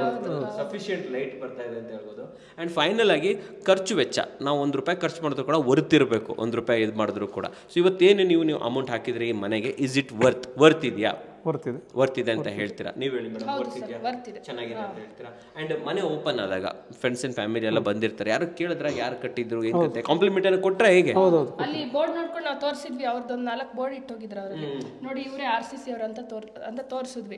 Speaker 1: ಸಫಿಶಿಯಂಟ್ ಲೈಟ್ ಬರ್ತಾ ಇದೆ ಅಂತ ಹೇಳ್ಬೋದು. ಆ್ಯಂಡ್ ಫೈನಲ್ ಆಗಿ ಖರ್ಚು ವೆಚ್ಚ, ನಾವು ₹1 ಖರ್ಚು ಮಾಡಿದ್ರು ಕೂಡ ವರ್ತಿರಬೇಕು, ₹1 ಇದು ಮಾಡಿದ್ರು ಕೂಡ. ಸೊ ಇವತ್ತೇನು ನೀವು ಅಮೌಂಟ್ ಹಾಕಿದ್ರೆ ಈ ಮನೆಗೆ, ಇಸ್ ಇಟ್ ವರ್ತ್ ಇದೆಯಾ? ವರ್ತಿದೆ ಅಂತ ಹೇಳ್ತೀರಾ? ನೀವು ಹೇಳಿ ಮೇಡಮ್, ವರ್ತಿದೆಯಾ, ಚೆನ್ನಾಗಿದೆ ಅಂತ ಹೇಳ್ತೀರಾ? ಆ್ಯಂಡ್ ಮನೆ ಓಪನ್ ಆದಾಗ ಫ್ರೆಂಡ್ಸ್ ಅಂಡ್ ಫ್ಯಾಮಿಲಿ ಎಲ್ಲ ಬಂದಿರ್ತಾರೆ, ಯಾರು ಕೇಳಿದ್ರೆ ಯಾರು ಕಟ್ಟಿದ್ರು, ಏನು ಕತೆ, ಕಾಂಪ್ಲಿಮೆಂಟ್ ಅನ್ನು ಕೊಟ್ಟರೆ ಹೇಗೆ?
Speaker 4: ಅಲ್ಲಿ ಬೋರ್ಡ್ ನೋಡ್ಕೊಂಡು ನಾವು ತೋರಿಸಿದ್ವಿ, ಅವ್ರದ್ದೊಂದು 4 ಬೋರ್ಡ್ ಇಟ್ಟೋಗಿದ್ರು ಅವ್ರಿಗೆ, ನೋಡಿ ಇವರೇ RCC ಅವ್ರು ಅಂತ ತೋರಿಸಿದ್ವಿ.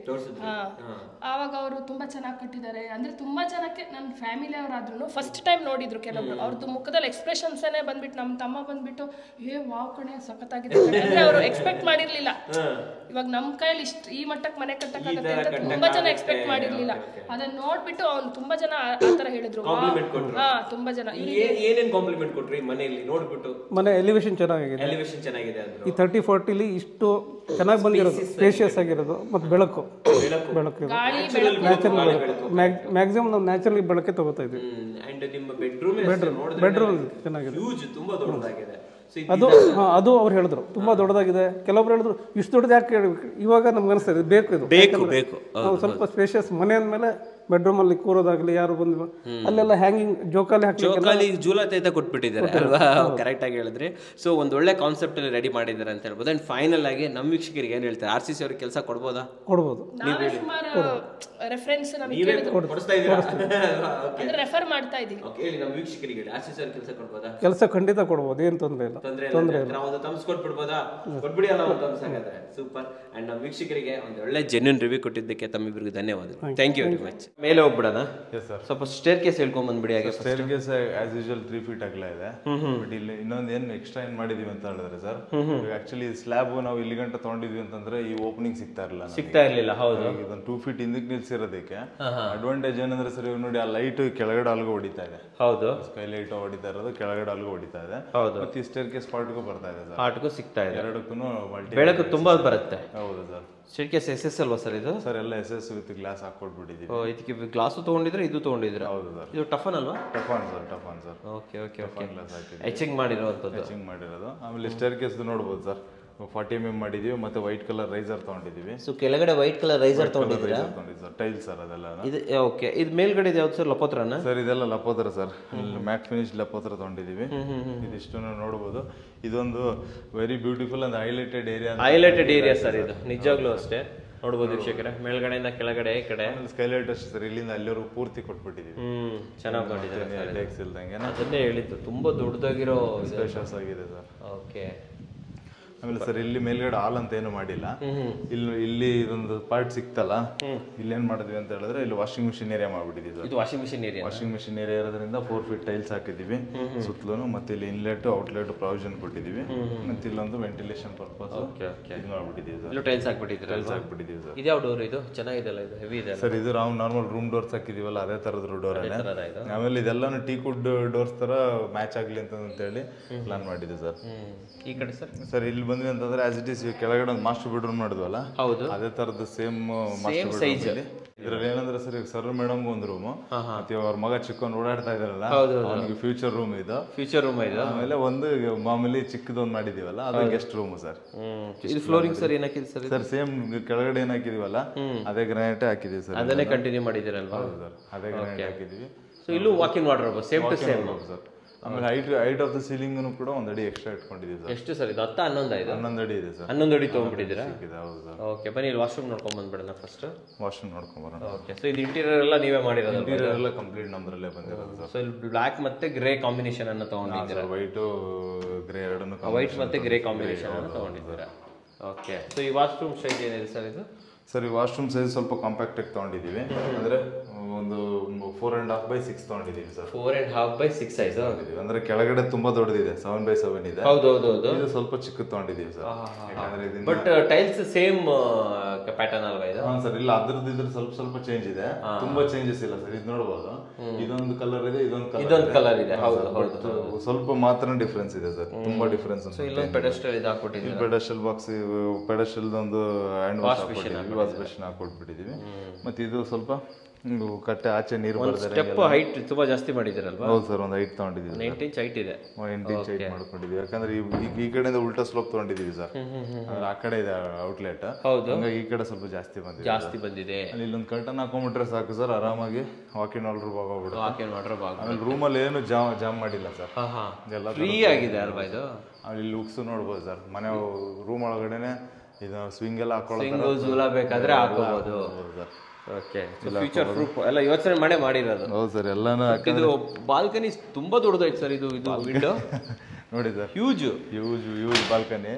Speaker 4: ಆವಾಗ ಅವರು ತುಂಬಾ ಚೆನ್ನಾಗಿ ಕಟ್ಟಿದ್ದಾರೆ. ಅಂದ್ರೆ ತುಂಬಾ ಜನಕ್ಕೆ ನನ್ನ ಫ್ಯಾಮಿಲಿ ಅವರಾದ್ರೂ ಫಸ್ಟ್ ಟೈಮ್ ನೋಡಿದ್ರು. ಕೆಲವರು ಅವ್ರದ್ದು ಮುಖದಲ್ಲಿ ಎಕ್ಸ್ಪ್ರೆಷನ್ಸೇ ಬಂದ್ಬಿಟ್ಟು, ನಮ್ಮ ತಮ್ಮ ಬಂದ್ಬಿಟ್ಟು ವಾವ್ ಕಣೆ ಸಖತ್ತಾಗಿದೆ ಅಂದ್ರೆ ಅವರು ಎಕ್ಸ್ಪೆಕ್ಟ್ ಮಾಡಿರ್ಲಿಲ್ಲ. ಇವಾಗ ನಮ್ಮ ಕೈಯಲ್ಲಿ ಈ ಮಟ್ಟಕ್ಕೆ ಮನೆ ಕಟ್ಟಕ್ಕಾಗತ್ತೆ ಅಂತ ತುಂಬಾ ಜನ ಎಕ್ಸ್ಪೆಕ್ಟ್ ಮಾಡಿರ್ಲಿಲ್ಲ. ಅದನ್ನ ನೋಡ್ಬಿಟ್ಟು ಅವ್ನು ತುಂಬಾ ಜನ ಆ ತರ ಹೇಳಿದ್ರು. ತುಂಬಾ ಜನ
Speaker 1: ಏನೇನ್ ಕಾಂಪ್ಲಿಮೆಂಟ್ ಕೊಟ್ರಿ ಮನೆಯಲ್ಲಿ ನೋಡ್ಬಿಟ್ಟು?
Speaker 3: ಮನೆ ಎಲಿವೇಶನ್ ಚೆನ್ನಾಗಿದೆ
Speaker 1: ಅಂದ್ರು.
Speaker 3: ಈ 30-40 ಇಷ್ಟು ಚೆನ್ನಾಗಿ ಬಂದಿರೋದು, ಸ್ಪೇಷಿಯಸ್ ಆಗಿರೋದು, ಮತ್ತು ಬೆಳಕು ನ್ಯಾಚುರಲ್ ಬೆಳಕು, ಮ್ಯಾಕ್ಸಿಮಮ್ ನಾವು ನ್ಯಾಚುರಲ್ ಬೆಳಕೆ ತಗೋತಾ ಇದ್ವಿ. ಬೆಡ್ರೂಮ್ ಚೆನ್ನಾಗಿದೆ,
Speaker 1: ತುಂಬಾ ದೊಡ್ಡದಾಗಿದೆ.
Speaker 3: ಅದು ಅವ್ರು ಹೇಳಿದ್ರು ತುಂಬಾ ದೊಡ್ಡದಾಗಿದೆ. ಕೆಲವೊಬ್ರು ಹೇಳಿದ್ರು ಇಷ್ಟು ದೊಡ್ಡದು ಯಾಕೆ ಹೇಳ್ಬೇಕು, ಇವಾಗ ನಮ್ಗೆ ಅನಿಸ್ತದೆ ಬೇಕು. ನಾವು ಸ್ವಲ್ಪ ಸ್ಪೇಷಿಯಸ್ ಮನೆ ಅಂದಮೇಲೆ ಬೆಡ್ರೂಮ್ ಅಲ್ಲಿ ಕೂರೋದಾಗ್ಲಿ, ಯಾರು ಬಂದು ಅಲ್ಲೆಲ್ಲ ಹ್ಯಾಂಗಿಂಗ್ ಜೋಕಾಲಿ
Speaker 1: ಜೂಲತೆ ಕೊಟ್ಬಿಟ್ಟಿದ್ದಾರೆ ಅಲ್ವಾ? ಕರೆಕ್ಟ್ ಆಗಿ ಹೇಳಿದ್ರಿ. ಸೊ ಒಂದು ಒಳ್ಳೆ ಕಾನ್ಸೆಪ್ಟ್ ಅಲ್ಲಿ ರೆಡಿ ಮಾಡಿದ್ದಾರೆ ಅಂತ ಹೇಳ್ಬೋದು. ಅಂಡ್ ಫೈನಲ್ ಆಗಿ ನಮ್ಮ ವೀಕ್ಷಕರಿಗೆ ಏನ್ ಹೇಳ್ತಾರೆ, RCC ಅವ್ರಿಗೆ ಕೆಲಸ ಕೊಡ್ಬೋದು?
Speaker 4: ರೆಫರೆನ್ಸ್ ರೆಫರ್ ಮಾಡ್ತಾ ಇದೀವಿ.
Speaker 1: ನಮ್ಮ ವೀಕ್ಷಕರಿಗೆ RCC ಅವ್ರಿಗೆ ಕೆಲಸ ಕೊಡ್ಬೋದಾ?
Speaker 3: ಕೆಲಸ ಖಂಡಿತ ಕೊಡ್ಬೋದು, ಏನು ತೊಂದರೆ ಇಲ್ಲ.
Speaker 1: ಸೂಪರ್. ಅಂಡ್ ನಮ್ಮ ವೀಕ್ಷಕರಿಗೆ ಒಂದು ಒಳ್ಳೆ ಜೆನ್ಯೂನ್ ರಿವ್ಯೂ ಕೊಟ್ಟಿದ್ದಕ್ಕೆ ತಮ್ಮಿಬ್ಬರಿಗೂ ಧನ್ಯವಾದಗಳು. Thank you very much. ಮೇಲೆ ಹೋಗ್ಬಿಡೋಣ. ಸ್ವಲ್ಪ ಸ್ಟೇರ್ ಕೇಸ್ ಹೇಳ್ಕೊಂಡ್ ಬಂದ್ಬಿಡಿ.
Speaker 2: Staircase as usual 3 feet ಅಗಲ ಇದೆ. ಬಟ್ ಇಲ್ಲಿ ಇನ್ನೊಂದು ಏನು ಎಕ್ಸ್ಟ್ರಾ ಏನ್ ಮಾಡಿದೀವಿ ಅಂತ ಹೇಳಿದ್ರೆ ಸರ್, ಆಕ್ಚುಲಿ ಸ್ಲ್ಯಾಬ್ ನಾವು ಇಲ್ಲಿ ಗಂಟ ತಗೊಂಡಿದ್ವಿ ಅಂತಂದ್ರೆ ಈ ಓಪನಿಂಗ್ ಸಿಗ್ತಾ ಇರಲಿಲ್ಲ. ಹೌದು, ಇದೊಂದು 2 ಫೀಟ್ ಹಿಂದಕ್ಕೆ ನಿಲ್ಸಿರೋದಕ್ಕೆ ಅಡ್ವಾಂಟೇಜ್ ಏನಂದ್ರೆ ಸರ್, ಇವಾಗ ನೋಡಿ ಆ ಲೈಟ್ ಕೆಳಗಡೆ ಅಲ್ಗೂ ಹೊಡಿತಾ ಇದೆ. ಹೌದು, ಸ್ಕೈ ಲೈಟ್ ಹೊಡಿತಾ ಇರೋದು ಕೆಳಗಡೆ ಅಲ್ಗೂ ಹೊಡಿತಾ ಇದೆ. ಮತ್ತೆ ಈ ಸ್ಟೇರ್ ಕೇಸ್ ಪಾರ್ಟ್ಗೂ ಬರ್ತಾ ಇದೆ ಸರ್,
Speaker 1: ಪಾರ್ಟ್ಗೂ ಸಿಗ್ತಾ ಇದೆ.
Speaker 2: ಎರಡಕ್ಕೂ
Speaker 1: ಬೆಳಕು ತುಂಬಾ ಬರುತ್ತೆ.
Speaker 2: ಹೌದು ಸರ್.
Speaker 1: ಸ್ಟೇರ್ ಕೇಸ್ SS ಅಲ್ವಾ ಸರ್ ಇದು?
Speaker 2: ಸರ್ ಎಲ್ಲ SS ವಿತ್ ಗ್ಲಾಸ್ ಹಾಕೊಟ್ಬಿಟ್ಟಿದ್ದೀವಿ.
Speaker 1: ಇದಕ್ಕೆ ಗ್ಲಾಸ್ ತಗೊಂಡಿದ್ರೆ ಇದು ತಗೊಂಡಿದ್ರೆ?
Speaker 2: ಹೌದು ಸರ್.
Speaker 1: ಇದು ಟಫನ್ ಅಲ್ವಾ?
Speaker 2: ಟಫನ್ ಸರ್.
Speaker 1: ಓಕೆ. ಗ್ಲಾಸ್ ಹಾಕಿದ್ದೀವಿ, ಎಚಿಂಗ್ ಮಾಡಿರೋದು. ಆಮೇಲೆ
Speaker 2: ಸ್ಟೇರ್ ಕೇಸ್ ನೋಡ್ಬೋದು ಸರ್, 40 mm ಮಾಡಿದೀವಿ. ಮತ್ತೆ ವೈಟ್ ಕಲರ್ ರೈಸರ್ ತಗೊಂಡಿದೀವಿ.
Speaker 1: ಸೊ ಕೆಳಗಡೆ ವೈಟ್ ಕಲರ್ ರೈಸರ್ ತಗೊಂಡಿದ್ದೀರಾ?
Speaker 2: ಟೈಲ್ ಸರ್ ಅದೆಲ್ಲ.
Speaker 1: ಓಕೆ. ಇದು ಮೇಲ್ಗಡೆ ಯಾವ್ದು ಸರ್, ಲಪೋತ್ರನ?
Speaker 2: ಸರ್ ಇದೆಲ್ಲ ಲಪೋತ್ರ ಸರ್, ಮ್ಯಾಟ್ ಫಿನಿಶ್ ಲಪೋತ್ರ ತಗೊಂಡಿದೀವಿ. ಇದಿಷ್ಟು ನೋಡಬಹುದು. ಇದೊಂದು very beautiful and highlighted area
Speaker 1: sir. ಇದು ನಿಜವಾಗ್ಲೂ ಅಷ್ಟೇ ನೋಡ್ಬೋದು ವೀಕ್ಷಕರೇ, ಮೇಲ್ಗಡೆಯಿಂದ ಕೆಳಗಡೆ ಈ ಕಡೆ
Speaker 2: ಸ್ಕೈಲೈಟ್ ಅಷ್ಟೇ ಸರ್, ಇಲ್ಲಿಂದ ಅಲ್ಲಿವರೆಗೂ ಪೂರ್ತಿ ಕೊಟ್ಬಿಟ್ಟಿದೀವಿ.
Speaker 1: ಚೆನ್ನಾಗಿ ಮಾಡಿದ್ದಾರೆ.
Speaker 2: ಇಲ್ದಂಗೆ
Speaker 1: ಅದನ್ನೇ ಹೇಳಿದ್ದು, ತುಂಬಾ ದೊಡ್ಡದಾಗಿರೋ
Speaker 2: ಸ್ಪೇಷಿಯಸ್ ಆಗಿದೆ ಸರ್.
Speaker 1: ಓಕೆ.
Speaker 2: ಆಮೇಲೆ ಸರ್ ಇಲ್ಲಿ ಮೇಲ್ಗಡೆ ಹಾಲ್ ಅಂತ ಏನು ಮಾಡಿಲ್ಲ. ಇಲ್ಲಿ ಇದೊಂದು ಪಾರ್ಟ್ ಸಿಕ್ತಲ್ಲ, ಇಲ್ಲಿ ಏನ್ ಮಾಡಿದ್ವಿ ಅಂತ ಹೇಳಿದ್ರೆ ಇಲ್ಲಿ ವಾಷಿಂಗ್ ಮಿಷಿನ್ ಏರಿಯಾ ಮಾಡ್ಬಿಟ್ಟಿದ್ವಿ.
Speaker 1: ಇದು ವಾಷಿಂಗ್ ಮಿಷಿನ್ ಏರಿಯಾ
Speaker 2: ಇರೋದ್ರಿಂದ 4 ಫೀಟ್ ಟೈಲ್ಸ್ ಹಾಕಿದೀವಿ ಸುತ್ತಲೂ. ಮತ್ತೆ ಇಲ್ಲಿ ಇನ್ಲೆಟ್ ಔಟ್ಲೆಟ್ ಪ್ರಾವಿಷನ್ ಕೊಟ್ಟಿದೀವಿ. ಮತ್ತೆ ಇಲ್ಲೊಂದು ವೆಂಟಿಲೇಷನ್ ಪರ್ಪಸ್ ಇದು ಮಾಡ್ಬಿಟ್ಟಿದೀವಿ ಸರ್.
Speaker 1: ಟೈಲ್ಸ್ ಹಾಕ್ಬಿಟ್ಟಿದ್ದೀವಿ
Speaker 2: ಸರ್.
Speaker 1: ಇದ್ಯಾವ ಡೋರ್ ಇದು? ಚೆನ್ನಾಗಿದೆಲ್ಲ, ಇದು ಹೆವಿ ಇದೆ
Speaker 2: ಸರ್. ಇದು ನಾವು ನಾರ್ಮಲ್ ರೂಮ್ ಡೋರ್ಸ್ ಹಾಕಿದೀವಲ್ಲ, ಅದೇ ತರದ ಡೋರ್. ಆಮೇಲೆ ಇದೆಲ್ಲಾನು ಟೀಕ್ವುಡ್ ಡೋರ್ಸ್ ತರ ಮ್ಯಾಚ್ ಆಗ್ಲಿ ಅಂತ ಹೇಳಿ ಪ್ಲಾನ್ ಮಾಡಿದ್ವಿ ಸರ್.
Speaker 1: ಈ ಕಡೆ ಸರ್
Speaker 2: ಇಲ್ಲಿ ಬಂದ್ವಿ ಅಂತಂದ್ರೆ ಆಸ್ ಇಟ್ ಈಸ್ ಕೆಳಗಡೆ ಒಂದು ಮಾಸ್ಟರ್ ಬೆಡ್ರೂಮ್ ಮಾಡಿದ್ವಲ್ಲ,
Speaker 1: ಹೌದು,
Speaker 2: ಅದೇ ತರದ್ದು ಸೇಮ್ ಮಾಸ್ಟರ್ ಬೆಡ್ರೂಮ್. ಇದ್ರಲ್ಲಿ ಏನಂದ್ರೆ ಸರ್, ಸರ್ ಮೇಡಮ್ ಒಂದು ರೂಮ್, ಮತ್ತೆ ಅವ್ರ ಮಗ ಚಿಕ್ಕವನ್ ಓಡಾಡ್ತಾ ಇದಾರಲ್ಲ ಅವನಿಗೆ ಫ್ಯೂಚರ್ ರೂಮ್ ಇದು. ಆಮೇಲೆ ಒಂದು ಮಾಮೂಲಿ ಚಿಕ್ಕದೊಂದು ಮಾಡಿದೀವಲ್ಲ ಅದು ಗೆಸ್ಟ್ ರೂಮ್ ಸರ್.
Speaker 1: ಇದು ಫ್ಲೋರಿಂಗ್ ಸರ್ ಏನಾಕಿದೆ ಸರ್?
Speaker 2: ಸರ್ ಸೇಮ್ ಕೆಳಗಡೆ ಏನ್ ಹಾಕಿದೀವಲ್ಲ ಅದೇ ಗ್ರಾನೈಟ್ ಹಾಕಿದೀವಿ ಸರ್.
Speaker 1: ಅದನ್ನೇ ಕಂಟಿನ್ಯೂ ಮಾಡಿದಿರಲ್ವಾ?
Speaker 2: ಹೌದು ಸರ್, ಅದೇ ಗ್ರಾನೈಟ್ ಹಾಕಿದೀವಿ.
Speaker 1: ಸೊ ಇಲ್ಲೂ walking wardrobe same to same
Speaker 2: sir. ಆಮೇಲೆ ಹೈಟ್ ಆಫ್ ದ ಸೀಲಿಂಗ್ ಕೂಡ ಒಂದು ಅಡಿ ಎಕ್ಸ್ಟ್ರಾ ಇಟ್ಕೊಂಡಿದ್ದೀವಿ ಸರ್.
Speaker 1: ಎಷ್ಟು ಸರ್ ಇದು? 10 11 ಇದು
Speaker 2: 11 ಅಡಿ ಇದೆ ಸರ್.
Speaker 1: 11 ಅಡಿ ತೊಗೊಂಡ್ಬಿಟ್ಟಿದ್ದೀರಾ?
Speaker 2: ಹೌದು ಸರ್.
Speaker 1: ಓಕೆ, ಬನ್ನಿ ಇಲ್ಲಿ ವಾಶ್ರೂಮ್ ನೋಡ್ಕೊಂಡ್ ಬಂದ್ಬಿಡೋಣ ಫಸ್ಟ್.
Speaker 2: ವಾಶ್ರೂಮ್ ನೋಡ್ಕೊಂಡ್ ಬರೋಣ.
Speaker 1: ಓಕೆ, ಸೊ ಇದು ಇಂಟೀರಿಯರ್ ಎಲ್ಲ ನೀವೇ ಮಾಡಿರೋದು?
Speaker 2: ಇಂಟೀರಿಯರ್ ಎಲ್ಲ ಕಂಪ್ಲೀಟ್ ನಮ್ದ್ರಲ್ಲೇ ಬಂದಿರೋದು ಸರ್.
Speaker 1: ಸೊ ಇಲ್ಲಿ ಬ್ಲಾಕ್ ಮತ್ತೆ ಗ್ರೇ ಕಾಂಬಿನೇಷನ್ ಅನ್ನು ತಗೊಂಡಿದ್ದೀರಾ?
Speaker 2: ವೈಟ್ ಗ್ರೇ ಎರಡನ್ನು,
Speaker 1: ವೈಟ್ ಮತ್ತೆ ಗ್ರೇ ಕಾಂಬಿನೇಷನ್ ಅನ್ನು ತಗೊಂಡಿದ್ದೀರಾ. ಓಕೆ, ಸೊ ಈ ವಾಶ್ರೂಮ್ ಸೈಜ್ ಏನಿದೆ ಸರ್ ಇದು?
Speaker 2: ಸರ್ ಈ ವಾಶ್ರೂಮ್ ಸೈಜ್ ಸ್ವಲ್ಪ ಕಾಂಪ್ಯಾಕ್ಟ್ ಆಗಿ ತಗೊಂಡಿದ್ದೀವಿ. ಅಂದ್ರೆ ಒಂದು 4.5x6 ತಗೊಂಡಿದ್ದೀವಿ ಸರ್.
Speaker 1: 4.5x6 ಸೈಜ್
Speaker 2: ಅಂದ್ರೆ ಕೆಳಗಡೆ ತುಂಬಾ ದೊಡ್ಡದಿದೆ, 7x7 ಇದೆ.
Speaker 1: ಹೌದು, ಇದು
Speaker 2: ಸ್ವಲ್ಪ ಚಿಕ್ಕದು ತಗೊಂಡಿದ್ದೀವಿ ಸರ್. ಯಾಕಂದ್ರೆ
Speaker 1: ಬಟ್ ಟೈಲ್ಸ್ ಸೇಮ್ ಪ್ಯಾಟರ್ನ್ ಅಲ್ವಾ ಇದು?
Speaker 2: ಹಾ ಸರ್, ಇಲ್ಲ ಅದ್ರದ್ದು ಇದ್ರ ಸ್ವಲ್ಪ ಚೇಂಜ್ ಇದೆ, ತುಂಬಾ ಚೇಂಜಸ್ ಇಲ್ಲ ಸರ್. ಇದು ನೋಡಬಹುದು, ಇದೊಂದು ಕಲರ್ ಇದೆ, ಇದೊಂದು
Speaker 1: ಕಲರ್ ಇದೆ. ಹೌದು,
Speaker 2: ಸ್ವಲ್ಪ ಮಾತ್ರ ಡಿಫ್ರೆನ್ಸ್ ಇದೆ ಸರ್, ತುಂಬಾ ಡಿಫ್ರೆನ್ಸ್.
Speaker 1: ಇಲ್ಲೊಂದು ಪೆಡೆಸ್ಟಲ್ ಇದು ಹಾಕ್ಬಿಟ್ಟಿದ್ದೀವಿ,
Speaker 2: ಪೆಡೆಸ್ಟಲ್ ಬಾಕ್ಸ್, ಪೆಡೆಸ್ಟಲ್ ಒಂದು ಹ್ಯಾಂಡ್ ವಾಶ್ ಬೇಸಿನ್ ಹಾಕೊಟ್ಬಿಟ್ಟಿದೀವಿ. ಮತ್ತೆ ಇದು ಸ್ವಲ್ಪ ಕಟ್ಟೆ ಆಚೆ ನೀರು ಬರ್ತಾರೆ.
Speaker 1: ಸ್ಟೆಪ್ ಹೈಟ್ ತುಂಬಾ ಜಾಸ್ತಿ ಮಾಡಿದಿರಲ್ವಾ?
Speaker 2: ಹೌದು ಸರ್, ಒಂದು ಹೈಟ್ ತಗೊಂಡಿದ್ದೀವಿ,
Speaker 1: 9 ಇಂಚ್ ಹೈಟ್ ಇದೆ.
Speaker 2: 8 ಇಂಚ್ ಹೈಟ್ ಮಾಡ್ಕೊಂಡಿದ್ದೀವಿ. ಯಾಕಂದ್ರೆ ಈ ಕಡೆಯಿಂದ ಉಲ್ಟಾ ಸ್ಲೋಪ್ ತಗೊಂಡಿದ್ದೀವಿ ಸರ್, ಆ ಕಡೆ ಇದೆ ಔಟ್ಲೆಟ್, ಹಂಗಾಗಿ ಈ ಕಡೆ ಸ್ವಲ್ಪ ಜಾಸ್ತಿ ಬಂದಿದೆ. ಅಲ್ಲಿ ಇಲ್ಲೊಂದು ಕರ್ಟನ್ ಹಾಕೊಂಡ್ಬಿಟ್ರೆ ಸಾಕು ಸರ್, ಆರಾಮಾಗಿ ವಾಕಿಂಗ್ ವಾರ್ಡ್ರೋಬ್ ಆಗೋಗ್ಬಿಡುತ್ತೆ. ಆಮೇಲೆ ರೂಮಲ್ಲಿ ಏನು ಜಾಮ್ ಮಾಡಿಲ್ಲ ಸರ್, ಎಲ್ಲ
Speaker 1: ಫ್ರೀ ಆಗಿದೆ ಅಲ್ವಾ ಇದು?
Speaker 2: ಅಲ್ಲಿ ಲುಕ್ಸ್ ನೋಡ್ಬೋದು ಸರ್. ಮನೆ ರೂಮ್ ಒಳಗಡೆನೆ ಇದು ಸ್ವಿಂಗ್ ಎಲ್ಲ
Speaker 1: ಬೇಕಾದ್ರೆ ಹಾಕೋಬಹುದು. ಓಕೆ, ಫ್ಯೂಚರ್ ಪ್ರೂಫ್ ಎಲ್ಲ ಯೋಚನೆ ಮಾಡಿರೋದು.
Speaker 2: ಹೌದು ಸರ್, ಎಲ್ಲಾನು.
Speaker 1: ಇದು ಬಾಲ್ಕನಿ ತುಂಬಾ ದೊಡ್ಡದಾಯ್ತು ಸರ್. ಇದು ವಿಂಡೋ
Speaker 2: ನೋಡಿ ಸರ್,
Speaker 1: ಹ್ಯೂಜ್
Speaker 2: ಬಾಲ್ಕನಿ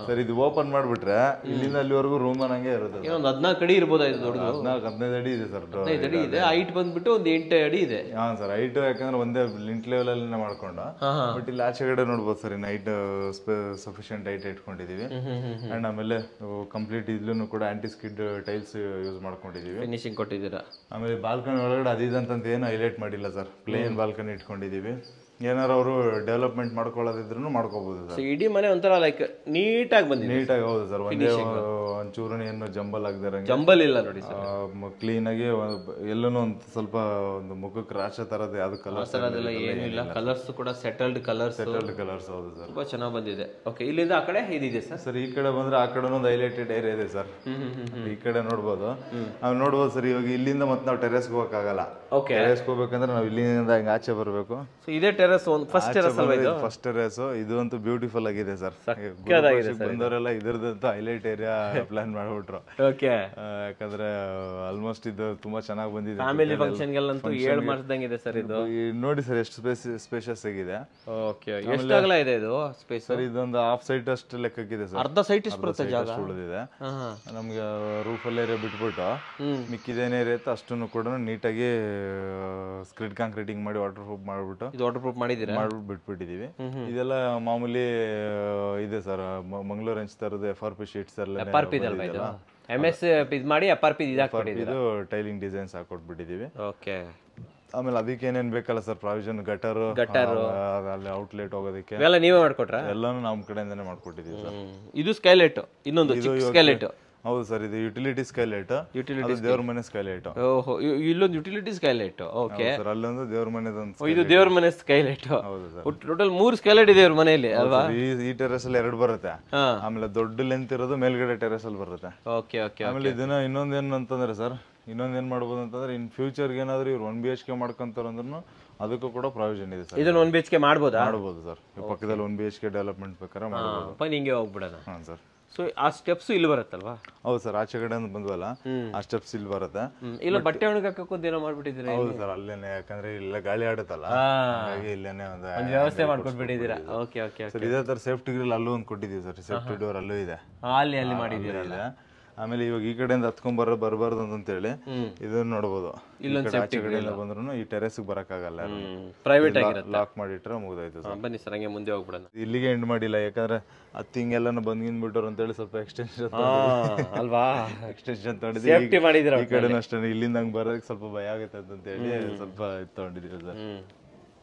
Speaker 2: ಸರ್. ಇದು ಓಪನ್ ಮಾಡ್ಬಿಟ್ರೆ ಇಲ್ಲಿಂದ ಅಲ್ಲಿವರೆಗೂ ರೂಮ್ ಅನ್ನಂಗೆ ಇರುತ್ತೆ.
Speaker 1: ಒಂದು 14 ಅಡಿ ಇರ್ಬೋದು ಇದು ದೊಡ್ಡದು.
Speaker 2: 15 ಅಡಿ ಇದೆ ಸರ್.
Speaker 1: 15 ಅಡಿ ಇದೆ. ಹೈಟ್ ಬಂದ್ಬಿಟ್ಟು ಒಂದು 8 ಅಡಿ ಇದೆ.
Speaker 2: ಹಾ ಸರ್, ಹೈಟ್ ಯಾಕಂದ್ರೆ ಒಂದೇ ಲಿಂಟ್ ಲೆವೆಲ್ ಅಲ್ಲಿ ಮಾಡ್ಕೊಂಡು, ಬಟ್ ಇಲ್ಲಿ ಆಚೆ ಕಡೆ ನೋಡ್ಬೋದು ಸರ್, ಇನ್ನು ಹೈಟ್ ಸಫಿಶಿಯಂಟ್ ಹೈಟ್ ಇಟ್ಕೊಂಡಿದೀವಿ. ಅಂಡ್ ಆಮೇಲೆ ಕಂಪ್ಲೀಟ್ ಇಲ್ಲೂ ಕೂಡ ಆಂಟಿ ಸ್ಕಿಡ್ ಟೈಲ್ಸ್ ಯೂಸ್ ಮಾಡ್ಕೊಂಡಿದೀವಿ,
Speaker 1: ಫಿನಿಶಿಂಗ್ ಕೊಟ್ಟಿದ್ದೀರಾ.
Speaker 2: ಆಮೇಲೆ ಬಾಲ್ಕನಿ ಒಳಗಡೆ ಅದಿದಂತ ಏನು ಹೈಲೈಟ್ ಮಾಡಿಲ್ಲ ಸರ್, ಪ್ಲೇನ್ ಬಾಲ್ಕನಿ ಇಟ್ಕೊಂಡಿದೀವಿ. ಏನಾರು ಅವರು ಡೆವಲಪ್ಮೆಂಟ್ ಮಾಡ್ಕೊಳ್ಳೋದಿದ್ರು ಮಾಡ್ಕೋಬಹುದು ಸರ್.
Speaker 1: ಇಡೀ ಮನೆ ಒಂಥರ ಲೈಕ್ ನೀಟಾಗಿ ಬಂದಿದೆ.
Speaker 2: ನೀಟಾಗಿ, ಹೌದು ಸರ್. ಒಂಚೂರು ಏನು ಜಂಬಲ್ ಆಗದಿರಂಗೆ,
Speaker 1: ಜಂಬಲ್ ಇಲ್ಲ ನೋಡಿ ಸರ್,
Speaker 2: ಕ್ಲೀನ್ ಆಗಿ. ಎಲ್ಲನೂ ಒಂದು ಸ್ವಲ್ಪ ಒಂದು ಮುಖಕ್ಕೆ ರಾಶ ತರದ್ ಯಾವ್ದು ಕಲರ್ಸ್
Speaker 1: ಏನಿಲ್ಲ. ಕಲರ್ಸ್ ಕೂಡ ಸೆಟಲ್ಡ್ ಕಲರ್ಸ್.
Speaker 2: ಹೌದು ಸರ್,
Speaker 1: ತುಂಬಾ ಚೆನ್ನಾಗಿ ಬಂದಿದೆ. ಓಕೆ, ಇಲ್ಲಿಂದ ಆ ಕಡೆ ಇದಿದೆ ಸರ್.
Speaker 2: ಸರ್ ಈ ಕಡೆ ಬಂದ್ರೆ ಆ ಕಡೆ ಒಂದು ಹೈಲೈಟೆಡ್ ಏರಿಯಾ ಇದೆ ಸರ್. ಈ ಕಡೆ ನೋಡ್ಬೋದು, ನಾವು ನೋಡ್ಬೋದು ಸರ್. ಇವಾಗ ಇಲ್ಲಿಂದ ಮತ್ತೆ ನಾವು ಟೆರೆಸ್ಗೆ ಹೋಗಕ್ಕಾಗಲ್ಲ. ಟೆರೆಸ್ಗೆ ಹೋಗ್ಬೇಕಂದ್ರೆ ನಾವು ಇಲ್ಲಿಂದ ಹಿಂಗ ಆಚೆ ಬರಬೇಕು.
Speaker 1: ಇದೇ ಟೆರೆಸ್ ಫಸ್ಟ್ ಟೆರೆಸ್ ಅಲ್ವಾ ಇದು?
Speaker 2: ಫಸ್ಟ್ ಟೆರೆಸ್ ಇದು ಅಂತೂ ಬ್ಯೂಟಿಫುಲ್ ಆಗಿದೆ ಸರ್. ಬಂದವರೆಲ್ಲ ಇದ್ರದಂತೂ ಹೈಲೈಟ್ ಏರಿಯಾ ಪ್ಲಾನ್ ಮಾಡ್ಬಿಟ್ರು.
Speaker 1: ಓಕೆ,
Speaker 2: ಯಾಕಂದ್ರೆ ಆಲ್ಮೋಸ್ಟ್ ಇದು ತುಂಬಾ ಚೆನ್ನಾಗಿ ಬಂದಿದೆ.
Speaker 1: ಫ್ಯಾಮಿಲಿ ಫಂಕ್ಷನ್ ಗೆಲ್ಲಂತೂ 7 ಮಾರ್ಕ್ಸ್ದಂಗಿದೆ ಸರ್ ಇದು.
Speaker 2: ನೋಡಿ ಸರ್ ಎಷ್ಟು ಸ್ಪೇಷಿಯಸ್ ಆಗಿದೆ.
Speaker 1: ಓಕೆ, ಎಷ್ಟು ಅಗಲ ಇದೆ ಇದು ಸ್ಪೇಸ್
Speaker 2: ಸರ್? ಇದೊಂದು ಹಾಫ್ ಸೈಟ್ ಅಷ್ಟು ಲೆಕ್ಕಕ್ಕಿದೆ ಸರ್.
Speaker 1: ಅರ್ಧ ಸೈಟ್ ಇಷ್ಟು ಬರುತ್ತೆ ಜಾಗ
Speaker 2: ಉಳಿದಿದೆ. ನಮ್ಗೆ ರೂಫಲ್ ಏರಿಯಾ ಬಿಟ್ಬಿಟ್ಟು ಮಿಕ್ಕಿದೇನೇ ಏರಿಯಾ ಇತ್ತು ಅಷ್ಟನ್ನು ಕೂಡ ನೀಟಾಗಿ ಸ್ಕ್ರಿಡ್ ಕಾಂಕ್ರೀಟಿಂಗ್ ಮಾಡಿ ವಾಟರ್ ಪ್ರೂಫ್ ಮಾಡ್ಬಿಟ್ಟು,
Speaker 1: ಇದು ವಾಟರ್ ಪ್ರೂಫ್ ಮಾಡಿಬಿಟ್ಟು
Speaker 2: ಬಿಟ್ಬಿಟ್ಟಿದೀವಿ. ಇದೆಲ್ಲ ಮಾಮೂಲಿ ಇದೆ ಸರ್, ಮಂಗಳೂರು ಹೆಂಚ್ ತರದ FRP ಶೀಟ್ಸ್ ಎಲ್ಲ
Speaker 1: MS ಇದು ಮಾಡಿ FRP
Speaker 2: ಇದು ಟೈಲಿಂಗ್ ಡಿಸೈನ್ಸ್ ಹಾಕೊಟ್ಬಿಟ್ಟಿದೀವಿ.
Speaker 1: ಓಕೆ,
Speaker 2: ಆಮೇಲೆ ಅದಕ್ಕೆ ಏನೇನ್ ಬೇಕಲ್ಲ ಸರ್, ಪ್ರಾವಿಷನ್ ಗಟರ್ ಅಲ್ಲಿ ಔಟ್ಲೆಟ್ ಹೋಗೋದಕ್ಕೆ
Speaker 1: ಎಲ್ಲ ನೀವೇ ಮಾಡ್ಕೊಟ್ರ?
Speaker 2: ಎಲ್ಲಾನು ನಮ್ಮ ಕಡೆಯಿಂದಾನೆ ಮಾಡ್ಕೊಟ್ಟಿದೀವಿ ಸರ್.
Speaker 1: ಇದು ಸ್ಕೈಲೈಟ್, ಇನ್ನೊಂದು ಸ್ಕೈಲೈಟ್.
Speaker 2: ಹೌದು ಸರ್, ಇದು ಯುಟಿಲಿಟಿ ಸ್ಕೈಲೈಟ್, ದೇವ್ರ ಮನೆ ಸ್ಕೈಲೈಟ್.
Speaker 1: ಓಹೋ, ಇಲ್ಲೊಂದು ಯುಟಿಲಿಟಿ ಸ್ಕೈಲೈಟ್. ಓಕೆ
Speaker 2: ಸರ್, ಅಲ್ಲೊಂದು ದೇವ್ರ ಮನೆದೊಂದು,
Speaker 1: ಇದು ದೇವ್ರ ಮನೆ ಸ್ಕೈಲೈಟ್.
Speaker 2: ಹೌದು ಸರ್,
Speaker 1: ಟೋಟಲ್ 3 ಸ್ಕೈಲೈಟ್ ಇದೆ ಇವ್ರ ಮನೆಯಲ್ಲಿ ಅಲ್ವಾ?
Speaker 2: ಈ ಟೆರೆಸ್ ಅಲ್ಲಿ 2 ಬರುತ್ತೆ. ಆಮೇಲೆ ದೊಡ್ಡ ಲೆಂತ್ ಇರೋದು ಮೇಲ್ಗಡೆ ಟೆರೆಸ್ ಅಲ್ಲಿ ಬರುತ್ತೆ.
Speaker 1: Okay okay.
Speaker 2: ಆಮೇಲೆ ಇದನ್ನ ಇನ್ನೊಂದೇನು ಅಂತಂದ್ರೆ ಸರ್, ಇನ್ನೊಂದೇನ್ ಮಾಡ್ಬೋದು ಅಂತಂದ್ರೆ, ಇನ್ ಫ್ಯೂಚರ್ ಏನಾದ್ರು ಇವ್ರು 1 BHK ಮಾಡ್ಕೊಂತಾರಂದ್ರೂ ಅದಕ್ಕೂ ಕೂಡ ಪ್ರಾವಿಷನ್ ಇದೆ ಸರ್.
Speaker 1: ಇದನ್ನ 1 BHK ಮಾಡ್ಬೋದು
Speaker 2: ಸರ್. ಪಕ್ಕದಲ್ಲಿ 1 BHK ಡೆವಲಪ್ಮೆಂಟ್ ಬೇಕಾದ್ರೆ ಮಾಡ್ಬೋದು.
Speaker 1: ಹಿಂಗೆ ಹೋಗ್ಬಿಡೋಣ.
Speaker 2: ಹಾ ಸರ್.
Speaker 1: ಸೊ ಆ ಸ್ಟೆಪ್ಸ್ ಇಲ್ಲಿ ಬರುತ್ತಲ್ವಾ?
Speaker 2: ಹೌದು ಸರ್, ಆಚೆ ಕಡೆ ಬಂದ್ವಲ್ಲ ಆ ಸ್ಟೆಪ್ಸ್ ಇಲ್ಲಿ ಬರುತ್ತೆ.
Speaker 1: ಇಲ್ಲ ಬಟ್ಟೆ ಒಣಗಾಕೋದು ಏನೋ ಮಾಡ್ಬಿಟ್ಟಿದ್ದೀರಾ?
Speaker 2: ಹೌದು ಸರ್, ಅಲ್ಲೇನೆ. ಯಾಕಂದ್ರೆ ಇಲ್ಲ ಗಾಳಿ ಆಡುತ್ತಲ್ಲ, ಹಾಗಾಗಿ ಇಲ್ಲೇನೆ ಒಂದು
Speaker 1: ವ್ಯವಸ್ಥೆ ಮಾಡ್ಕೊಟ್ಬಿಟ್ಟಿದ್ದೀರಾ. Okay okay
Speaker 2: sir. ಇದೇ ತರ ಸೇಫ್ಟಿ ಗ್ರಿಲ್ ಅಲ್ಲೂ ಒಂದು ಕೊಟ್ಟಿದ್ದೀವಿ ಸರ್, ಸೇಫ್ಟಿ ಡೋರ್ ಅಲ್ಲೂ ಇದೆ.
Speaker 1: ಅಲ್ಲಿ ಮಾಡಿದ್ದೀರಾ?
Speaker 2: ಆಮೇಲೆ ಇವಾಗ ಈ ಕಡೆಯಿಂದ ಹತ್ಕೊಂಡ್ ಬರಬಾರ್ದು ಅಂತೇಳಿ ಇದನ್ನ ನೋಡ್ಬೋದು. ಆಚೆ ಕಡೆಯಿಂದ ಬಂದ್ರು ಈ ಟೆರೆಸ್ ಬರಕ್ಕಾಗಲ್ಲ,
Speaker 1: ಪ್ರೈವೇಟ್ ಆಗಿರುತ್ತೆ,
Speaker 2: ಲಾಕ್ ಮಾಡಿಟ್ರೆ ಮುಗ್ದಾಯ್ತು ಸರ್.
Speaker 1: ಬನ್ನಿ ಸರ್, ಹಂಗೆ ಮುಂದೆ ಹೋಗ್ಬಿಡೋಣ.
Speaker 2: ಇಲ್ಲಿಗೆ ಎಂಡ್ ಮಾಡಿಲ್ಲ, ಯಾಕಂದ್ರೆ ಹತ್ತು ಹಿಂಗೆಲ್ಲ ಬಂದ್ಬಿಟ್ಟವ್ರು ಅಂತೇಳಿ ಸ್ವಲ್ಪ ಎಕ್ಸ್ಟೆನ್ಷನ್
Speaker 1: ಅಲ್ವಾ,
Speaker 2: ಎಕ್ಸ್ಟೆನ್ಷನ್
Speaker 1: ತಗೊಂಡಿದ್ದೀವಿ.
Speaker 2: ಈ ಕಡೆ ಅಷ್ಟೇ ಇಲ್ಲಿಂದ ಹಂಗೆ ಬರೋದಕ್ಕೆ ಸ್ವಲ್ಪ ಭಯ ಆಗುತ್ತೆ ಅಂತ ಹೇಳಿ ಸ್ವಲ್ಪ ತಗೊಂಡಿದ್ದೀವಿ ಸರ್.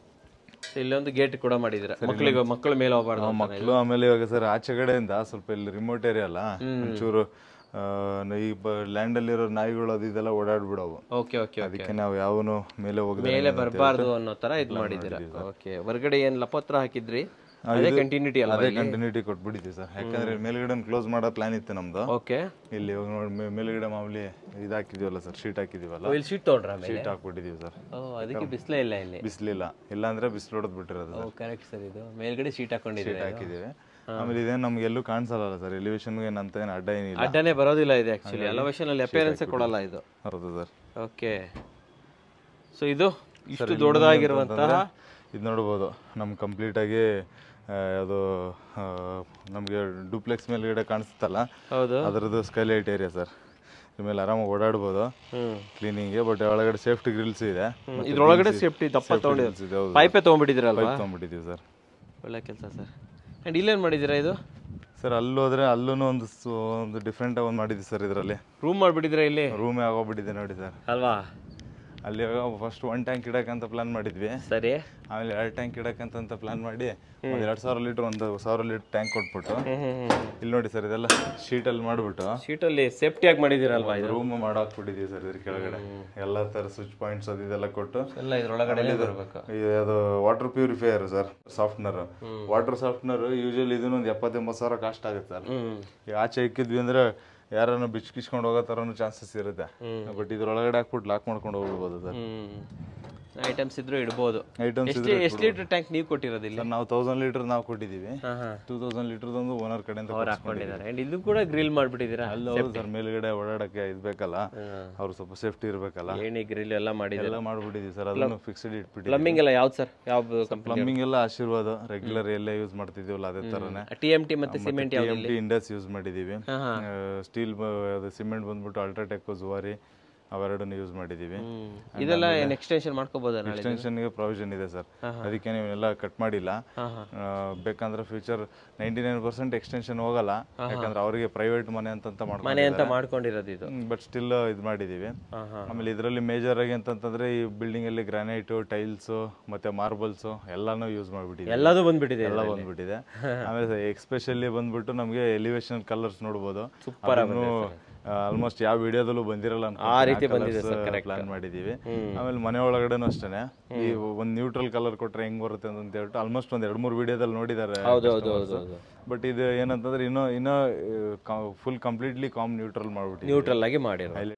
Speaker 1: ಇಲ್ಲೊಂದು ಗೇಟ್ ಕೂಡ ಮಾಡಿದ್ದೀರಾ ಮಕ್ಕಳ ಮೇಲೆ ಹೋಗಬಾರ್ದು
Speaker 2: ಮಕ್ಕಳು. ಆಮೇಲೆ ಇವಾಗ ಸರ್ ಆಚೆ ಕಡೆಯಿಂದ ಸ್ವಲ್ಪ ಇಲ್ಲಿ ರಿಮೋಟ್ ಏರಿಯಾ ಅಲ್ಲ, ಒಂಚೂರು ಈ ಲ್ಯಾಂಡ್ ಅಲ್ಲಿರೋ ನಾಯಿಗಳು ಅದು ಇದೆಲ್ಲ ಓಡಾಡ್ಬಿಡವು.
Speaker 1: Okay okay.
Speaker 2: ಅದಕ್ಕೆ ನಾವು ಯಾವನು ಮೇಲೆ
Speaker 1: ಮೇಲೆ ಬರಬಾರ್ದು ಅನ್ನೋ ತರ ಇದು ಮಾಡಿದ್ದೀರಾ. ಓಕೆ. ಹೊರಗಡೆ ಏನ್ ಲಪತ್ರ ಹಾಕಿದ್ರಿ ಅದೇ ಕಂಟಿನ್ಯೂಟಿ ಅಲ್ಲ?
Speaker 2: ಅದೇ ಕಂಟಿನ್ಯೂಟಿ ಕೊಟ್ಬಿಟ್ಟಿದ್ವಿ ಸರ್. ಯಾಕಂದ್ರೆ ಮೇಲ್ಗಡೆ ಕ್ಲೋಸ್ ಮಾಡೋ ಪ್ಲಾನ್ ಇತ್ತು ನಮ್ದು.
Speaker 1: ಓಕೆ.
Speaker 2: ಇಲ್ಲಿ ನೋಡಿ ಮೇಲ್ಗಡೆ ಮಾಮೂಲಿ ಇದು ಹಾಕಿದೀವಲ್ಲ ಸರ್, ಶೀಟ್ ಹಾಕಿದೀವಲ್ಲ,
Speaker 1: ಇಲ್ಲಿ ಶೀಟ್ ತೊಗೊಂಡ್ರ
Speaker 2: ಶೀಟ್ ಹಾಕ್ಬಿಟ್ಟಿದೀವಿ ಸರ್.
Speaker 1: ಅದಕ್ಕೆ ಬಿಸಿಲೇ ಇಲ್ಲ ಇಲ್ಲಿ?
Speaker 2: ಬಿಸಿಲಿಲ್ಲ, ಇಲ್ಲ ಅಂದ್ರೆ ಬಿಸಿಲು ಹೊಡೆದ್ ಬಿಟ್ಟಿರೋದು.
Speaker 1: Correct sir. ಇದು ಮೇಲ್ಗಡೆ ಶೀಟ್ ಹಾಕೊಂಡಿದ್ದೀವಿ.
Speaker 2: ಹಾಕಿದೀವಿ. ಆಮೇಲೆ ಇದೇನು ನಮ್ಗೆ ಎಲ್ಲೂ ಕಾಣಿಸಲ್ಲ ಸರ್, ಎಲಿವೇಶನ್ ಏನಂತ ಏನು ಅಡ್ಡ ಏನಿಲ್ಲ.
Speaker 1: ಅಡ್ಡನೇ ಬರೋದಿಲ್ಲ ಇದು ಆಕ್ಚುಲಿ. ಎಲಿವೇಶನ್ ಅಲ್ಲಿ ಅಪಿಯರೆನ್ಸ್ ಕೊಡಲ್ಲ ಇದು.
Speaker 2: ಹೌದು ಸರ್.
Speaker 1: ಓಕೆ. ಸೊ ಇದು ಇಷ್ಟು ದೊಡ್ಡದಾಗಿರುವಂತಹ
Speaker 2: ಇದು ನೋಡ್ಬೋದು ನಮ್ ಕಂಪ್ಲೀಟ್ ಆಗಿ ಅದು ನಮಗೆ ಡೂಪ್ಲೆಕ್ಸ್ ಮೇಲ್ಗಡೆ ಕಾಣಿಸ್ತಲ್ಲ, ಅದರದ್ದು ಸ್ಕೈಲೈಟ್ ಏರಿಯಾ ಸರ್. ಇದ್ಮೇಲೆ ಆರಾಮಾಗಿ ಓಡಾಡ್ಬೋದು ಕ್ಲೀನಿಂಗ್ಗೆ. ಬಟ್ ಒಳಗಡೆ ಸೇಫ್ಟಿ ಗ್ರಿಲ್ಸ್ ಇದೆ.
Speaker 1: ಇದ್ರೊಳಗಡೆ ಸೇಫ್ಟಿ ದಪ್ಪ ತಗೊಂಡಿದ್ದೀವಿ, ಪೈಪೇ ತೊಗೊಂಡ್ಬಿಟ್ಟಿದ್ದೀರಲ್ಲ?
Speaker 2: Pipe ತೊಗೊಂಡ್ಬಿಟ್ಟಿದ್ದೀವಿ sir.
Speaker 1: ಒಳ್ಳೆ ಕೆಲಸ ಸರ್. ಆ್ಯಂಡ್ ಇಲ್ಲೇನು ಮಾಡಿದ್ದೀರಾ ಇದು?
Speaker 2: ಸರ್ ಅಲ್ಲೋದ್ರೆ ಅಲ್ಲೂ ಒಂದು ಡಿಫ್ರೆಂಟ್ ಒಂದು ಮಾಡಿದ್ವಿ ಸರ್. ಇದರಲ್ಲಿ
Speaker 1: ರೂಮ್ ಮಾಡಿಬಿಟ್ಟಿದ್ದೀರಾ? ಇಲ್ಲಿ ರೂಮೇ
Speaker 2: ಆಗೋಗ್ಬಿಟ್ಟಿದೆ ನೋಡಿ ಸರ್.
Speaker 1: ಅಲ್ವಾ?
Speaker 2: ಅಲ್ಲಿ ಫಸ್ಟ್ 1 ಟ್ಯಾಂಕ್ ಇಡಕ್ಕಂತ ಪ್ಲಾನ್ ಮಾಡಿದ್ವಿ.
Speaker 1: ಸರಿ.
Speaker 2: ಆಮೇಲೆ 2 ಟ್ಯಾಂಕ್ ಇಡಕ್ಕಂತ ಪ್ಲಾನ್ ಮಾಡಿ ಒಂದು 2000 ಲೀಟರ್ 1000 ಲೀಟರ್ ಟ್ಯಾಂಕ್ ಕೊಟ್ಬಿಟ್ಟು ಇಲ್ಲಿ ನೋಡಿ ಸರ್, ಇದೆಲ್ಲ ಶೀಟಲ್ಲಿ ಮಾಡಿಬಿಟ್ಟು
Speaker 1: ಶೀಟಲ್ಲಿ ಸೇಫ್ಟಿಯಾಗಿ ಮಾಡಿದ್ದೀರಲ್ವಾ? ಇದು
Speaker 2: ರೂಮ್ ಮಾಡಾಕ್ಬಿಟ್ಟಿದ್ದೀವಿ ಸರ್. ಇದ್ರ ಕೆಳಗಡೆ ಎಲ್ಲ ಥರ ಸ್ವಿಚ್ ಪಾಯಿಂಟ್ಸ್ ಅದು ಇದೆಲ್ಲ ಕೊಟ್ಟು
Speaker 1: ಎಲ್ಲ ಇದ್ರೊಳಗಡೆ ಬರಬೇಕು.
Speaker 2: ಅದು water purifier sir, softener. Water softener usually ಇದನ್ನು ಒಂದು 70-80 ಸಾವಿರ ಕಾಸ್ಟ್ ಆಗುತ್ತೆ ಸರ್. ಈಗ ಆಚೆ ಇಕ್ಕಿದ್ವಿ ಅಂದ್ರೆ ಯಾರನ್ನ ಬಿಚ್ಕಿಸ್ಕೊಂಡು ಹೋಗೋ ಥರನೂ ಚಾನ್ಸಸ್ ಇರುತ್ತೆ. ಬಟ್ ಇದ್ರೊಳಗಡೆ ಹಾಕ್ಬಿಟ್ಟು ಲಾಕ್ ಮಾಡ್ಕೊಂಡು ಹೋಗ್ಬೋದು ಸರ್.
Speaker 1: ಐಟಮ್ಸ್ ಇದ್ರು ಇಡ್ಬೋದು. ಎಷ್ಟು ಲೀಟರ್ ಟ್ಯಾಂಕ್ ನೀವು ಕೊಟ್ಟಿರೋದಿಲ್ಲ?
Speaker 2: ನಾವು 1000 ಲೀಟರ್ ನಾವು ಕೊಟ್ಟಿದ್ದೀವಿ. 2000 ಲೀಟರ್ ಒಂದು ಓನರ್ ಕಡೆಯಿಂದ
Speaker 1: ಹಾಕೊಂಡಿದ್ದಾರೆ. ಅಂಡ್ ಇದು ಕೂಡ ಗ್ರಿಲ್ ಮಾಡ್ಬಿಟ್ಟಿದ್ದೀರಾ?
Speaker 2: ಅಲ್ಲ ಸರ್, ಮೇಲ್ಗಡೆ ಓಡಾಡಕ್ಕೆ ಇದ್ಬೇಕಲ್ಲ, ಅವ್ರು ಸ್ವಲ್ಪ ಸೇಫ್ಟಿ ಇರ್ಬೇಕಲ್ಲ.
Speaker 1: ಏಣಿ ಗ್ರಿಲ್ ಎಲ್ಲ
Speaker 2: ಮಾಡ್ಬಿಟ್ಟಿದ್ದೀವಿ ಸರ್. ಅದನ್ನು ಫಿಕ್ಸ್ಡ್ ಇಟ್ಬಿಟ್ಟು.
Speaker 1: ಪ್ಲಂಬಿಂಗ್ ಎಲ್ಲ ಯಾವ್ದು ಸರ್? ಯಾವ
Speaker 2: ಪ್ಲಂಬಿಂಗ್ ಎಲ್ಲ ಆಶೀರ್ವಾದ ರೆಗ್ಯುಲರ್ ಎಲ್ಲ ಯೂಸ್ ಮಾಡ್ತಿದ್ದೀವಲ್ಲ ಅದೇ ತರನೇ.
Speaker 1: TMT ಮತ್ತೆ ಸಿಮೆಂಟ್
Speaker 2: TMT ಇಂಡಸ್ ಯೂಸ್ ಮಾಡಿದ್ದೀವಿ. ಸ್ಟೀಲ್ ಸಿಮೆಂಟ್ ಬಂದ್ಬಿಟ್ಟು ಅಲ್ಟ್ರಾಟೆಕ್ ಜುವಾರಿ ಅವೆರಡನ್ನು ಯೂಸ್ ಮಾಡಿದ್ದೀವಿ.
Speaker 1: ಇದೆಲ್ಲ ಏನು ಎಕ್ಸ್ಟೆನ್ಷನ್ ಮಾಡ್ಕೋಬಹುದು?
Speaker 2: ಎಕ್ಸ್ಟೆನ್ಷನ್ಗೆ ಪ್ರೊವಿಷನ್ ಇದೆ ಸರ್. ಅದಕ್ಕೆ ನೀವೆಲ್ಲ ಕಟ್ ಮಾಡಿಲ್ಲ. ಬೇಕಂದ್ರೆ ಫ್ಯೂಚರ್ 99% ಎಕ್ಸ್ಟೆನ್ಷನ್ ಹೋಗಲ್ಲ, ಯಾಕಂದ್ರೆ ಅವರಿಗೆ ಪ್ರೈವೇಟ್ ಮನೆ ಅಂತ
Speaker 1: ಮಾಡ್ಕೊಂಡಿರೋದು ಇದು.
Speaker 2: ಬಟ್ ಸ್ಟಿಲ್ ಇದು ಮಾಡಿದೀವಿ. ಆಮೇಲೆ ಇದರಲ್ಲಿ ಮೇಜರ್ ಆಗಿ ಅಂತಂದ್ರೆ ಈ ಬಿಲ್ಡಿಂಗ್ ಅಲ್ಲಿ ಗ್ರಾನೈಟ್, ಟೈಲ್ಸ್ ಮತ್ತೆ ಮಾರ್ಬಲ್ಸ್ ಎಲ್ಲಾನು ಯೂಸ್ ಮಾಡ್ಬಿಟ್ಟಿದೆ.
Speaker 1: ಎಲ್ಲದೂ ಬಂದ್ಬಿಟ್ಟಿದೆ.
Speaker 2: ಎಲ್ಲ ಬಂದ್ಬಿಟ್ಟಿದೆ. ಆಮೇಲೆ ಎಕ್ಸ್ಪೆಷಲಿ ಬಂದ್ಬಿಟ್ಟು ನಮಗೆ ಎಲಿವೇಶನ್ ಕಲರ್ಸ್ ನೋಡ್ಬೋದು. ಆಲ್ಮೋಸ್ಟ್ ಯಾವ ವಿಡಿಯೋದಲ್ಲೂ ಬಂದಿರಲ್ಲ
Speaker 1: ಆ ರೀತಿ ಬಂದಿದೆ ಸರ್.
Speaker 2: ಪ್ಲಾನ್ ಮಾಡಿದೀವಿ. ಆಮೇಲೆ ಮನೆ ಒಳಗಡೆನೂ ಅಷ್ಟೇ ಈ ಒಂದು ನ್ಯೂಟ್ರಲ್ ಕಲರ್ ಕೊಟ್ರೆ ಹೆಂಗ್ ಬರುತ್ತೆ ಅಂತ ಹೇಳ್ಬಿಟ್ಟು ಆಲ್ಮೋಸ್ಟ್ ಒಂದ್ 2-3 ವಿಡಿಯೋದಲ್ಲಿ ನೋಡಿದ್ದಾರೆ. ಬಟ್ ಇದು ಏನಂತಂದ್ರೆ ಇನ್ನೂ ಫುಲ್ ಕಂಪ್ಲೀಟ್ಲಿ ನ್ಯೂಟ್ರಲ್ ಮಾಡ್ಬಿಟ್ಟು
Speaker 1: ನ್ಯೂಟ್ರಲ್ ಆಗಿ ಮಾಡಿರೋ